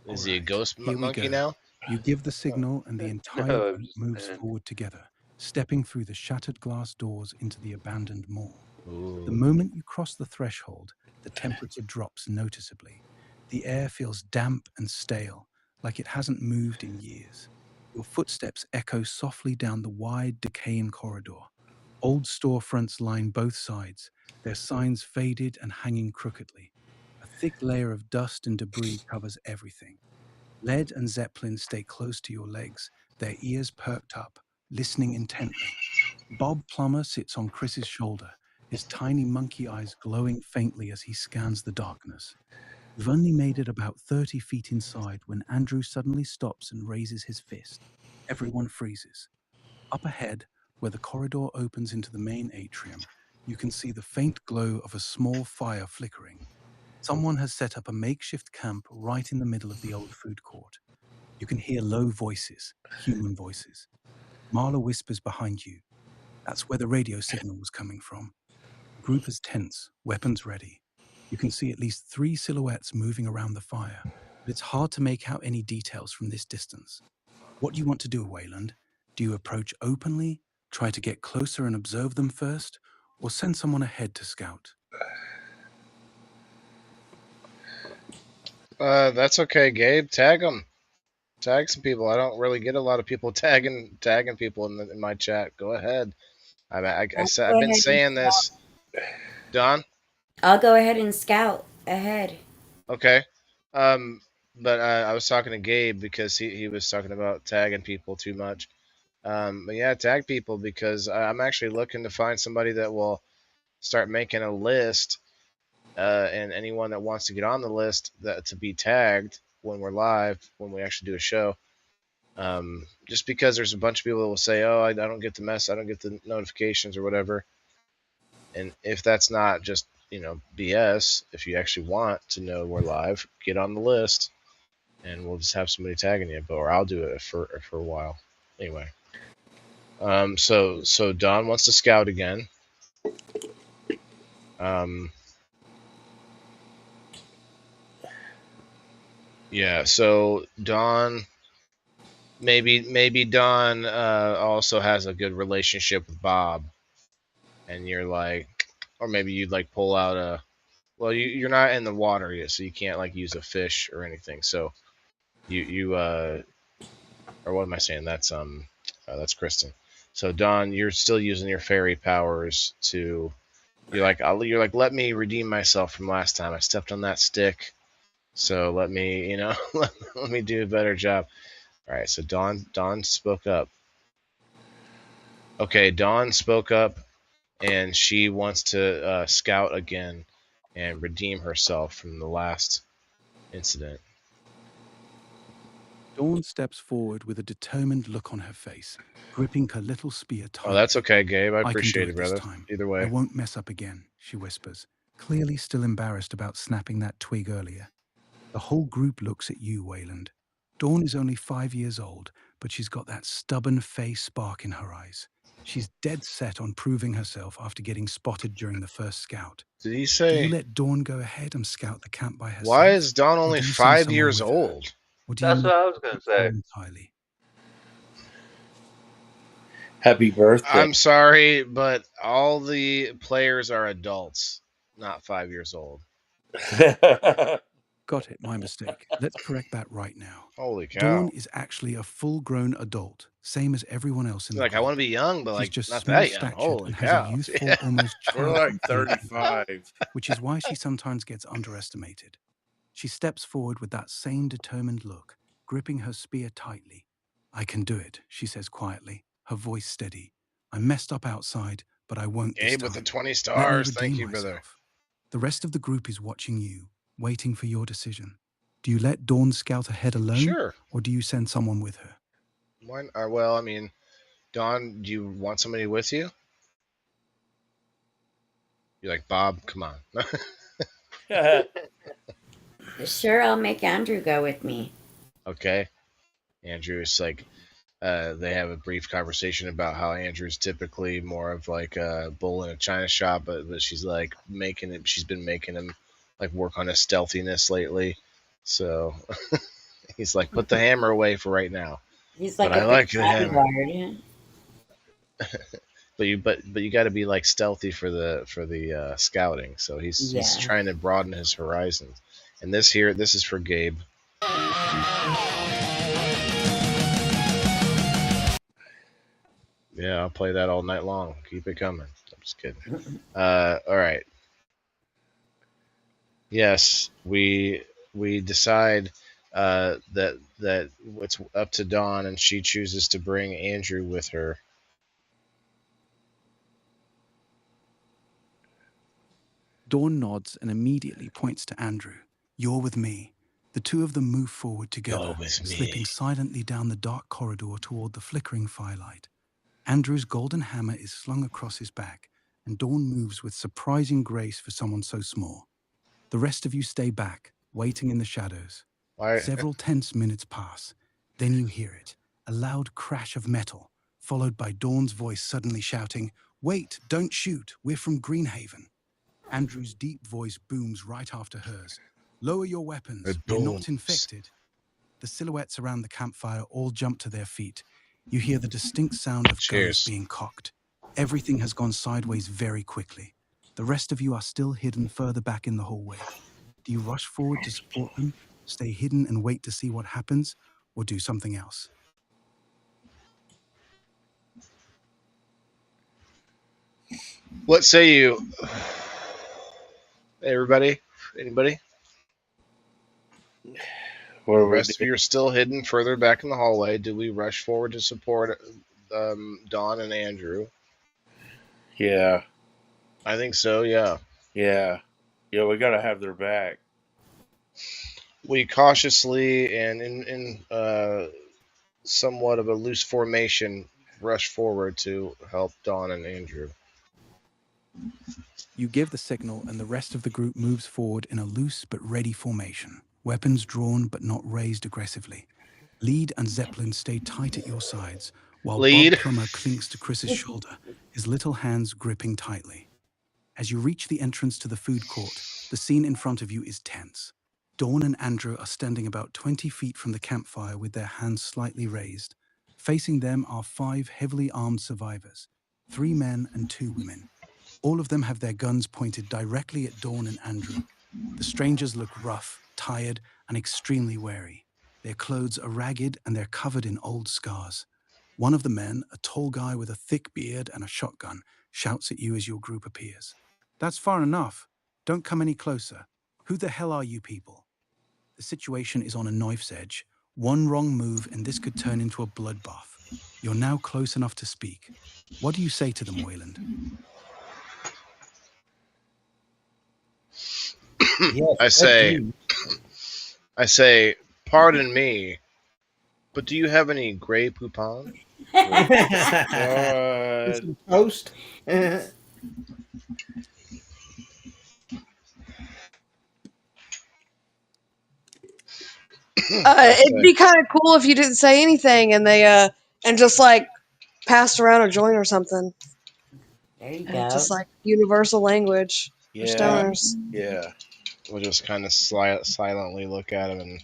Is he a
Alright,
ghost
here we
monkey
go.
now?
You give the signal, and the entire
No, I'm
group
just
moves
saying.
forward together, stepping through the shattered glass doors into the abandoned mall.
Ooh.
The moment you cross the threshold, the temperature drops noticeably. The air feels damp and stale, like it hasn't moved in years. Your footsteps echo softly down the wide, decaying corridor. Old storefronts line both sides, their signs faded and hanging crookedly. A thick layer of dust and debris covers everything. Lead and Zeppelin stay close to your legs, their ears perked up, listening intently. Bob Plummer sits on Chris's shoulder, his tiny monkey eyes glowing faintly as he scans the darkness. You've only made it about 30 feet inside when Andrew suddenly stops and raises his fist. Everyone freezes. Up ahead, where the corridor opens into the main atrium, you can see the faint glow of a small fire flickering. Someone has set up a makeshift camp right in the middle of the old food court. You can hear low voices, human voices. Marla whispers behind you. That's where the radio signal was coming from. The group is tense, weapons ready. You can see at least 3 silhouettes moving around the fire, but it's hard to make out any details from this distance. What do you want to do, Wayland? Do you approach openly, try to get closer and observe them first, or send someone ahead to scout?
That's okay, Gabe. Tag them. Tag some people. I don't really get a lot of people tagging people in my chat. Go ahead. I've been saying this. Don?
I'll go ahead and scout ahead.
Okay. Um, but I was talking to Gabe because he was talking about tagging people too much. But yeah, tag people because I'm actually looking to find somebody that will start making a list, and anyone that wants to get on the list that to be tagged when we're live, when we actually do a show. Just because there's a bunch of people that will say, "Oh, I don't get the mess, I don't get the notifications or whatever," and if that's not just BS, if you actually want to know we're live, get on the list, and we'll just have somebody tagging you, or I'll do it for a while. Anyway, so Don wants to scout again. Yeah, so Don, maybe Don also has a good relationship with Bob, and you're like, or maybe you'd like pull out a. Well, you're not in the water yet, so you can't like use a fish or anything. So you or what am I saying? That's Kristen. So Don, you're still using your fairy powers to you're like, let me redeem myself from last time. I stepped on that stick, so let me, let me do a better job. All right, so Dawn spoke up. Okay, Dawn spoke up, and she wants to scout again and redeem herself from the last incident.
Dawn steps forward with a determined look on her face, gripping her little spear tightly.
Oh, that's okay, Gabe. I
I can do
appreciate it,
it this
brother.
time.
Either
I
way.
won't mess up again, she whispers, clearly still embarrassed about snapping that twig earlier. The whole group looks at you, Wayland. Dawn is only 5 years old, but she's got that stubborn face spark in her eyes. She's dead set on proving herself after getting spotted during the first scout.
Did he
Do you
say?
let Dawn go ahead and scout the camp by herself?
Why is Dawn
Or
only
do you send
5
someone
years
with her?
old?
Or do you
That's what I was gonna say.
entirely?
Happy birthday.
I'm sorry, but all the players are adults, not 5 years old.
Got it, my mistake. Let's correct that right now.
Holy cow!
Dawn is actually a full-grown adult, same as everyone else in the
Like, I
group.
want to be young, but
She's
like
just
not
small
that young.
statured
Holy
and has
cow!
a youthful,
Yeah.
almost
We're
childlike
like 35.
which is why she sometimes gets underestimated. She steps forward with that same determined look, gripping her spear tightly. I can do it, she says quietly, her voice steady. I messed up outside, but I won't this
Gabe with
time.
the 20
Let me
stars. Thank
redeem
you, brother.
myself. The rest of the group is watching you, waiting for your decision. Do you let Dawn scout ahead alone,
Sure.
or do you send someone with her?
Why? Well, I mean, Dawn, do you want somebody with you? You're like, Bob, come on.
Sure, I'll make Andrew go with me.
Okay. Andrew's like, they have a brief conversation about how Andrew's typically more of like a bull in a china shop, but she's like she's been making him like work on his stealthiness lately. So he's like, put the hammer away for right now.
He's like
But I
a
like
big
the hammer.
bodyguard.
But you got to be like stealthy for the scouting. So he's trying to broaden his horizons. And this is for Gabe. Yeah, I'll play that all night long. Keep it coming. I'm just kidding. All right. Yes, we decide that it's up to Dawn, and she chooses to bring Andrew with her.
Dawn nods and immediately points to Andrew. You're with me. The two of them move forward together, slipping silently down the dark corridor toward the flickering firelight. Andrew's golden hammer is slung across his back, and Dawn moves with surprising grace for someone so small. The rest of you stay back, waiting in the shadows. Several tense minutes pass. Then you hear it, a loud crash of metal, followed by Dawn's voice suddenly shouting, "Wait, don't shoot, we're from Greenhaven." Andrew's deep voice booms right after hers. "Lower your weapons, we're not infected." The silhouettes around the campfire all jump to their feet. You hear the distinct sound of guns being cocked. Everything has gone sideways very quickly. The rest of you are still hidden further back in the hallway. Do you rush forward to support them, stay hidden and wait to see what happens, or do something else?
What say you? Hey, everybody? Anybody? The rest of you are still hidden further back in the hallway. Do we rush forward to support Dawn and Andrew?
Yeah.
I think so, yeah.
Yeah. Yeah, we got to have their back.
We cautiously and in somewhat of a loose formation rush forward to help Dawn and Andrew.
You give the signal, and the rest of the group moves forward in a loose but ready formation, weapons drawn but not raised aggressively. Lead and Zeppelin stay tight at your sides, while Bob Plummer clings to Chris's shoulder, his little hands gripping tightly. As you reach the entrance to the food court, the scene in front of you is tense. Dawn and Andrew are standing about 20 feet from the campfire with their hands slightly raised. Facing them are 5 heavily armed survivors, 3 men and 2 women. All of them have their guns pointed directly at Dawn and Andrew. The strangers look rough, tired, and extremely wary. Their clothes are ragged and they're covered in old scars. One of the men, a tall guy with a thick beard and a shotgun, shouts at you as your group appears. That's far enough. Don't come any closer. Who the hell are you people? The situation is on a knife's edge. One wrong move and this could turn into a bloodbath. You're now close enough to speak. What do you say to them, Wayland?
Yes,
I say, pardon me, but do you have any Grey Poupon?
Some toast.
It'd be kind of cool if you didn't say anything and they and just like passed around a joint or something.
There you go.
Just like universal language for
Yeah.
stoners.
Yeah.
We'll just kind of silently look at him and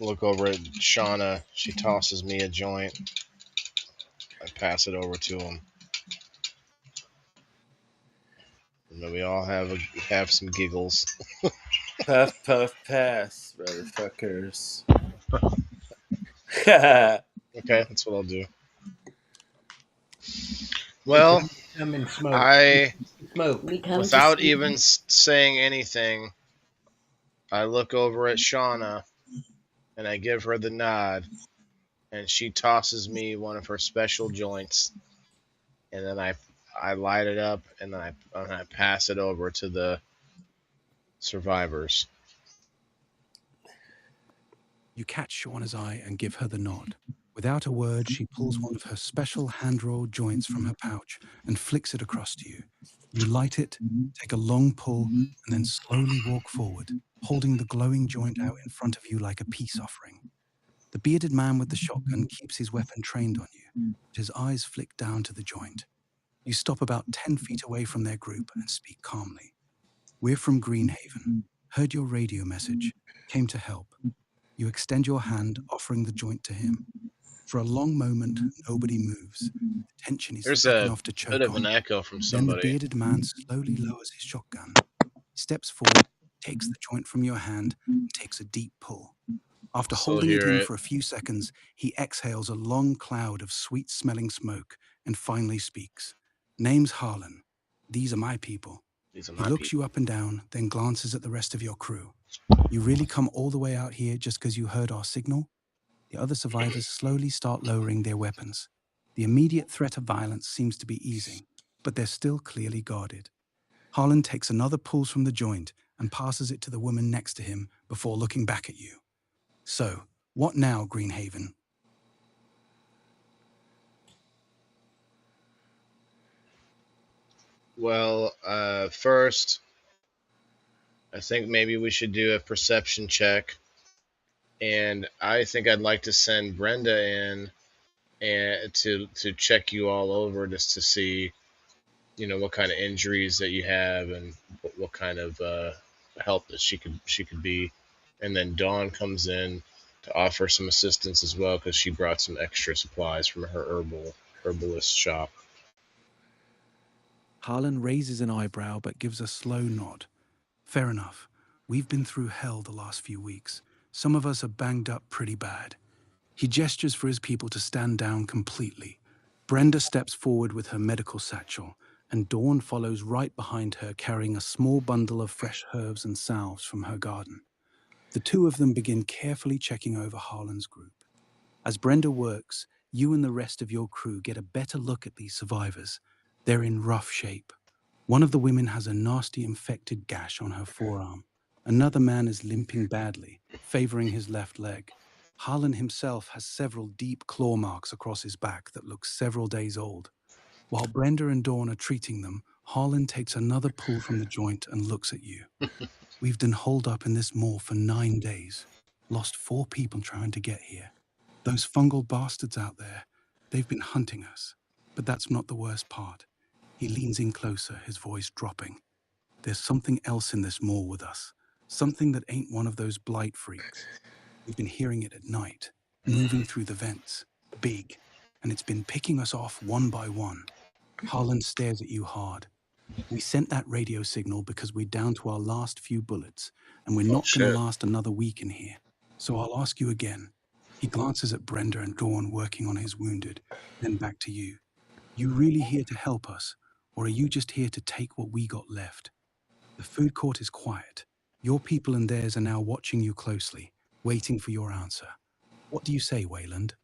look over at Shauna. She tosses me a joint. I pass it over to him. And then we all have some giggles.
Puff, puff, pass, motherfuckers.
Okay, that's what I'll do. Well,
Come and smoke.
Smoke. Without even saying anything, I look over at Shauna and I give her the nod, and she tosses me one of her special joints, and then I light it up and I pass it over to the survivors.
You catch Shauna's eye and give her the nod. Without a word, she pulls one of her special hand-rolled joints from her pouch and flicks it across to you. You light it, take a long pull, and then slowly walk forward, holding the glowing joint out in front of you like a peace offering. The bearded man with the shotgun keeps his weapon trained on you, but his eyes flick down to the joint. You stop about 10 feet away from their group and speak calmly. We're from Greenhaven. Heard your radio message. Came to help. You extend your hand, offering the joint to him. For a long moment, nobody moves. The tension is thick enough to choke on.
There's a bit of an echo from somebody.
Then the bearded man slowly lowers his shotgun, steps forward, takes the joint from your hand, and takes a deep pull. After holding it in for a few seconds, he exhales a long cloud of sweet-smelling smoke and finally speaks. Name's Harlan. These are my people. He looks you up and down, then glances at the rest of your crew. You really come all the way out here just because you heard our signal? The other survivors slowly start lowering their weapons. The immediate threat of violence seems to be easing, but they're still clearly guarded. Harlan takes another pull from the joint and passes it to the woman next to him before looking back at you. So, what now, Greenhaven?
Well, first, I think maybe we should do a perception check. And I think I'd like to send Brenda in and to check you all over just to see, what kind of injuries that you have and what kind of help that she could be. And then Dawn comes in to offer some assistance as well because she brought some extra supplies from her herbalist shop.
Harlan raises an eyebrow but gives a slow nod. Fair enough. We've been through hell the last few weeks. Some of us are banged up pretty bad. He gestures for his people to stand down completely. Brenda steps forward with her medical satchel, and Dawn follows right behind her carrying a small bundle of fresh herbs and salves from her garden. The two of them begin carefully checking over Harlan's group. As Brenda works, you and the rest of your crew get a better look at these survivors. They're in rough shape. One of the women has a nasty infected gash on her forearm. Another man is limping badly, favoring his left leg. Harlan himself has several deep claw marks across his back that look several days old. While Brenda and Dawn are treating them, Harlan takes another pull from the joint and looks at you. We've been holed up in this mall for 9 days. Lost 4 people trying to get here. Those fungal bastards out there, they've been hunting us. But that's not the worst part. He leans in closer, his voice dropping. There's something else in this mall with us. Something that ain't one of those blight freaks. We've been hearing it at night, moving through the vents, big, and it's been picking us off one by one. Harlan stares at you hard. We sent that radio signal because we're down to our last few bullets, and we're not going to last another week in here. So I'll ask you again. He glances at Brenda and Dawn working on his wounded, then back to you. You really here to help us, Or are you just here to take what we got left? The food court is quiet. Your people and theirs are now watching you closely, waiting for your answer. What do you say, Wayland?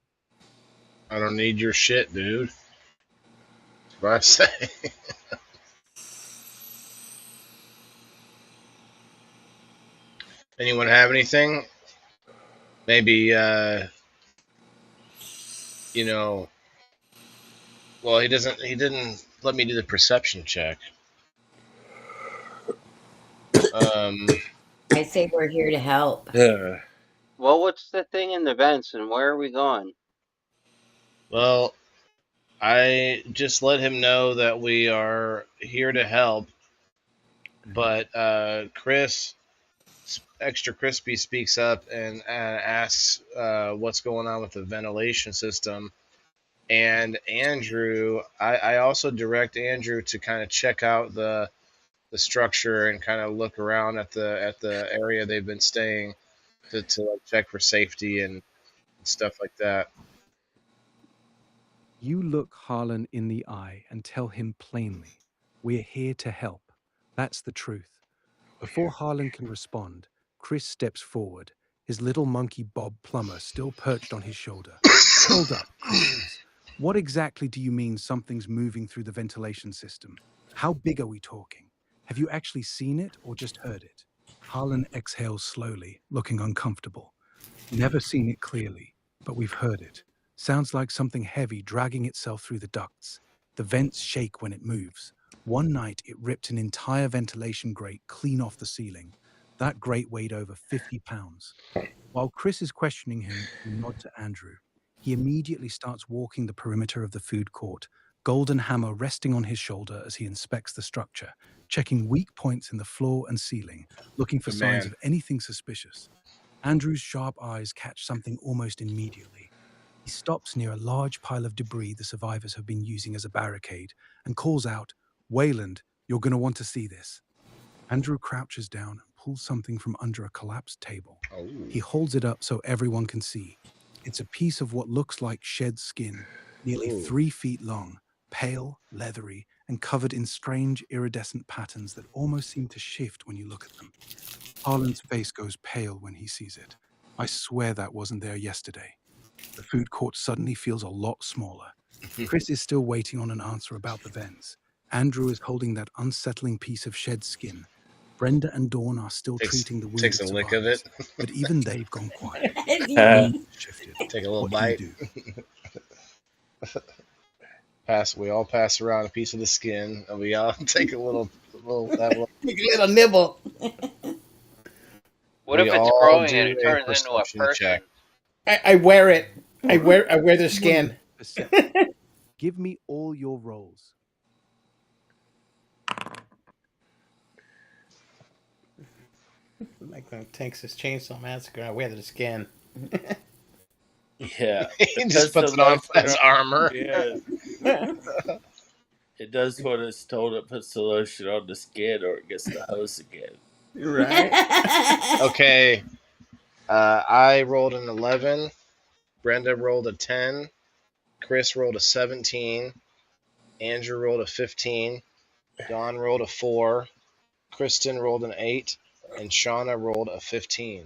I don't need your shit, dude. That's what I say. Anyone have anything? Maybe, you know, well, he didn't let me do the perception check.
I say we're here to help.
Well, what's the thing in the vents, and where are we going?
Well, I just let him know that we are here to help, but Chris, Extra Crispy, speaks up and asks what's going on with the ventilation system. And Andrew, I also direct Andrew to kind of check out the structure and kind of look around at the area they've been staying to like check for safety and stuff like that.
You look Harlan in the eye and tell him plainly, we're here to help. That's the truth. Before Harlan can respond, Chris steps forward, his little monkey Bob Plumber still perched on his shoulder. Hold up, Chris says. What exactly do you mean something's moving through the ventilation system? How big are we talking? Have you actually seen it or just heard it? Harlan exhales slowly, looking uncomfortable. Never seen it clearly, but we've heard it. Sounds like something heavy dragging itself through the ducts. The vents shake when it moves. One night, it ripped an entire ventilation grate clean off the ceiling. That grate weighed over 50 pounds. While Chris is questioning him, he nods to Andrew. He immediately starts walking the perimeter of the food court, golden hammer resting on his shoulder as he inspects the structure, checking weak points in the floor and ceiling, looking for
Good
signs
man.
of anything suspicious. Andrew's sharp eyes catch something almost immediately. He stops near a large pile of debris the survivors have been using as a barricade and calls out, Wayland, you're going to want to see this. Andrew crouches down and pulls something from under a collapsed table.
Oh.
He holds it up so everyone can see. It's a piece of what looks like shed skin, nearly
Ooh.
3 feet long, pale, leathery, and covered in strange iridescent patterns that almost seem to shift when you look at them. Harlan's face goes pale when he sees it. I swear that wasn't there yesterday. The food court suddenly feels a lot smaller. Chris is still waiting on an answer about the vents. Andrew is holding that unsettling piece of shed skin. Brenda and Dawn are still treating the wounded
Takes a lick of
survivors,
it.
but even they've gone quiet. Shifted.
Take a little
What
bite.
do you do?
We all pass around a piece of the skin, and we all take a little
Take a little nibble.
What
we
if it's
all
growing
do
and it
a
turns into a
perception
person?
check.
I wear it. I wear their skin.
Give me all your rolls.
Like the Texas Chainsaw Massacre, I wear their skin.
Yeah.
He just puts it on as armor.
Yeah. It does what it's told. It puts the lotion on the skin or it gets the hose again.
Right.
Okay. I rolled an 11. Brenda rolled a 10. Chris rolled a 17. Andrew rolled a 15. Don rolled a 4. Kristen rolled an 8. And Shauna rolled a 15.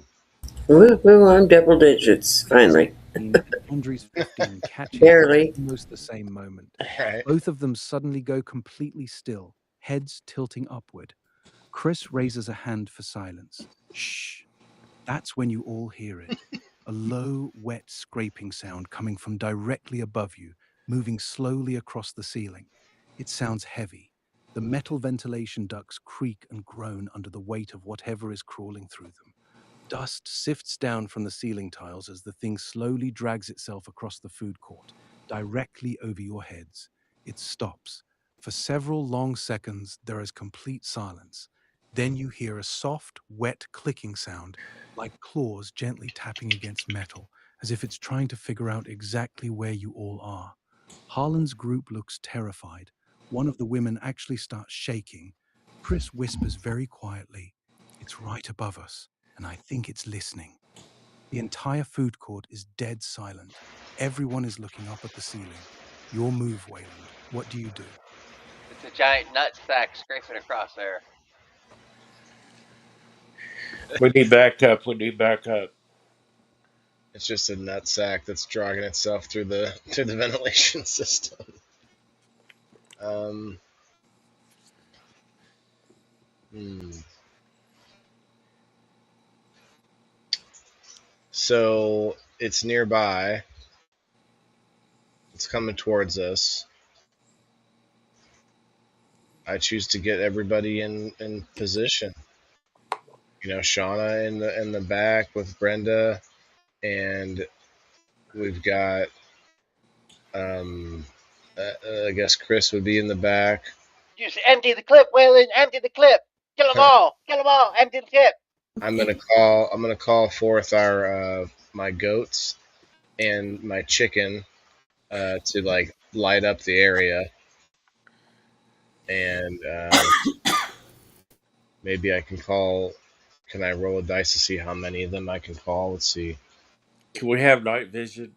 We're on double digits, finally.
Andrew's 15 catching
Barely.
at almost the same moment.
Right.
Both of them suddenly go completely still, heads tilting upward. Chris raises a hand for silence. Shh. That's when you all hear it. A low, wet scraping sound coming from directly above you, moving slowly across the ceiling. It sounds heavy. The metal ventilation ducts creak and groan under the weight of whatever is crawling through them. Dust sifts down from the ceiling tiles as the thing slowly drags itself across the food court, directly over your heads. It stops. For several long seconds, there is complete silence. Then you hear a soft, wet clicking sound, like claws gently tapping against metal, as if it's trying to figure out exactly where you all are. Harlan's group looks terrified. One of the women actually starts shaking. Chris whispers very quietly, "It's right above us, and I think it's listening." The entire food court is dead silent. Everyone is looking up at the ceiling. Your move, Wayland. What do you do?
It's a giant nut sack scraping across there.
We need backup. We need backup.
It's just a nut sack that's dragging itself through the ventilation system. Um, hmm. So it's nearby. It's coming towards us. I choose to get everybody in position. You know, Shauna in the back with Brenda, and we've got I guess Chris would be in the back.
Just empty the clip, Waylon. Empty the clip. Kill them all. Kill them all. Empty the clip.
I'm gonna call forth our my goats and my chicken to like light up the area, and maybe I can call. Can I roll a dice to see how many of them I can call? Let's see.
Can we have night vision?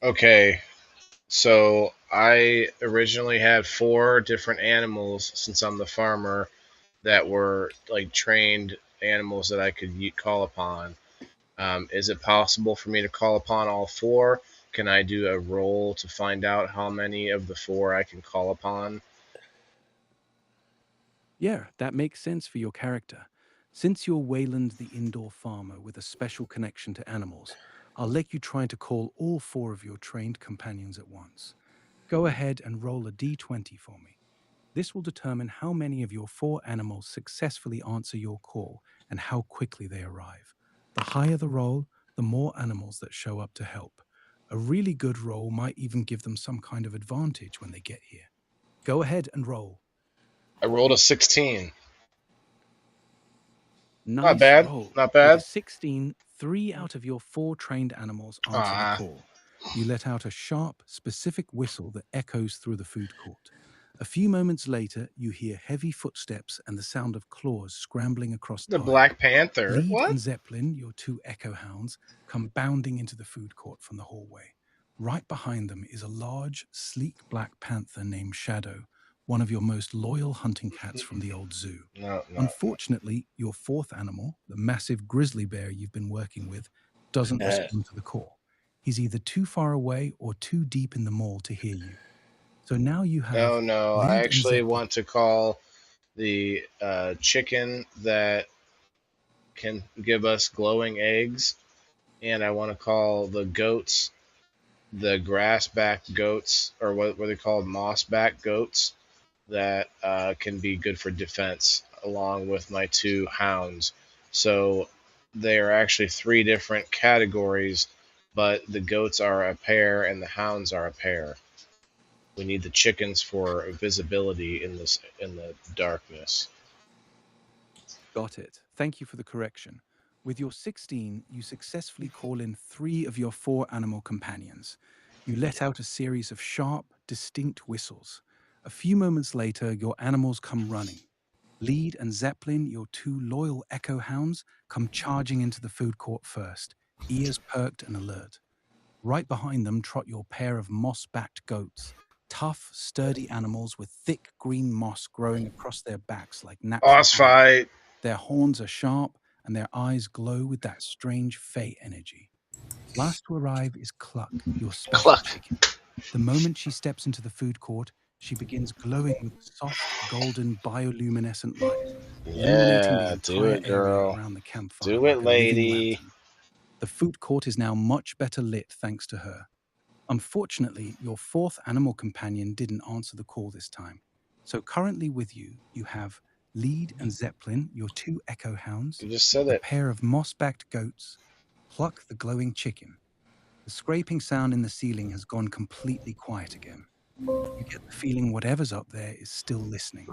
Okay, so I originally had 4 different animals since I'm the farmer that were like trained animals that I could call upon. Is it possible for me to call upon all 4? Can I do a roll to find out how many of the 4 I can call upon?
Yeah, that makes sense for your character. Since you're Wayland the indoor farmer with a special connection to animals, I'll let you try to call all 4 of your trained companions at once. Go ahead and roll a d20 for me. This will determine how many of your 4 animals successfully answer your call and how quickly they arrive. The higher the roll, the more animals that show up to help. A really good roll might even give them some kind of advantage when they get here. Go ahead and roll.
I rolled a 16.
Nice
Not bad.
roll.
Not
With a
bad.
16, 3 out of your 4 trained animals answer the call. You let out a sharp, specific whistle that echoes through the food court. A few moments later, you hear heavy footsteps and the sound of claws scrambling across
The
tile.
Black Panther.
Lead
What?
and Zeppelin, your 2 echo hounds, come bounding into the food court from the hallway. Right behind them is a large, sleek black panther named Shadow, one of your most loyal hunting cats from the old zoo.
No.
Unfortunately, your 4th animal, the massive grizzly bear you've been working with, doesn't respond to the call. He's either too far away or too deep in the mall to hear you. So now you have
No. I actually want to call the chicken that can give us glowing eggs, and I want to call the goats the grass-backed goats, or what are they called, moss-backed goats, that can be good for defense, along with my 2 hounds. So they are actually 3 different categories, but the goats are a pair and the hounds are a pair. We need the chickens for visibility in the darkness.
Got it. Thank you for the correction. With your 16, you successfully call in 3 of your 4 animal companions. You let out a series of sharp, distinct whistles. A few moments later, your animals come running. Lead and Zeppelin, your 2 loyal echo hounds, come charging into the food court first, ears perked and alert. Right behind them trot your pair of moss-backed goats, tough, sturdy animals with thick green moss growing across their backs like natural
Boss fight.
Their horns are sharp and their eyes glow with that strange fey energy. Last to arrive is Cluck, your special chicken. The moment she steps into the food court, she begins glowing with soft, golden, bioluminescent light, illuminating the entire area around the campfire
Do
like
it,
a living
lady.
lantern. The food court is now much better lit thanks to her. Unfortunately, your 4th animal companion didn't answer the call this time. So currently with you, you have Lead and Zeppelin, your 2 echo hounds,
You just said
a
it.
pair of moss-backed goats, Pluck the glowing chicken. The scraping sound in the ceiling has gone completely quiet again. You get the feeling whatever's up there is still listening.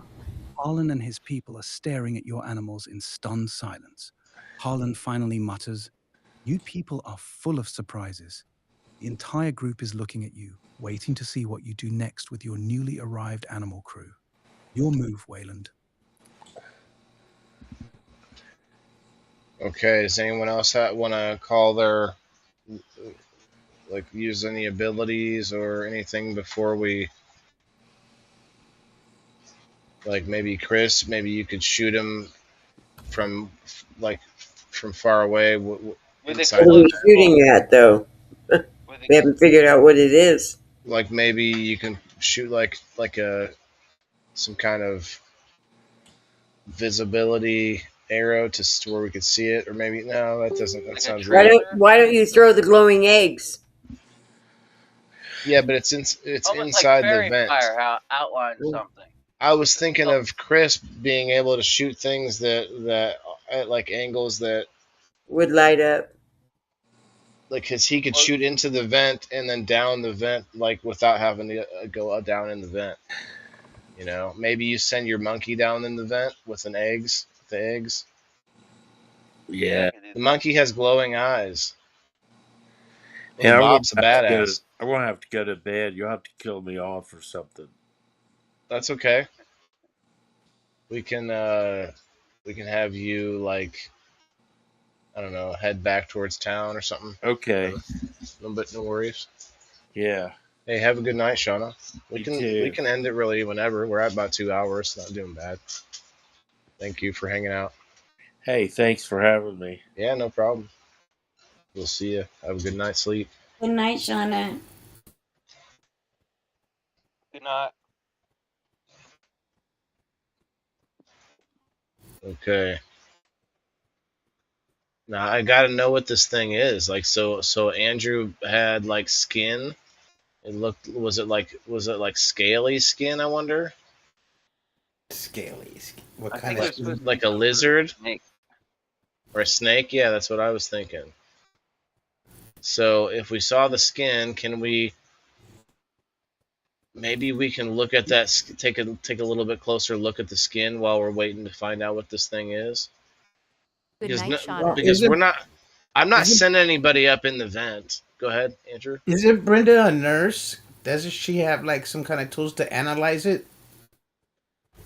Harlan and his people are staring at your animals in stunned silence. Harlan finally mutters, "You people are full of surprises." The entire group is looking at you, waiting to see what you do next with your newly arrived animal crew. Your move, Wayland.
Okay, does anyone else want to call their, like, use any abilities or anything before we Like maybe Chris, maybe you could shoot him from like from far away
With
inside
What are
the
we
explosive
vent.
shooting at, though?
with
We haven't figured out what it is.
Like maybe you can shoot like a some kind of visibility arrow to where we could see it, or maybe no, that doesn't. That
like a
sounds
Why
really.
don't
tracer,
Why don't you throw the glowing eggs?
Yeah, but it's
almost like
inside the
fairy
vent.
fire, how it outlines
Mm,
something.
I was thinking
So
of Chris being able to shoot things that at like angles that
would light up.
like cause he could
well,
shoot into the vent and then down the vent like without having to go down in the vent. You know, maybe you send your monkey down in the vent with the eggs.
yeah, I
Yeah.
could do
The
that.
monkey has glowing eyes,
And
and Bob's a badass.
I'm gonna have to go to bed. You'll have to kill me off or something.
That's okay. We can we can have you like I don't know head back towards town or something.
Okay.
No, but no worries.
Yeah.
Hey, have a good night, Shauna.
You
We
too.
can end it really whenever. We're at about 2 hours. Not doing bad. Thank you for hanging out.
Hey, thanks for having me.
Yeah, no problem. We'll see you. Have a good night's sleep.
Good night, Shauna.
Good night.
Okay. Now I gotta know what this thing is. Like so Andrew had like skin. It looked was it like scaly skin, I wonder?
Scaly. What
I
kind
think it
of
Like
was supposed to be
like a
some sort of
lizard
snake.
or a snake? Yeah, that's what I was thinking. So if we saw the skin, can we maybe we can look at that take a little bit closer look at the skin while we're waiting to find out what this thing is?
Good
Because
night,
well,
Shauna.
because we're not I'm not
isn't
sending anybody up in the vent. Go ahead, Andrew.
isn't Brenda a nurse? Doesn't she have like some kind of tools to analyze it?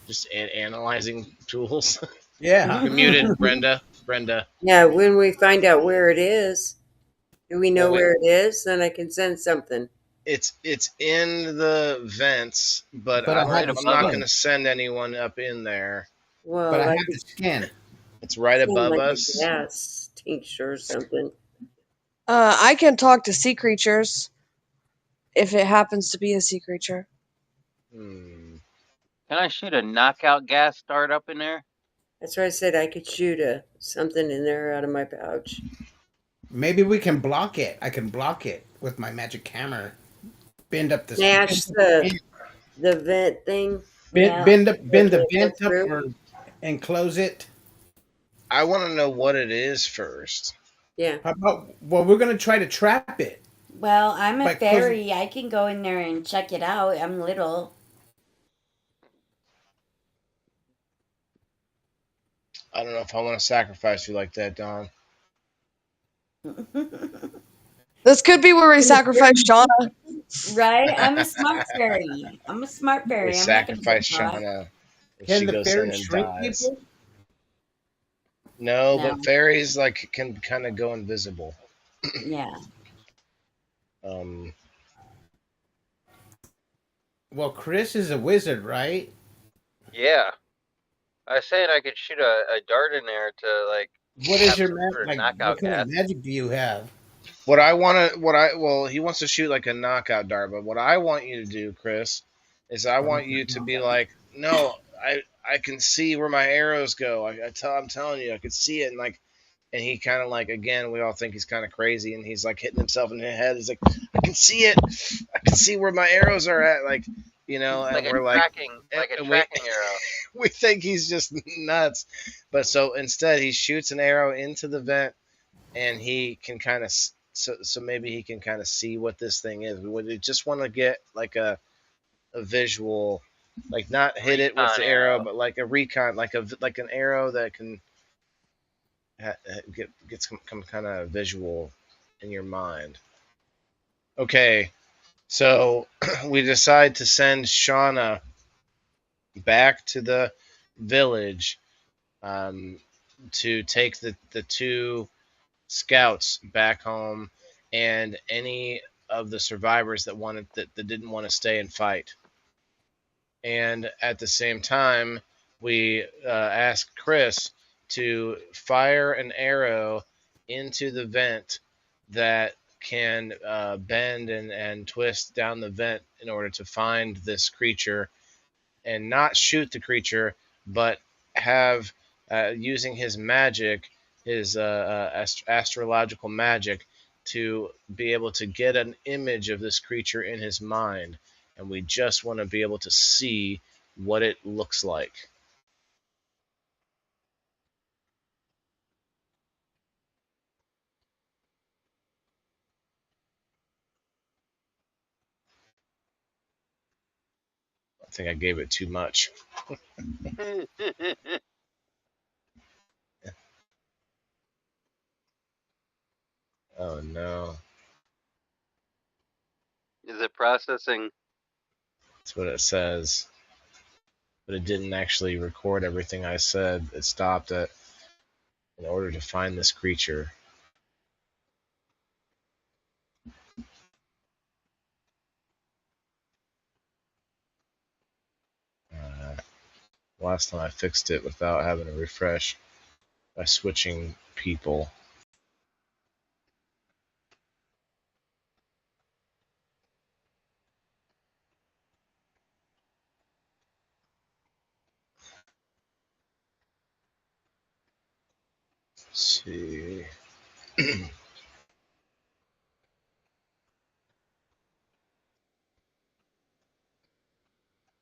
Just analyzing tools.
Yeah.
You're muted, Brenda. Brenda.
Yeah, when we find out where it is, do we know
Well,
where it is? Then I can send something.
it's in the vents, but
But
I
I
don't.
have
Right
the
I'm not
above
going
skin.
to
us.
send anyone up in there.
But I
Well, I
have
could
the skin.
It's right
send
above
like a
us.
gas tincture or something.
I can talk to sea creatures if it happens to be a sea creature.
Hmm.
Can I shoot a knockout gas dart up in there?
That's why I said I could shoot something in there out of my pouch.
Maybe we can block it. I can block it with my magic hammer. Bend up the
Smash the vent thing
Yeah.
so it
bend the
can't go
vent up
through.
or, and close it.
I want to know what it is first.
Yeah.
How about, well, we're gonna try to trap it
Well, I'm a
by closing.
fairy. I can go in there and check it out. I'm little.
I don't know if I want to sacrifice you like that, Don.
This could be where we sacrifice Shauna.
Right? I'm a smart fairy. I'm a smart
We
fairy. I'm not gonna get
sacrifice
caught.
Shauna, and
Can
she
the
goes in
fairy
and
shrink
dies.
people?
No,
No.
but fairies like can kind of go invisible.
Yeah.
Um,
Well, Chris is a wizard, right?
Yeah. I was saying I could shoot a dart in there to like
What is
have
your
some sort of
like? What
knockout
kind of
gas.
magic do you have?
what I want to, what I well, he wants to shoot like a knockout dart, but what I want you to do, Chris, is I
Oh,
want you to be like, no, I can see where my arrows go. I'm telling you, I could see it, and like, and he kind of like again, we all think he's kind of crazy, and he's like hitting himself in the head. He's like, I can see it, I can see where my arrows are at, like, you know, and we're like,
Like a
and we
tracking arrow.
we think he's just nuts, but so instead he shoots an arrow into the vent, and he can kind of so maybe he can kind of see what this thing is. We would just want to get like a visual, like not hit it with
Recon
the arrow,
arrow.
but like a recon, like an arrow that can get some kind of visual in your mind. Okay, so we decide to send Shauna back to the village um, to take the two scouts back home and any of the survivors that didn't want to stay and fight. And at the same time, we asked Chris to fire an arrow into the vent that can bend and twist down the vent in order to find this creature, and not shoot the creature, but have using his magic, his astrological magic, to be able to get an image of this creature in his mind. And we just want to be able to see what it looks like. I think I gave it too much. Oh no.
Is it processing?
That's what it says. But it didn't actually record everything I said. It stopped at in order to find this creature. Last time I fixed it without having to refresh by switching people. Let's see.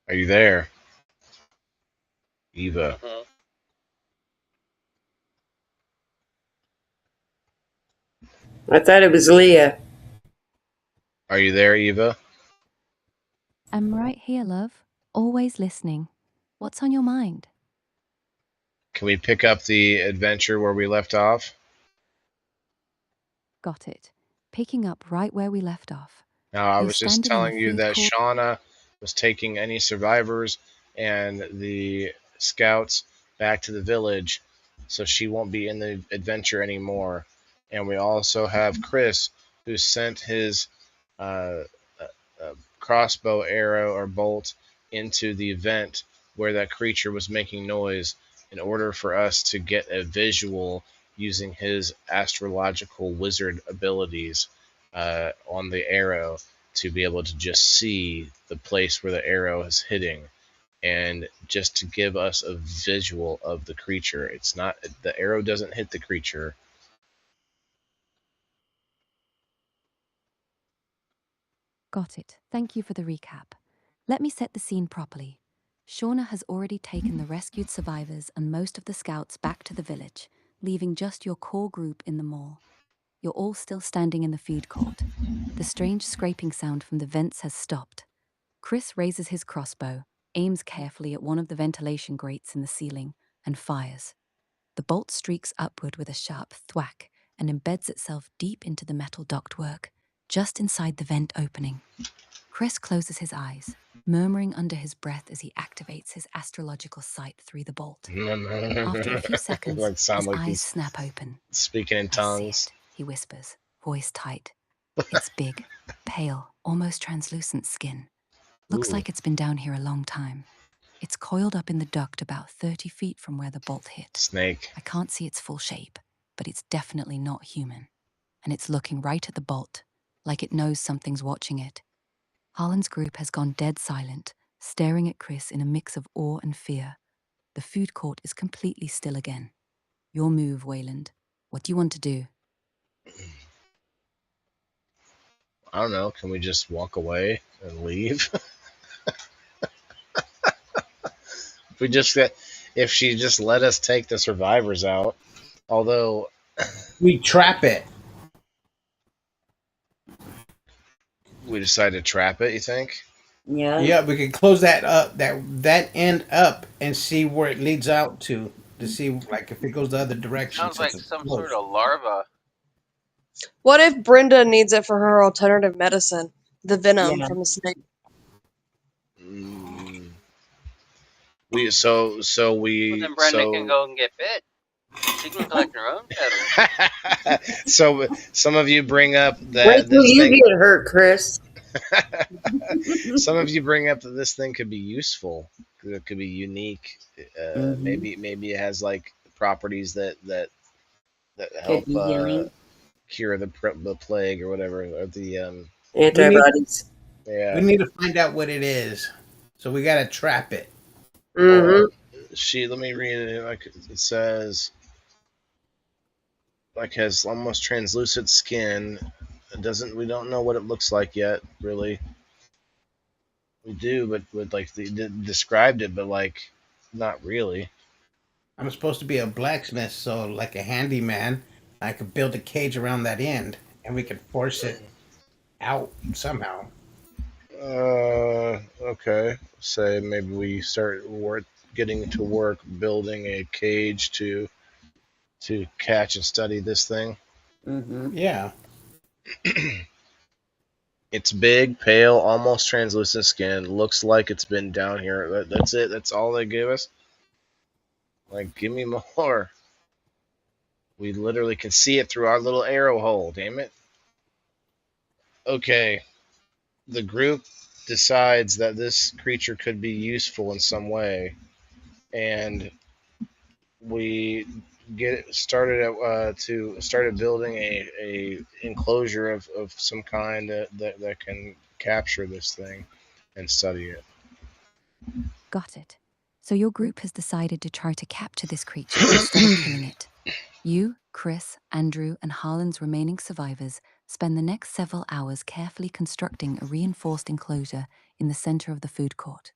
Are you there, Eva?
I thought it was Leah.
Are you there, Eva?
I'm right here, love. Always listening. What's on your mind?
Can we pick up the adventure where we left off?
Got it. Picking up right where we left off.
Now, I
You're
was just
standing in the
telling you
food
that
court.
Shauna was taking any survivors and the scouts back to the village, so she won't be in the adventure anymore. And we also have Chris, who sent his crossbow arrow or bolt into the vent where that creature was making noise, in order for us to get a visual using his astrological wizard abilities on the arrow, to be able to just see the place where the arrow is hitting, and just to give us a visual of the creature. It's not, the arrow doesn't hit the creature.
Got it. Thank you for the recap. Let me set the scene properly. Shauna has already taken the rescued survivors and most of the scouts back to the village, leaving just your core group in the mall. You're all still standing in the food court. The strange scraping sound from the vents has stopped. Chris raises his crossbow, aims carefully at one of the ventilation grates in the ceiling, and fires. The bolt streaks upward with a sharp thwack and embeds itself deep into the metal ductwork, just inside the vent opening. Chris closes his eyes, murmuring under his breath as he activates his astrological sight through the bolt. After a few seconds, his eyes snap open.
Speaking in tongues.
I see it, he whispers, voice tight. It's big, pale, almost translucent skin. Looks like it's been down here a long time. It's coiled up in the duct about 30 feet from where the bolt hit.
Snake.
I can't see its full shape, but it's definitely not human. And it's looking right at the bolt, like it knows something's watching it. Harlan's group has gone dead silent, staring at Chris in a mix of awe and fear. The food court is completely still again. Your move, Wayland. What do you want to do?
I don't know. Can we just walk away and leave? If she just let us take the survivors out, although
we trap it.
We decide to trap it, you think?
Yeah.
Yeah, we can close that up, that end up, and see where it leads out to see, like, if it goes the other direction.
Sounds like some sort of larva.
What if Brenda needs it for her alternative medicine? The venom
Yeah.
from the snake.
We
Well, then Brenda can go and get bit. She can collect her own petals.
So some of you bring up
Wait
that
till
this
you
thing.
get hurt, Chris.
Some of you bring up that this thing could be useful. It could be unique.
Hmm.
Maybe it has like properties that
Could
help
be healing.
cure the plague or whatever, or the
We need
Antibodies.
we
yeah.
need to find out what it is. So we gotta trap it.
Well,
Hmm.
let me read it. Like it says, like has almost translucent skin. It doesn't. We don't know what it looks like yet. Really, we do, but like they described it, but like not really.
I'm supposed to be a blacksmith, so like a handyman, I could build a cage around that end, and we could force it out somehow.
Okay. Say maybe we start getting to work building a cage to catch and study this thing.
Hmm.
Yeah,
It's big, pale, almost translucent skin. Looks like it's been down here. That's it. That's all they gave us. Like, give me more. We literally can see it through our little arrow hole. Damn it. Okay. The group decides that this creature could be useful in some way, and we get started to started building a enclosure of some kind that can capture this thing and study it.
Got it. So your group has decided to try to capture this creature instead of killing it. You, Chris, Andrew, and Harlan's remaining survivors spend the next several hours carefully constructing a reinforced enclosure in the center of the food court.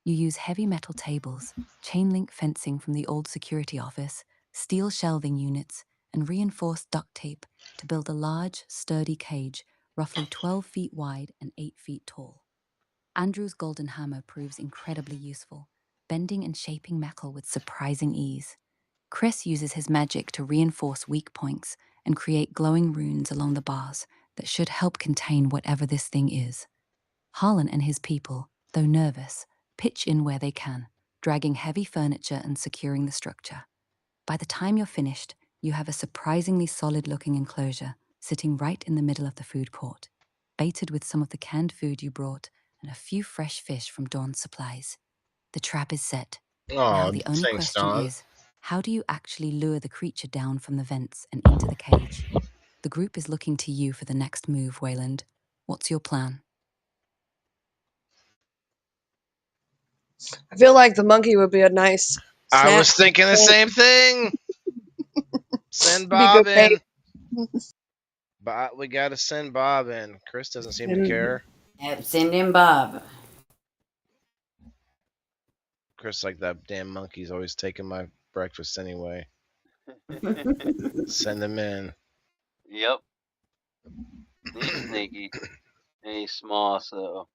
You use heavy metal tables, chain link fencing from the old security office, steel shelving units, and reinforced duct tape to build a large, sturdy cage roughly 12 feet wide and 8 feet tall. Andrew's golden hammer proves incredibly useful, bending and shaping metal with surprising ease. Chris uses his magic to reinforce weak points and create glowing runes along the bars that should help contain whatever this thing is. Harlan and his people, though nervous, pitch in where they can, dragging heavy furniture and securing the structure. By the time you're finished, you have a surprisingly solid-looking enclosure sitting right in the middle of the food court, baited with some of the canned food you brought and a few fresh fish from Dawn's supplies. The trap is set. Now
Oh,
the only
thanks,
question
Don.
is, how do you actually lure the creature down from the vents and into the cage? The group is looking to you for the next move, Wayland. What's your plan?
I feel like the monkey would be a nice
I was
snack.
thinking the same thing. Send
Be
Bob
good bait.
in. But we gotta send Bob in. Chris doesn't seem to
And
care.
send in Bob.
Chris, like that damn monkey's always taking my breakfast anyway. Send him in.
Yep. He's sneaky. And he's small, so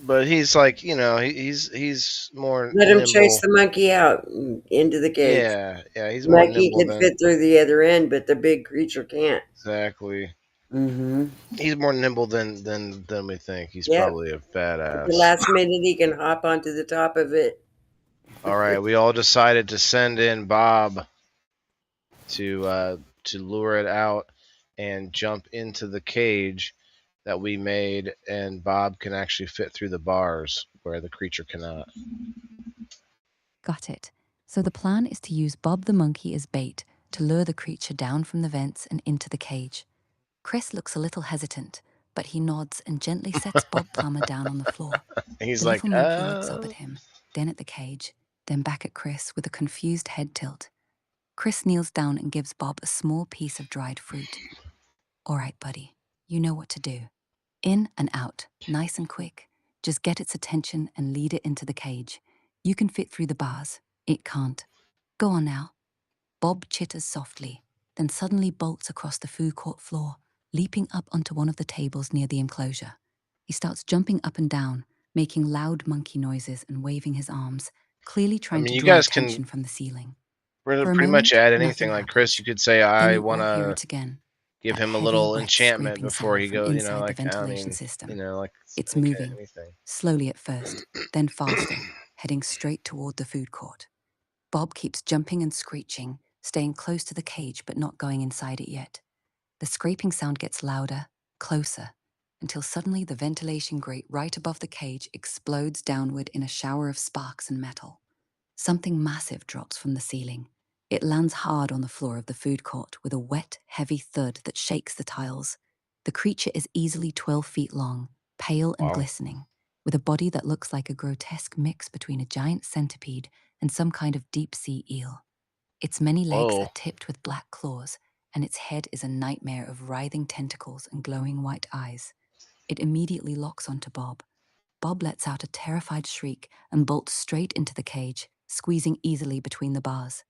But he's like, he's more
Let him chase
nimble.
the monkey out into the cage.
Yeah, he's more
Monkey
nimble
can
than
fit through the other end, but the big creature can't.
exactly.
Hmm.
He's more nimble than we think. He's
Yep.
probably a
At the
badass.
last minute, he can hop onto the top of it.
All right, we all decided to send in Bob to lure it out and jump into the cage that we made, and Bob can actually fit through the bars where the creature cannot.
Got it. So the plan is to use Bob the monkey as bait to lure the creature down from the vents and into the cage. Chris looks a little hesitant, but he nods and gently sets Bob Plummer down on the floor.
He's
The
like,
little monkey looks up
oh.
at him, then at the cage, then back at Chris with a confused head tilt. Chris kneels down and gives Bob a small piece of dried fruit. All right, buddy, you know what to do. In and out, nice and quick. Just get its attention and lead it into the cage. You can fit through the bars. It can't. Go on now. Bob chitters softly, then suddenly bolts across the food court floor, leaping up onto one of the tables near the enclosure. He starts jumping up and down, making loud monkey noises and waving his arms, clearly
I
trying
mean,
to
you
draw
guys can
attention from the ceiling.
pretty
For a
pretty much
moment,
add anything.
nothing
Like Chris,
happens.
you could say,
Then
I
you all
want
hear
to
it again.
give
That
him a
heavy,
little
wet,
enchantment
scraping
before
sound
he
from
goes.
inside the
Like I
ventilation
mean,
system.
like
It's
okay,
moving,
anything.
slowly at first, then faster, heading straight toward the food court. Bob keeps jumping and screeching, staying close to the cage but not going inside it yet. The scraping sound gets louder, closer. until suddenly the ventilation grate right above the cage explodes downward in a shower of sparks and metal. Something massive drops from the ceiling. It lands hard on the floor of the food court with a wet, heavy thud that shakes the tiles. The creature is easily 12 feet long, pale and
Wow.
glistening, with a body that looks like a grotesque mix between a giant centipede and some kind of deep-sea eel. Its many legs
Whoa.
are tipped with black claws, and its head is a nightmare of writhing tentacles and glowing white eyes. It immediately locks onto Bob. Bob lets out a terrified shriek and bolts straight into the cage, squeezing easily between the bars.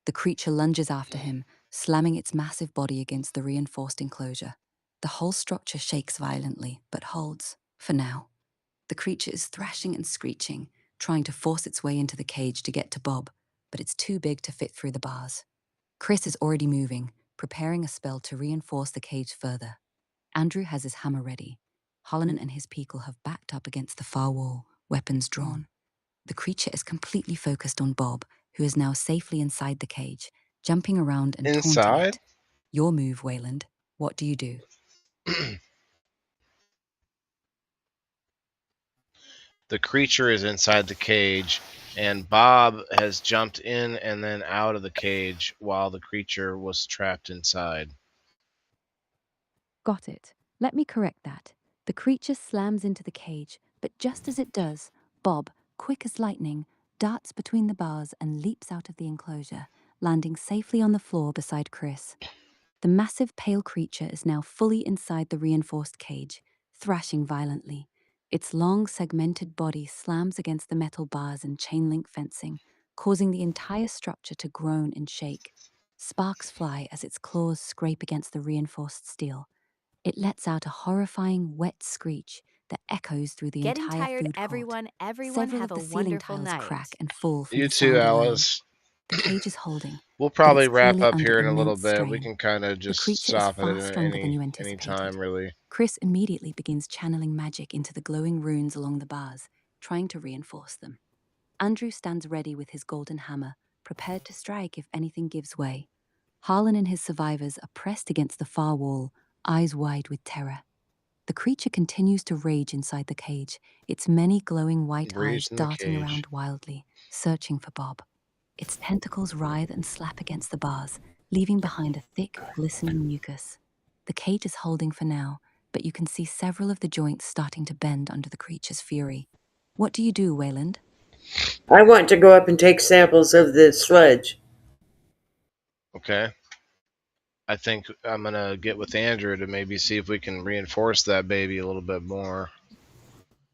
The creature lunges after him, slamming its massive body against the reinforced enclosure. The whole structure shakes violently, but holds, for now. The creature is thrashing and screeching, trying to force its way into the cage to get to Bob, but it's too big to fit through the bars. Chris is already moving, preparing a spell to reinforce the cage further. Andrew has his hammer ready. Holland and his people have backed up against the far wall, weapons drawn. The creature is completely focused on Bob, who is now safely inside the cage, jumping around and taunting
Inside?
it. Your move, Wayland. What do you do?
The creature is inside the cage, and Bob has jumped in and then out of the cage while the creature was trapped inside.
Got it. Let me correct that. The creature slams into the cage, but just as it does, Bob, quick as lightning, darts between the bars and leaps out of the enclosure, landing safely on the floor beside Chris. The massive pale creature is now fully inside the reinforced cage, thrashing violently. Its long, segmented body slams against the metal bars and chain link fencing, causing the entire structure to groan and shake. Sparks fly as its claws scrape against the reinforced steel. It lets out a horrifying, wet screech that echoes through the
Getting
entire
tired,
food court.
everyone.
Several
Have
of
a
the ceiling
wonderful
tiles
night.
crack and fall from
You
the
too,
sound alone.
Alice.
The cage is holding,
We'll
but it's
probably wrap
clearly
up
under
here in a little
immense
bit. We
strain.
can kind of
The
just
creature is
stop it
far
at
stronger than you
any
anticipated.
time, really.
Chris immediately begins channeling magic into the glowing runes along the bars, trying to reinforce them. Andrew stands ready with his golden hammer, prepared to strike if anything gives way. Harlan and his survivors are pressed against the far wall, eyes wide with terror. The creature continues to rage inside the cage, its many glowing white eyes
Breathe in the
darting
cage.
around wildly, searching for Bob. Its tentacles writhe and slap against the bars, leaving behind a thick, glistening mucus. The cage is holding for now, but you can see several of the joints starting to bend under the creature's fury. What do you do, Wayland?
I want to go up and take samples of the sludge.
Okay. I think I'm going to get with Andrew to maybe see if we can reinforce that baby a little bit more.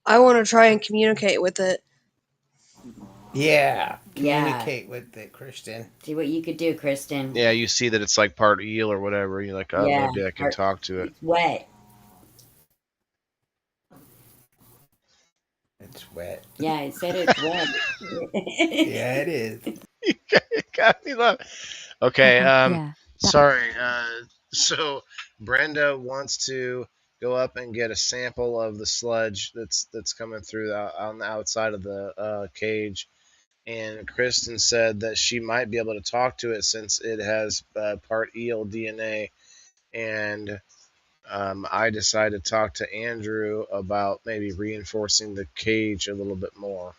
I want to try and communicate with it.
Yeah,
Yeah.
communicate with it, Kristen.
See what you could do, Kristen.
Yeah, you see that it's like part eel or whatever. You're like, oh,
Yeah.
maybe I can talk to it.
It's wet.
It's wet.
Yeah, it said it's wet.
Yeah, it is.
Got me laughing. Okay,
Yeah.
sorry. So Brenda wants to go up and get a sample of the sludge that's coming through on the outside of the cage, and Kristen said that she might be able to talk to it since it has part eel DNA, and I decided to talk to Andrew about maybe reinforcing the cage a little bit more.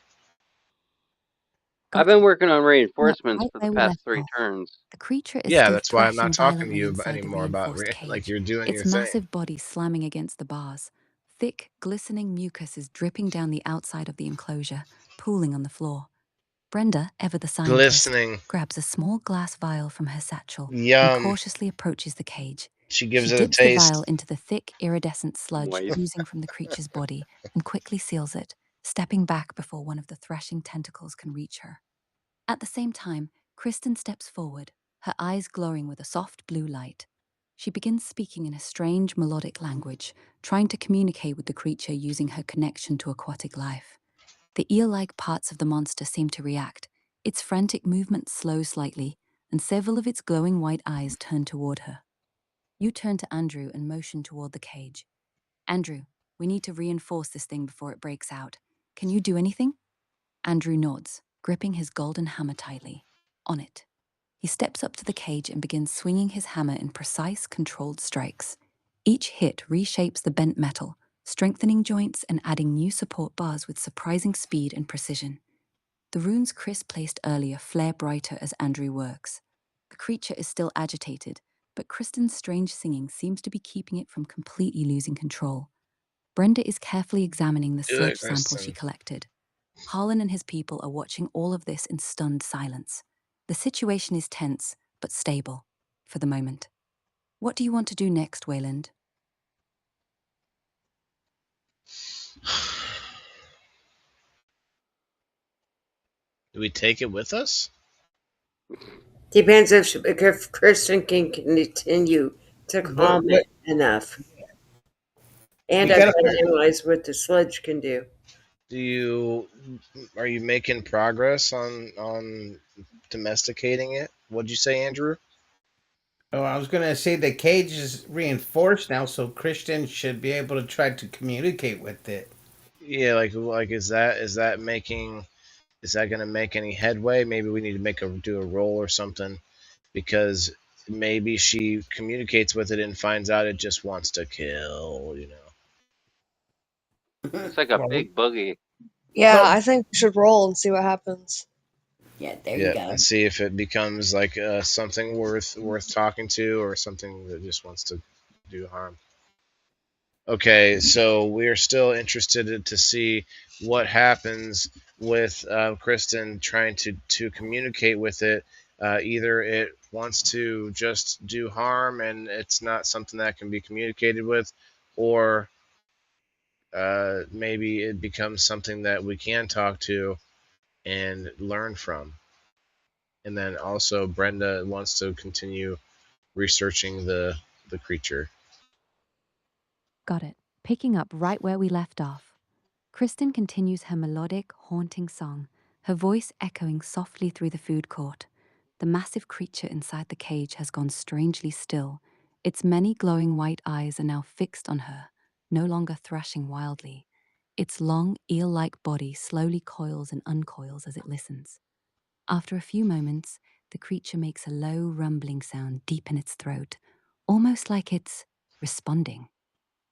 I've been working on
Well,
reinforcements
right
for the
where we
past
left
3
off.
turns.
The creature is
Yeah,
still
that's why I'm not
thrashing
talking to
violently
you
inside the
anymore about
reinforced cage.
like you're doing your
Its
thing.
massive body slamming against the bars. Thick, glistening mucus is dripping down the outside of the enclosure, pooling on the floor. Brenda, ever the scientist,
Glistening.
grabs a small glass vial from her satchel and
Yum.
cautiously approaches the cage.
She
She
gives it a
dips the
taste.
vial into the thick, iridescent sludge
Moist.
oozing from the creature's body and quickly seals it, stepping back before one of the thrashing tentacles can reach her. At the same time, Kristen steps forward, her eyes glowing with a soft blue light. She begins speaking in a strange melodic language, trying to communicate with the creature using her connection to aquatic life. The eel-like parts of the monster seem to react. Its frantic movements slow slightly, and several of its glowing white eyes turn toward her. You turn to Andrew and motion toward the cage. Andrew, we need to reinforce this thing before it breaks out. Can you do anything? Andrew nods, gripping his golden hammer tightly. On it. He steps up to the cage and begins swinging his hammer in precise, controlled strikes. Each hit reshapes the bent metal, strengthening joints and adding new support bars with surprising speed and precision. The runes Chris placed earlier flare brighter as Andrew works. The creature is still agitated, but Kristen's strange singing seems to be keeping it from completely losing control. Brenda is carefully examining the
Do it,
sludge sample she
Kristen.
collected. Harlan and his people are watching all of this in stunned silence. The situation is tense, but stable, for the moment. What do you want to do next, Wayland?
Do we take it with us?
Depends if Kristen can continue to calm it enough. And
We
I've got
gotta
to analyze what the sludge can do.
Are you making progress on domesticating it? What'd you say, Andrew?
Oh, I was gonna say the cage is reinforced now, so Christian should be able to try to communicate with it.
Yeah, like is that gonna make any headway? Maybe we need to do a roll or something, because maybe she communicates with it and finds out it just wants to kill, you know.
It's like a
Well,
big boogie.
Yeah,
well,
I think we should roll and see what happens.
Yeah, there you
Yeah,
go.
and see if it becomes like something worth talking to, or something that just wants to do harm. Okay, so we're still interested to see what happens with Kristen trying to communicate with it. Either it wants to just do harm and it's not something that can be communicated with, or maybe it becomes something that we can talk to and learn from. And then also, Brenda wants to continue researching the creature.
Got it. Picking up right where we left off. Kristen continues her melodic, haunting song, her voice echoing softly through the food court. The massive creature inside the cage has gone strangely still. Its many glowing white eyes are now fixed on her, no longer thrashing wildly. Its long, eel-like body slowly coils and uncoils as it listens. After a few moments, the creature makes a low, rumbling sound deep in its throat, almost like it's responding.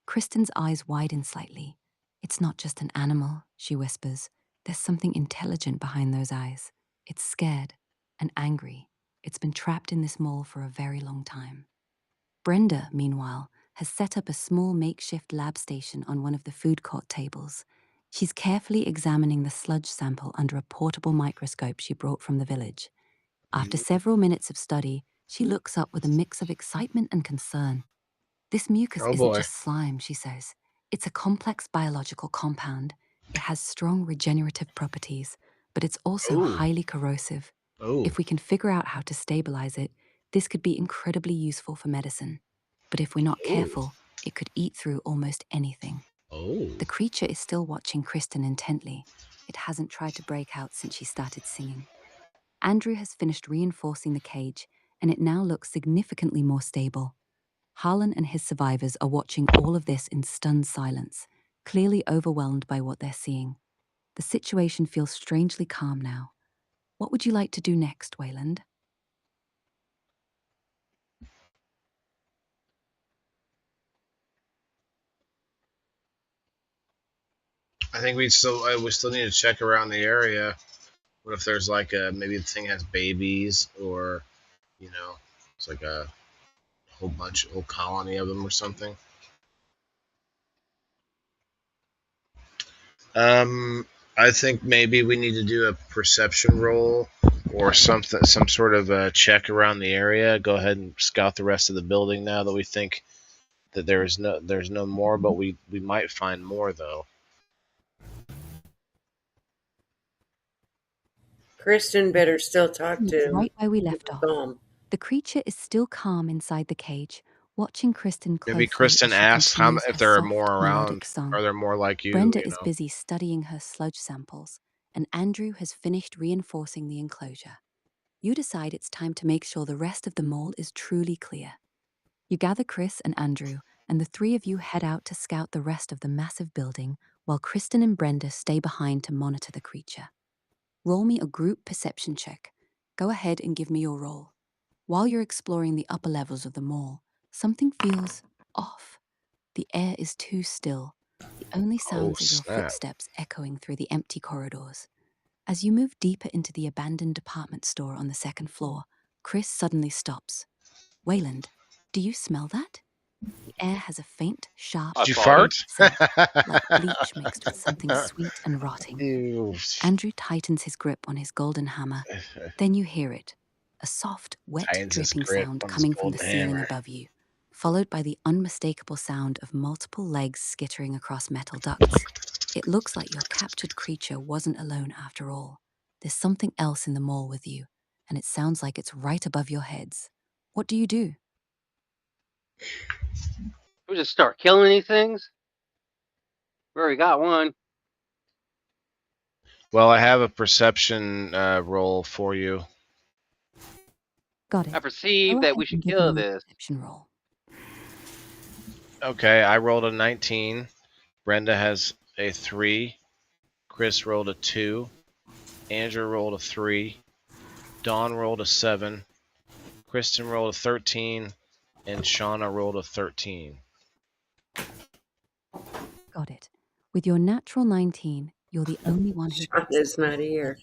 Kristen's eyes widen slightly. It's not just an animal, she whispers. There's something intelligent behind those eyes. It's scared and angry. It's been trapped in this mole for a very long time. Brenda, meanwhile, has set up a small makeshift lab station on one of the food court tables. She's carefully examining the sludge sample under a portable microscope she brought from the village. After several minutes of study, she looks up with a mix of excitement and concern. This mucus
Oh
isn't
boy.
just slime, she says. It's a complex biological compound. It has strong regenerative properties, but it's also
Oh.
highly corrosive.
Oh.
If we can figure out how to stabilize it, this could be incredibly useful for medicine. But if we're not careful, it could eat through almost anything.
Oh.
The creature is still watching Kristen intently. It hasn't tried to break out since she started singing. Andrew has finished reinforcing the cage, and it now looks significantly more stable. Harlan and his survivors are watching all of this in stunned silence, clearly overwhelmed by what they're seeing. The situation feels strangely calm now. What would you like to do next, Wayland?
I think we still need to check around the area. What if there's like maybe the thing has babies, or you know, it's like a whole colony of them or something. I think maybe we need to do a perception roll or something, some sort of a check around the area. Go ahead and scout the rest of the building now that we think that there's no more, but we might find more though.
Kristen better still talk to him.
Right where we left off.
Calm.
The creature is still calm inside the cage, watching Kristen
Maybe
closely
Kristen
as she
asks how
continues
if
her
there are
soft,
more
melodic
around.
song.
Are there more like you?
Brenda
You
is
know.
busy studying her sludge samples, and Andrew has finished reinforcing the enclosure. You decide it's time to make sure the rest of the mole is truly clear. You gather Chris and Andrew, and the three of you head out to scout the rest of the massive building, while Kristen and Brenda stay behind to monitor the creature. Roll me a group perception check. Go ahead and give me your roll. While you're exploring the upper levels of the mall, something feels off. The air is too still. The only sounds are your
snap.
footsteps echoing through the empty corridors. As you move deeper into the abandoned department store on the second floor, Chris suddenly stops. Wayland, do you smell that? The air has a faint, sharp,
Did you
farted.
fart?
scent, like bleach mixed with something sweet and rotting.
Ew.
Andrew tightens his grip on his golden hammer. Then you hear it, a soft, wet,
Tightens his
dripping
grip
sound
on his
coming from the
golden
ceiling
hammer.
above you, followed by the unmistakable sound of multiple legs skittering across metal ducts. It looks like your captured creature wasn't alone after all. There's something else in the mall with you, and it sounds like it's right above your heads. What do you do?
We just start killing these things. We already got one.
Well, I have a perception roll for you.
Got
I
it. Go
perceive that
ahead
we
and
should
give
kill
me a
this.
perception roll.
Okay, I rolled a 19. Brenda has a 3. Chris rolled a 2. Andrew rolled a 3. Dawn rolled a 7. Kristen rolled a 13. And Shauna rolled a 13.
Got it. With your natural 19, you're the only one who
Shonda's not here.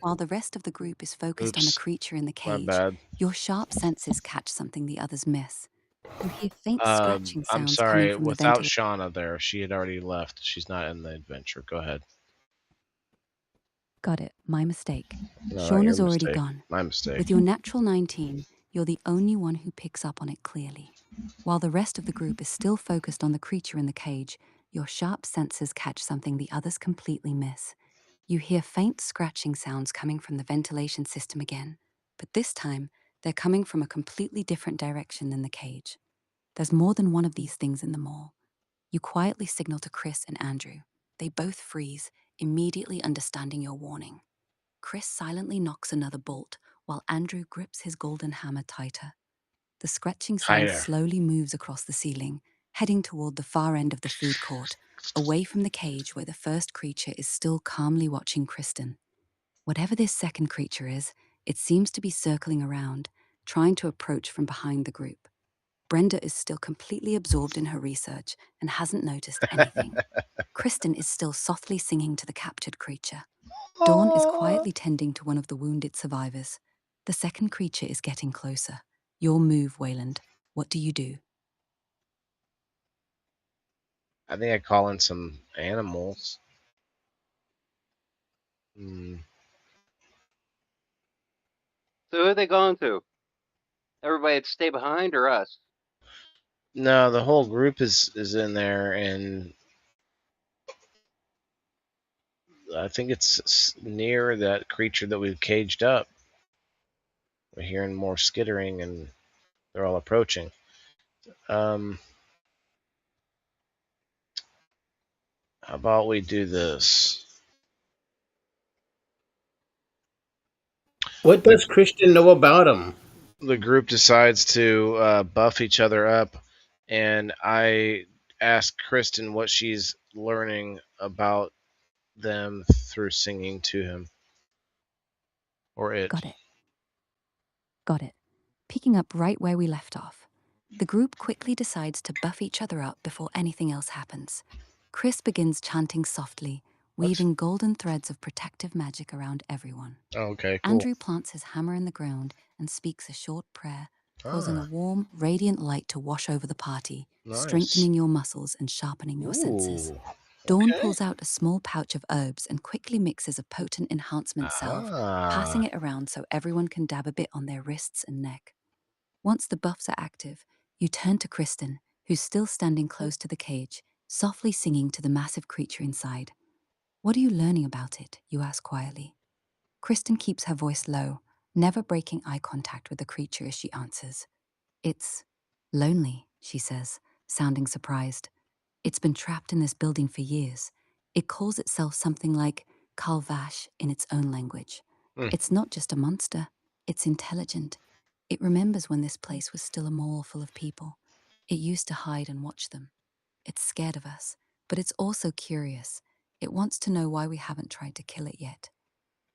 While the rest of the group is focused on the
Oops,
creature in the
my
cage,
bad.
your sharp senses catch something the others miss. You hear faint scratching
I'm
sounds coming
sorry,
from the
without
ventilator.
Shauna there, she had already left. She's not in the adventure. Go ahead.
Got it. My mistake.
No, not your
Shauna's already
mistake.
gone.
My mistake.
With your natural 19, you're the only one who picks up on it clearly. While the rest of the group is still focused on the creature in the cage, your sharp senses catch something the others completely miss. You hear faint scratching sounds coming from the ventilation system again, but this time, they're coming from a completely different direction than the cage. There's more than one of these things in the mall. You quietly signal to Chris and Andrew. They both freeze, immediately understanding your warning. Chris silently knocks another bolt, while Andrew grips his golden hammer tighter. The scratching sound
Tighter.
slowly moves across the ceiling, heading toward the far end of the food court, away from the cage where the first creature is still calmly watching Kristen. Whatever this second creature is, it seems to be circling around, trying to approach from behind the group. Brenda is still completely absorbed in her research and hasn't noticed anything. Kristen is still softly singing to the captured creature. Dawn is quietly tending to one of the wounded survivors. The second creature is getting closer. Your move, Wayland. What do you do?
I think I call in some animals.
So who are they going to? Everybody to stay behind or us?
No, the whole group is in there, and I think it's near that creature that we've caged up. We're hearing more skittering, and they're all approaching. How about we do this?
What does Christian know about him?
The group decides to buff each other up, and I ask Kristen what she's learning about them through singing to him or it.
Got it. Picking up right where we left off. The group quickly decides to buff each other up before anything else happens. Chris begins chanting softly, weaving golden threads of protective magic around everyone.
Okay, cool.
Andrew plants his hammer in the ground and speaks a short prayer, causing a warm, radiant light to wash over the party, strengthening your muscles and sharpening your senses. Dawn pulls out a small pouch of herbs and quickly mixes a potent enhancement salve, passing it around so everyone can dab a bit on their wrists and neck. Once the buffs are active, you turn to Kristen, who's still standing close to the cage, softly singing to the massive creature inside. What are you learning about it? You ask quietly. Kristen keeps her voice low, never breaking eye contact with the creature as she answers. It's lonely, she says, sounding surprised. It's been trapped in this building for years. It calls itself something like Kalvash in its own language. It's not just a monster, it's intelligent. It remembers when this place was still a mall full of people. It used to hide and watch them. It's scared of us, but it's also curious. It wants to know why we haven't tried to kill it yet.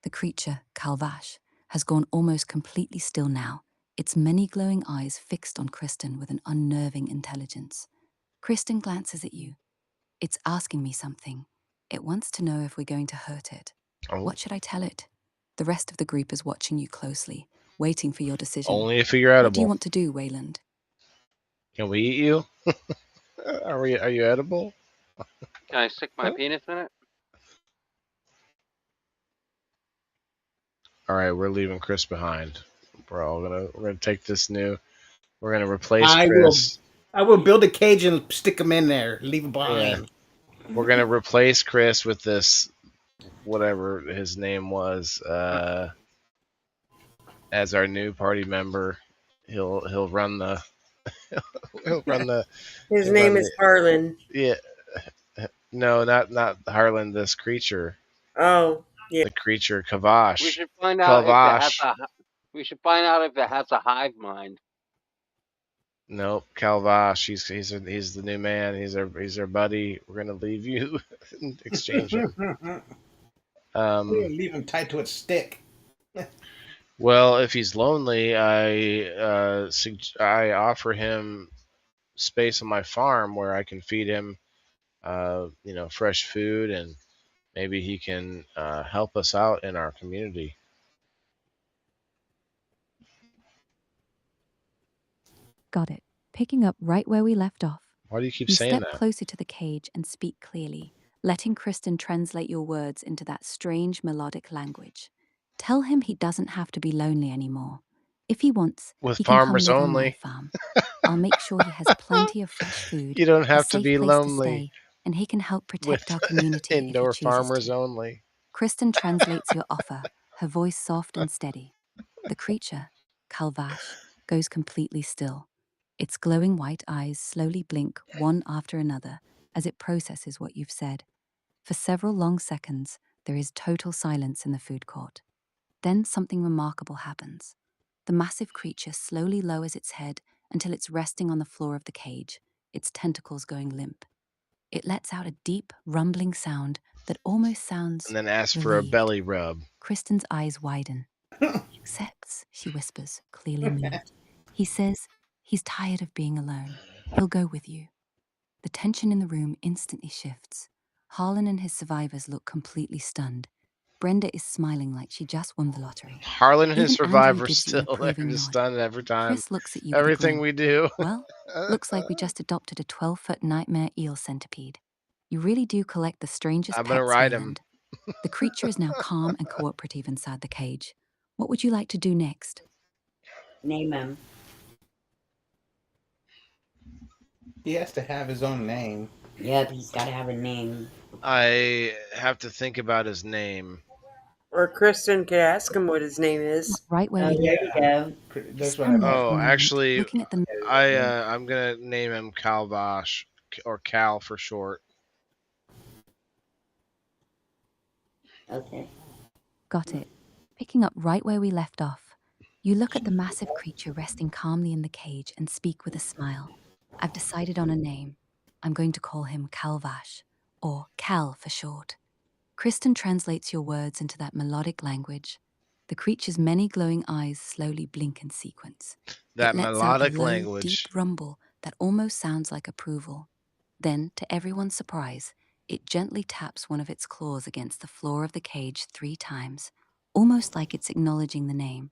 The creature, Kalvash, has gone almost completely still now, its many glowing eyes fixed on Kristen with an unnerving intelligence. Kristen glances at you. It's asking me something. It wants to know if we're going to hurt it.
Oh,
What should I tell it? The rest of the group is watching you closely, waiting for your decision.
only if you're
What do you
edible.
want to do, Wayland?
Can we eat you? Are you edible?
Can I stick my penis in it?
All right, we're leaving Chris behind. We're gonna take this new. We're gonna replace
I
Chris.
will build a cage and stick him in there. Leave him
Yeah,
behind.
we're gonna replace Chris with this, whatever his name was, as our new party member. He'll run the he'll run the
His
he'll
name
run
is
the
Harlan.
yeah. No, not Harlan. This creature,
Oh, yeah.
the creature
We
Kavash.
should find out if it has
Kalvash.
a. We should find out if it has a hive mind.
Nope, Kalvash. He's the new man. He's our buddy. We're gonna leave you and exchange him.
We'll leave him tied to a stick.
Well, if he's lonely, I offer him space on my farm where I can feed him, fresh food, and maybe he can help us out in our community.
Got it. Picking up right where we left off.
Why do you keep
You
saying
step
that?
closer to the cage and speak clearly, letting Kristen translate your words into that strange melodic language. Tell him he doesn't have to be lonely anymore. If he wants,
With
he can come
farmers
live on my
only.
farm. I'll make sure he has plenty of fresh food,
You don't
a
have to
safe
be
place to
lonely
stay, and he can help
with
protect our community if he
indoor
chooses
farmers
to.
only.
Kristen translates your offer, her voice soft and steady. The creature, Kalvash, goes completely still. Its glowing white eyes slowly blink one after another as it processes what you've said. For several long seconds, there is total silence in the food court. Then something remarkable happens. The massive creature slowly lowers its head until it's resting on the floor of the cage, its tentacles going limp. It lets out a deep, rumbling sound that almost sounds
And then ask for a
relieved.
belly rub.
Kristen's eyes widen. He accepts, she whispers, clearly moved. He says he's tired of being alone. He'll go with you. The tension in the room instantly shifts. Harlan and his survivors look completely stunned. Brenda is smiling like she just won the lottery.
Harlan and his
Even Andrew
survivors
gives you an
still they're
approving
just
nod.
stunned every time.
Chris looks at you with a
Everything
grin.
we do.
Well, looks like we just adopted a 12-foot nightmare eel centipede. You really do collect the strangest
I'm
pets,
gonna ride
Wayland.
him.
The creature is now calm and cooperative inside the cage. What would you like to do next?
Name him.
He has to have his own name.
Yep, he's got to have a name.
I have to think about his name.
Or Kristen could ask him what his name is.
Right where
Oh,
we
there you go.
That's what
stand
I
there for
Oh,
a moment,
actually,
looking at the
I'm gonna name him Kalvash, or Cal for short.
Okay.
Got it. Picking up right where we left off, you look at the massive creature resting calmly in the cage and speak with a smile. I've decided on a name. I'm going to call him Kalvash, or Cal for short. Kristen translates your words into that melodic language. The creature's many glowing eyes slowly blink in sequence.
That
It lets out a
melodic
low,
language.
deep rumble that almost sounds like approval. Then, to everyone's surprise, it gently taps one of its claws against the floor of the cage 3 times, almost like it's acknowledging the name.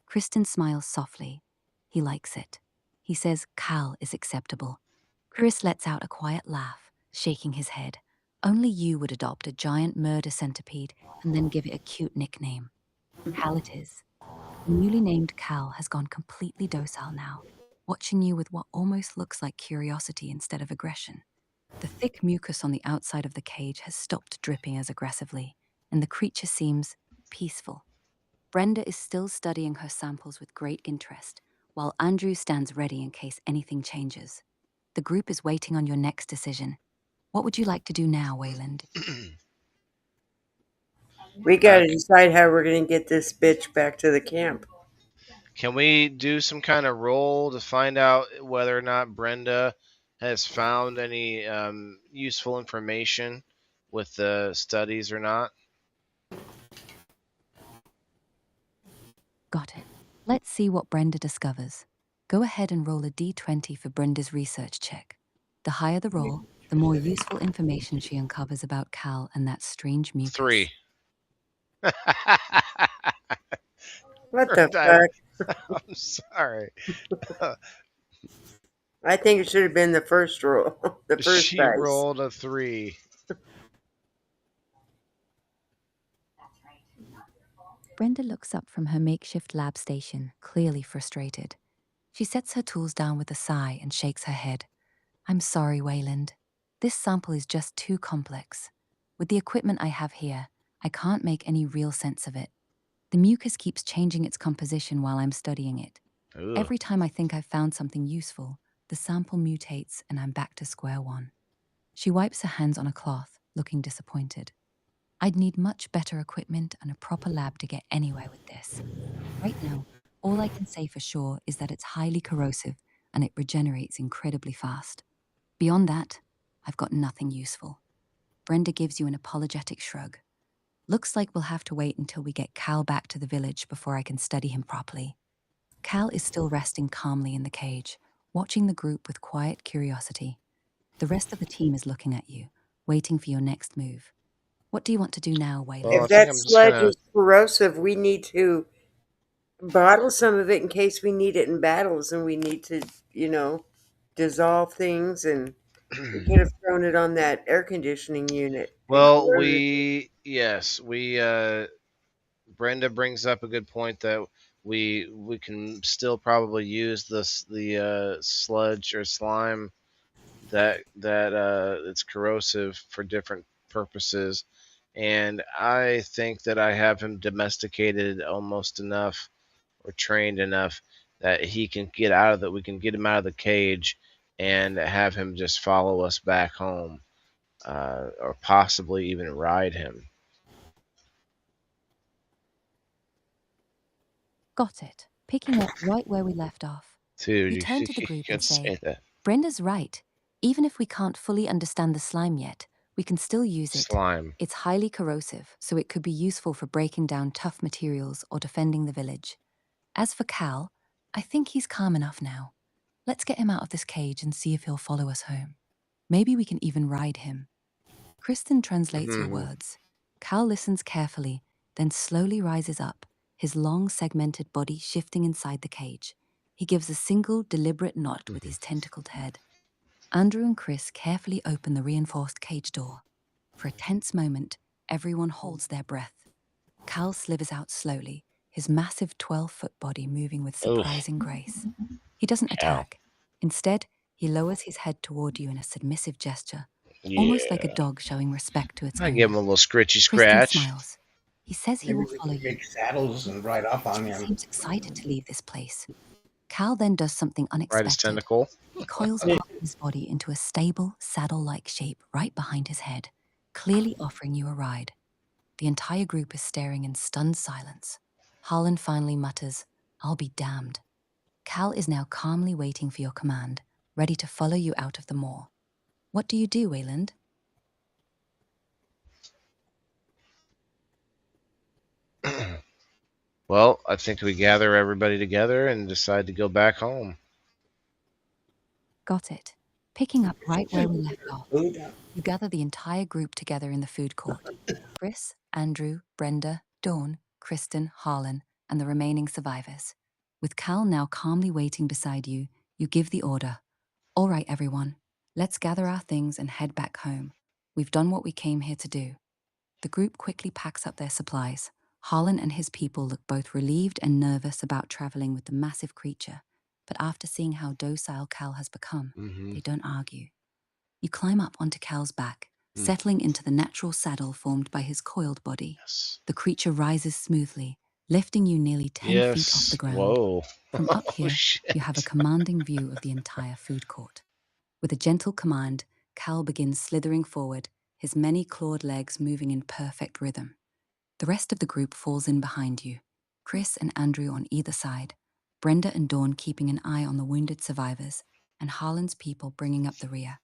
Kristen smiles softly. He likes it. He says Cal is acceptable. Chris lets out a quiet laugh, shaking his head. Only you would adopt a giant murder centipede and then give it a cute nickname. Cal it is. The newly named Cal has gone completely docile now, watching you with what almost looks like curiosity instead of aggression. The thick mucus on the outside of the cage has stopped dripping as aggressively, and the creature seems peaceful. Brenda is still studying her samples with great interest, while Andrew stands ready in case anything changes. The group is waiting on your next decision. What would you like to do now, Wayland?
We gotta decide how we're gonna get this bitch back to the camp.
Can we do some kind of roll to find out whether or not Brenda has found any useful information with the studies or not?
Got it. Let's see what Brenda discovers. Go ahead and roll a d20 for Brenda's research check. The higher the roll, the more useful information she uncovers about Cal and that strange mucus.
3.
What the
I'm
fuck?
sorry.
I think it should have been the first roll, the first
She
dice.
rolled a 3.
Brenda looks up from her makeshift lab station, clearly frustrated. She sets her tools down with a sigh and shakes her head. I'm sorry, Wayland. This sample is just too complex. With the equipment I have here, I can't make any real sense of it. The mucus keeps changing its composition while I'm studying it.
Ugh.
Every time I think I've found something useful, the sample mutates and I'm back to square one. She wipes her hands on a cloth, looking disappointed. I'd need much better equipment and a proper lab to get anywhere with this. Right now, all I can say for sure is that it's highly corrosive and it regenerates incredibly fast. Beyond that, I've got nothing useful. Brenda gives you an apologetic shrug. Looks like we'll have to wait until we get Cal back to the village before I can study him properly. Cal is still resting calmly in the cage, watching the group with quiet curiosity. The rest of the team is looking at you, waiting for your next move. What do you want to do now, Wayland?
Well, I
If
think
that
I'm just
sludge
gonna.
is corrosive, we need to bottle some of it in case we need it in battles and we need to, dissolve things, and we could have thrown it on that air conditioning unit.
Well,
corroded
Brenda brings up a good point that we can still probably use the sludge or slime that it's corrosive for different purposes, and I think that I have him domesticated almost enough or trained enough that he can get out of that. We can get him out of the cage and have him just follow us back home, or possibly even ride him.
Got it. Picking up right where we left off.
Dude,
You turn to the group
can
and say,
say that.
Brenda's right. Even if we can't fully understand the slime yet, we can still use it.
Slime.
It's highly corrosive, so it could be useful for breaking down tough materials or defending the village. As for Cal, I think he's calm enough now. Let's get him out of this cage and see if he'll follow us home. Maybe we can even ride him. Kristen translates your words. Cal listens carefully, then slowly rises up, his long segmented body shifting inside the cage. He gives a single deliberate nod with his tentacled head. Andrew and Chris carefully open the reinforced cage door. For a tense moment, everyone holds their breath. Cal slithers out slowly, his massive 12-foot body moving with surprising grace. He doesn't attack. Instead, he lowers his head toward you in a submissive gesture, almost like a dog showing respect to its
I
owner.
give him a little scritchy
Kristen
scratch.
smiles. He says he will
we
follow
can
you.
make saddles and ride up on
He
him.
seems excited to leave this place. Cal then does something
Ride his
unexpected.
tentacle.
He coils part of his body into a stable, saddle-like shape right behind his head, clearly offering you a ride. The entire group is staring in stunned silence. Harlan finally mutters, "I'll be damned." Cal is now calmly waiting for your command, ready to follow you out of the moor. What do you do, Wayland?
Well, I think we gather everybody together and decide to go back home.
Got it. Picking up right where we left off.
Food?
You gather the entire group together in the food court. Chris, Andrew, Brenda, Dawn, Kristen, Harlan, and the remaining survivors. With Cal now calmly waiting beside you, you give the order. All right, everyone, let's gather our things and head back home. We've done what we came here to do. The group quickly packs up their supplies. Harlan and his people look both relieved and nervous about traveling with the massive creature, but after seeing how docile Cal has become, they don't argue. You climb up onto Cal's back, settling into the natural saddle formed by his coiled body.
Yes.
The creature rises smoothly, lifting you nearly 10 feet off the ground.
Whoa.
From up here,
Shit.
you have a commanding view of the entire food court. With a gentle command, Cal begins slithering forward, his many clawed legs moving in perfect rhythm. The rest of the group falls in behind you, Chris and Andrew on either side, Brenda and Dawn keeping an eye on the wounded survivors, and Harlan's people bringing up the rear.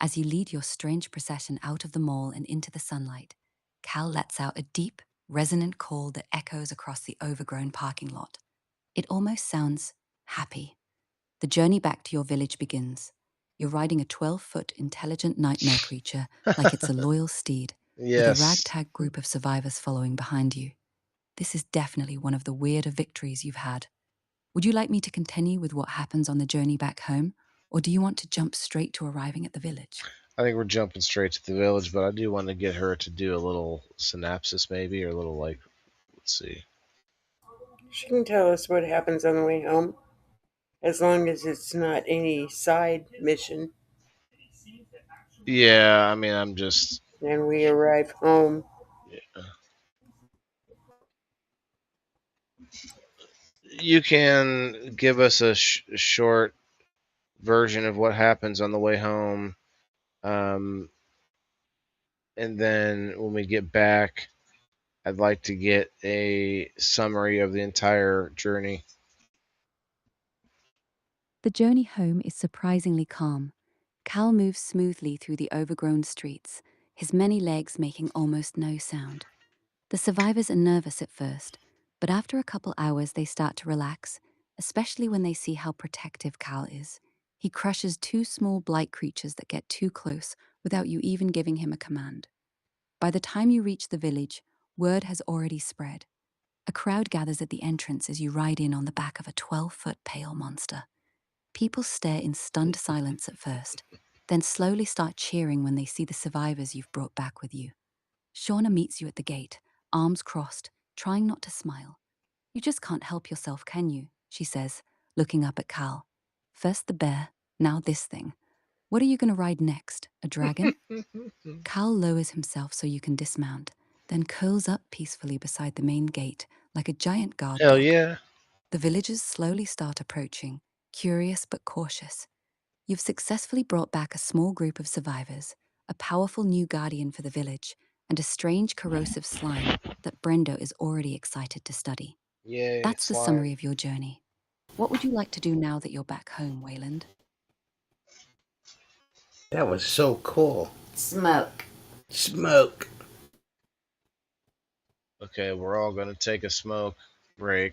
As you lead your strange procession out of the mall and into the sunlight, Cal lets out a deep, resonant call that echoes across the overgrown parking lot. It almost sounds happy. The journey back to your village begins. You're riding a 12-foot intelligent nightmare creature like it's a loyal steed, with a
Yes.
ragtag group of survivors following behind you. This is definitely one of the weirder victories you've had. Would you like me to continue with what happens on the journey back home, or do you want to jump straight to arriving at the village?
I think we're jumping straight to the village, but I do want to get her to do a little synopsis, maybe, or a little, like, let's see.
She can tell us what happens on the way home, as long as it's not any side mission,
Yeah, I mean, I'm just.
and we arrive home.
Yeah. You can give us a short version of what happens on the way home. Um, and then when we get back, I'd like to get a summary of the entire journey.
The journey home is surprisingly calm. Cal moves smoothly through the overgrown streets, his many legs making almost no sound. The survivors are nervous at first, but after a couple hours they start to relax, especially when they see how protective Cal is. He crushes two small blight creatures that get too close without you even giving him a command. By the time you reach the village, word has already spread. A crowd gathers at the entrance as you ride in on the back of a 12-foot pale monster. People stare in stunned silence at first, then slowly start cheering when they see the survivors you've brought back with you. Shauna meets you at the gate, arms crossed, trying not to smile. You just can't help yourself, can you? She says, looking up at Cal. First the bear, now this thing. What are you going to ride next? A dragon? Cal lowers himself so you can dismount, then curls up peacefully beside the main gate like a giant guard
Hell
dog.
yeah.
The villagers slowly start approaching, curious but cautious. You've successfully brought back a small group of survivors, a powerful new guardian for the village, and a strange corrosive slime that Brenda is already excited to study.
Yay,
That's the
slime.
summary of your journey. What would you like to do now that you're back home, Wayland?
That was so cool.
Smoke.
Smoke.
Okay, we're all going to take a smoke break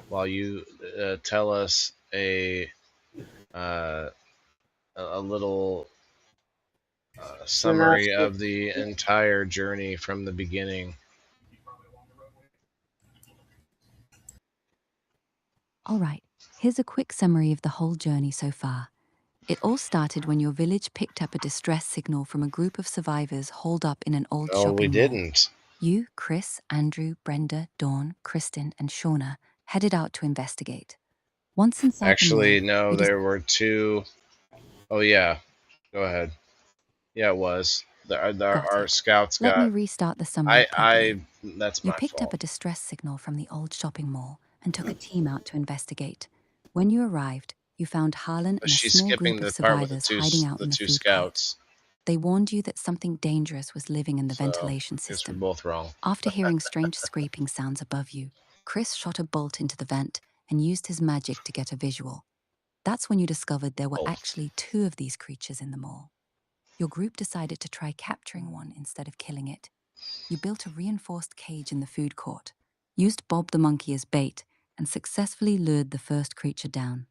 while you tell us uh, a little summary
Synopsis.
of the entire journey from the beginning.
All right, here's a quick summary of the whole journey so far. It all started when your village picked up a distress signal from a group of survivors holed up in an old
Oh, we
shopping mall.
didn't.
You, Chris, Andrew, Brenda, Dawn, Kristen, and Shauna headed out to investigate. Once inside
Actually,
the
no,
mall,
there were two. Oh, yeah. Go ahead. Yeah, it was. Our scouts
Let me
got.
restart the summary properly.
That's
You
my
picked up
fault.
a distress signal from the old shopping mall and took a team out to investigate. When you arrived, you found Harlan and a
She's
small
skipping
group of
the part with
survivors hiding out
the
in the
two
food court.
scouts.
They warned you that something dangerous was living in the
So,
ventilation
I guess we're
system.
both wrong.
After hearing strange scraping sounds above you, Chris shot a bolt into the vent and used his magic to get a visual. That's when you discovered there were
Oh.
actually two of these creatures in the mall. Your group decided to try capturing one instead of killing it. You built a reinforced cage in the food court, used Bob the monkey as bait, and successfully lured the first creature down.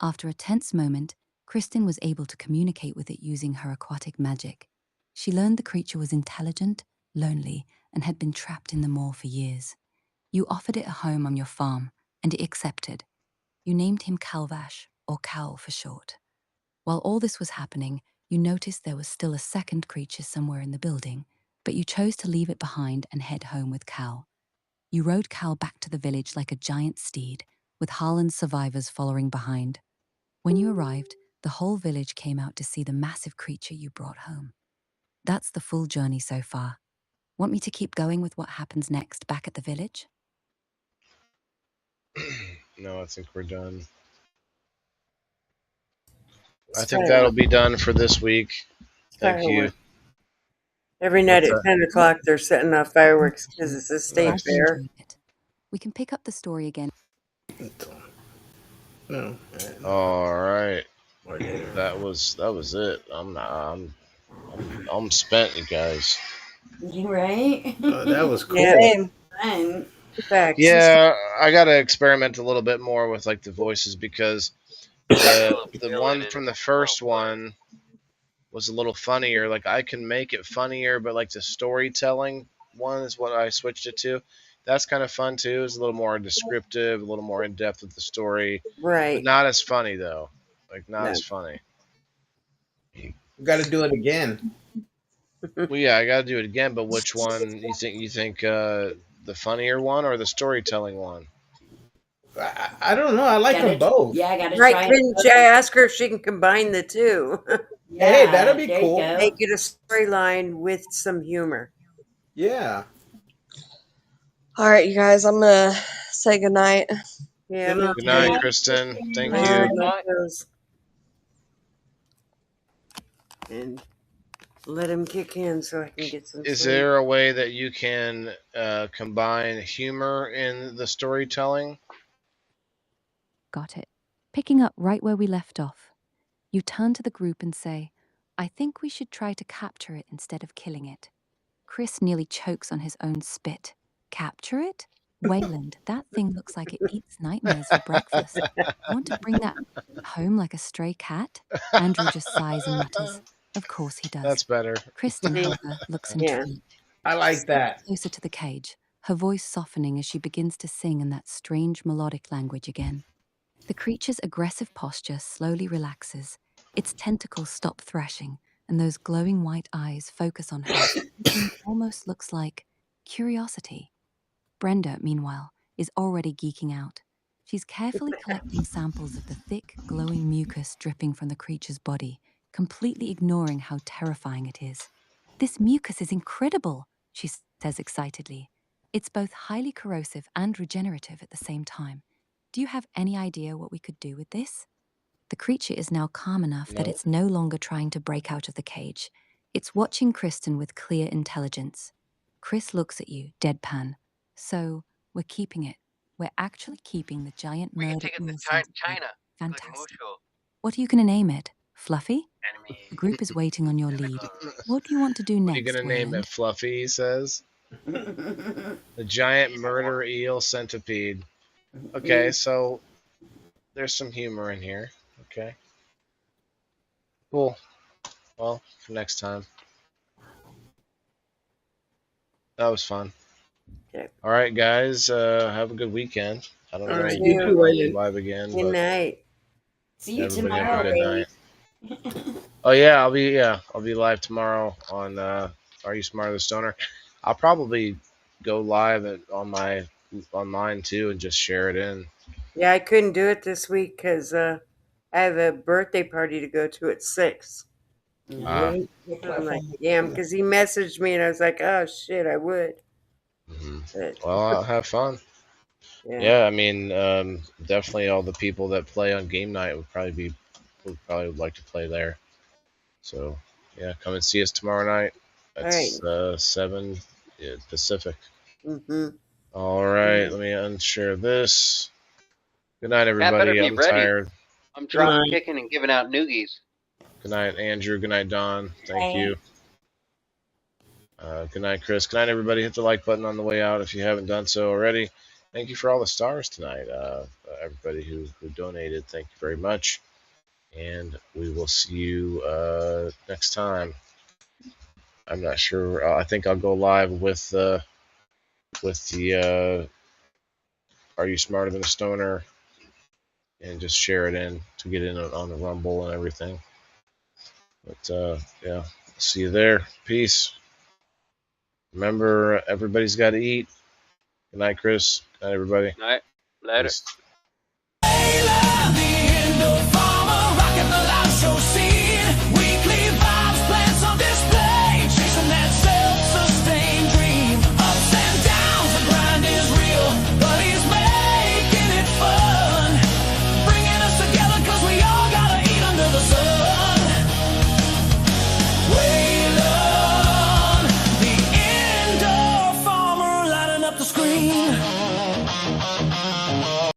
After a tense moment, Kristen was able to communicate with it using her aquatic magic. She learned the creature was intelligent, lonely, and had been trapped in the mall for years. You offered it a home on your farm, and it accepted. You named him Calvash, or Cal for short. While all this was happening, you noticed there was still a second creature somewhere in the building, but you chose to leave it behind and head home with Cal. You rode Cal back to the village like a giant steed, with Harlan's survivors following behind. When you arrived, the whole village came out to see the massive creature you brought home. That's the full journey so far. Want me to keep going with what happens next back at the village?
No, I think we're done.
It's
I think that'll
fireworks.
be done for this week. Thank you.
Fireworks. Every night
What's
at
that?
10 o'clock, they're setting off fireworks because it's a state
Glad you
fair.
enjoyed it. We can pick up the story again.
No.
All right. That was it. I'm spent, you guys.
You right?
That was cool.
Yeah,
Same. Fun.
facts.
Yeah, I gotta experiment a little bit more with like the voices because The one from the first one was a little funnier. Like I can make it funnier, but like the storytelling one is what I switched it to. That's kind of fun too. It's a little more descriptive, a little more in depth with the story, but
Right.
not as funny though. Like not
No.
as funny.
We got to do it again.
Well, yeah, I got to do it again. But which one you think? The funnier one or the storytelling one?
I don't know. I like them both.
Yeah, I gotta
Right,
try
couldn't you ask her if she can combine the two?
Yeah,
Hey, that'd be
there you
cool.
go.
Make it a storyline with some humor.
Yeah.
All right, you guys. I'm gonna say goodnight.
Yeah,
Good
me
Good
too.
night, Kristen. Thank
I
you.
need my pills. And let him kick in so I can get some
Is
sleep.
there a way that you can combine humor in the storytelling?
Got it. Picking up right where we left off, you turn to the group and say, I think we should try to capture it instead of killing it. Chris nearly chokes on his own spit. Capture it? Wayland, that thing looks like it eats nightmares for breakfast. Want to bring that home like a stray cat? Andrew just sighs and mutters. Of course he does.
That's better.
Kristen, however, looks
Yeah.
intrigued.
I
She
like
steps
that.
closer to the cage, her voice softening as she begins to sing in that strange melodic language again. The creature's aggressive posture slowly relaxes. Its tentacles stop thrashing, and those glowing white eyes focus on her. Something almost looks like curiosity. Brenda, meanwhile, is already geeking out. She's carefully collecting samples of the thick, glowing mucus dripping from the creature's body, completely ignoring how terrifying it is. This mucus is incredible, she says excitedly. It's both highly corrosive and regenerative at the same time. Do you have any idea what we could do with this? The creature is now calm enough that
No.
it's no longer trying to break out of the cage. It's watching Kristen with clear intelligence. Chris looks at you, deadpan. So, we're keeping it. We're actually keeping the giant
We can
murder
take it to
eel centipede.
China. Like
Fantastic.
Mushu.
What are you going to name it? Fluffy?
Enemy.
The group is waiting on your lead. What do you want to do
What are you
next,
gonna name
Wayland?
it? Fluffy, he says. The giant murder eel centipede. Okay, so there's some humor in here. Okay. Cool. Well, for next time. That was fun.
Okay.
All right, guys. Have a good weekend. I don't
All
know
right,
You
when
too,
I'll be
Wayland.
live again,
Good
but
night.
See you
everybody have
tomorrow,
a good
Ray.
night. Oh yeah, I'll be live tomorrow on Are You Smarter Than Stoner? I'll probably go live on mine too and just share it in.
Yeah, I couldn't do it this week because I have a birthday party to go to at 6.
What
I'm like, damn, because he messaged me and I was like, oh shit, I would. But,
Well, I'll have fun.
yeah.
Yeah, I mean, definitely all the people that play on game night would probably like to play there. So yeah, come and see us tomorrow night. That's 7 Pacific.
Mm-hmm.
All right, let me unshare this. Good night,
That better
everybody.
be
I'm
ready.
tired.
I'm drop kicking and giving out noogies.
Good night, Andrew. Good night, Don. Thank you. Good night, Chris. Good night, everybody. Hit the like button on the way out if you haven't done so already. Thank you for all the stars tonight. Everybody who donated, thank you very much. And we will see you next time. I'm not sure. I think I'll go live with the Are You Smarter Than a Stoner and just share it in to get in on the Rumble and everything. But yeah, see you there. Peace. Remember, everybody's got to eat. Good night, Chris. Good night, everybody.
All right. Later.
Peace.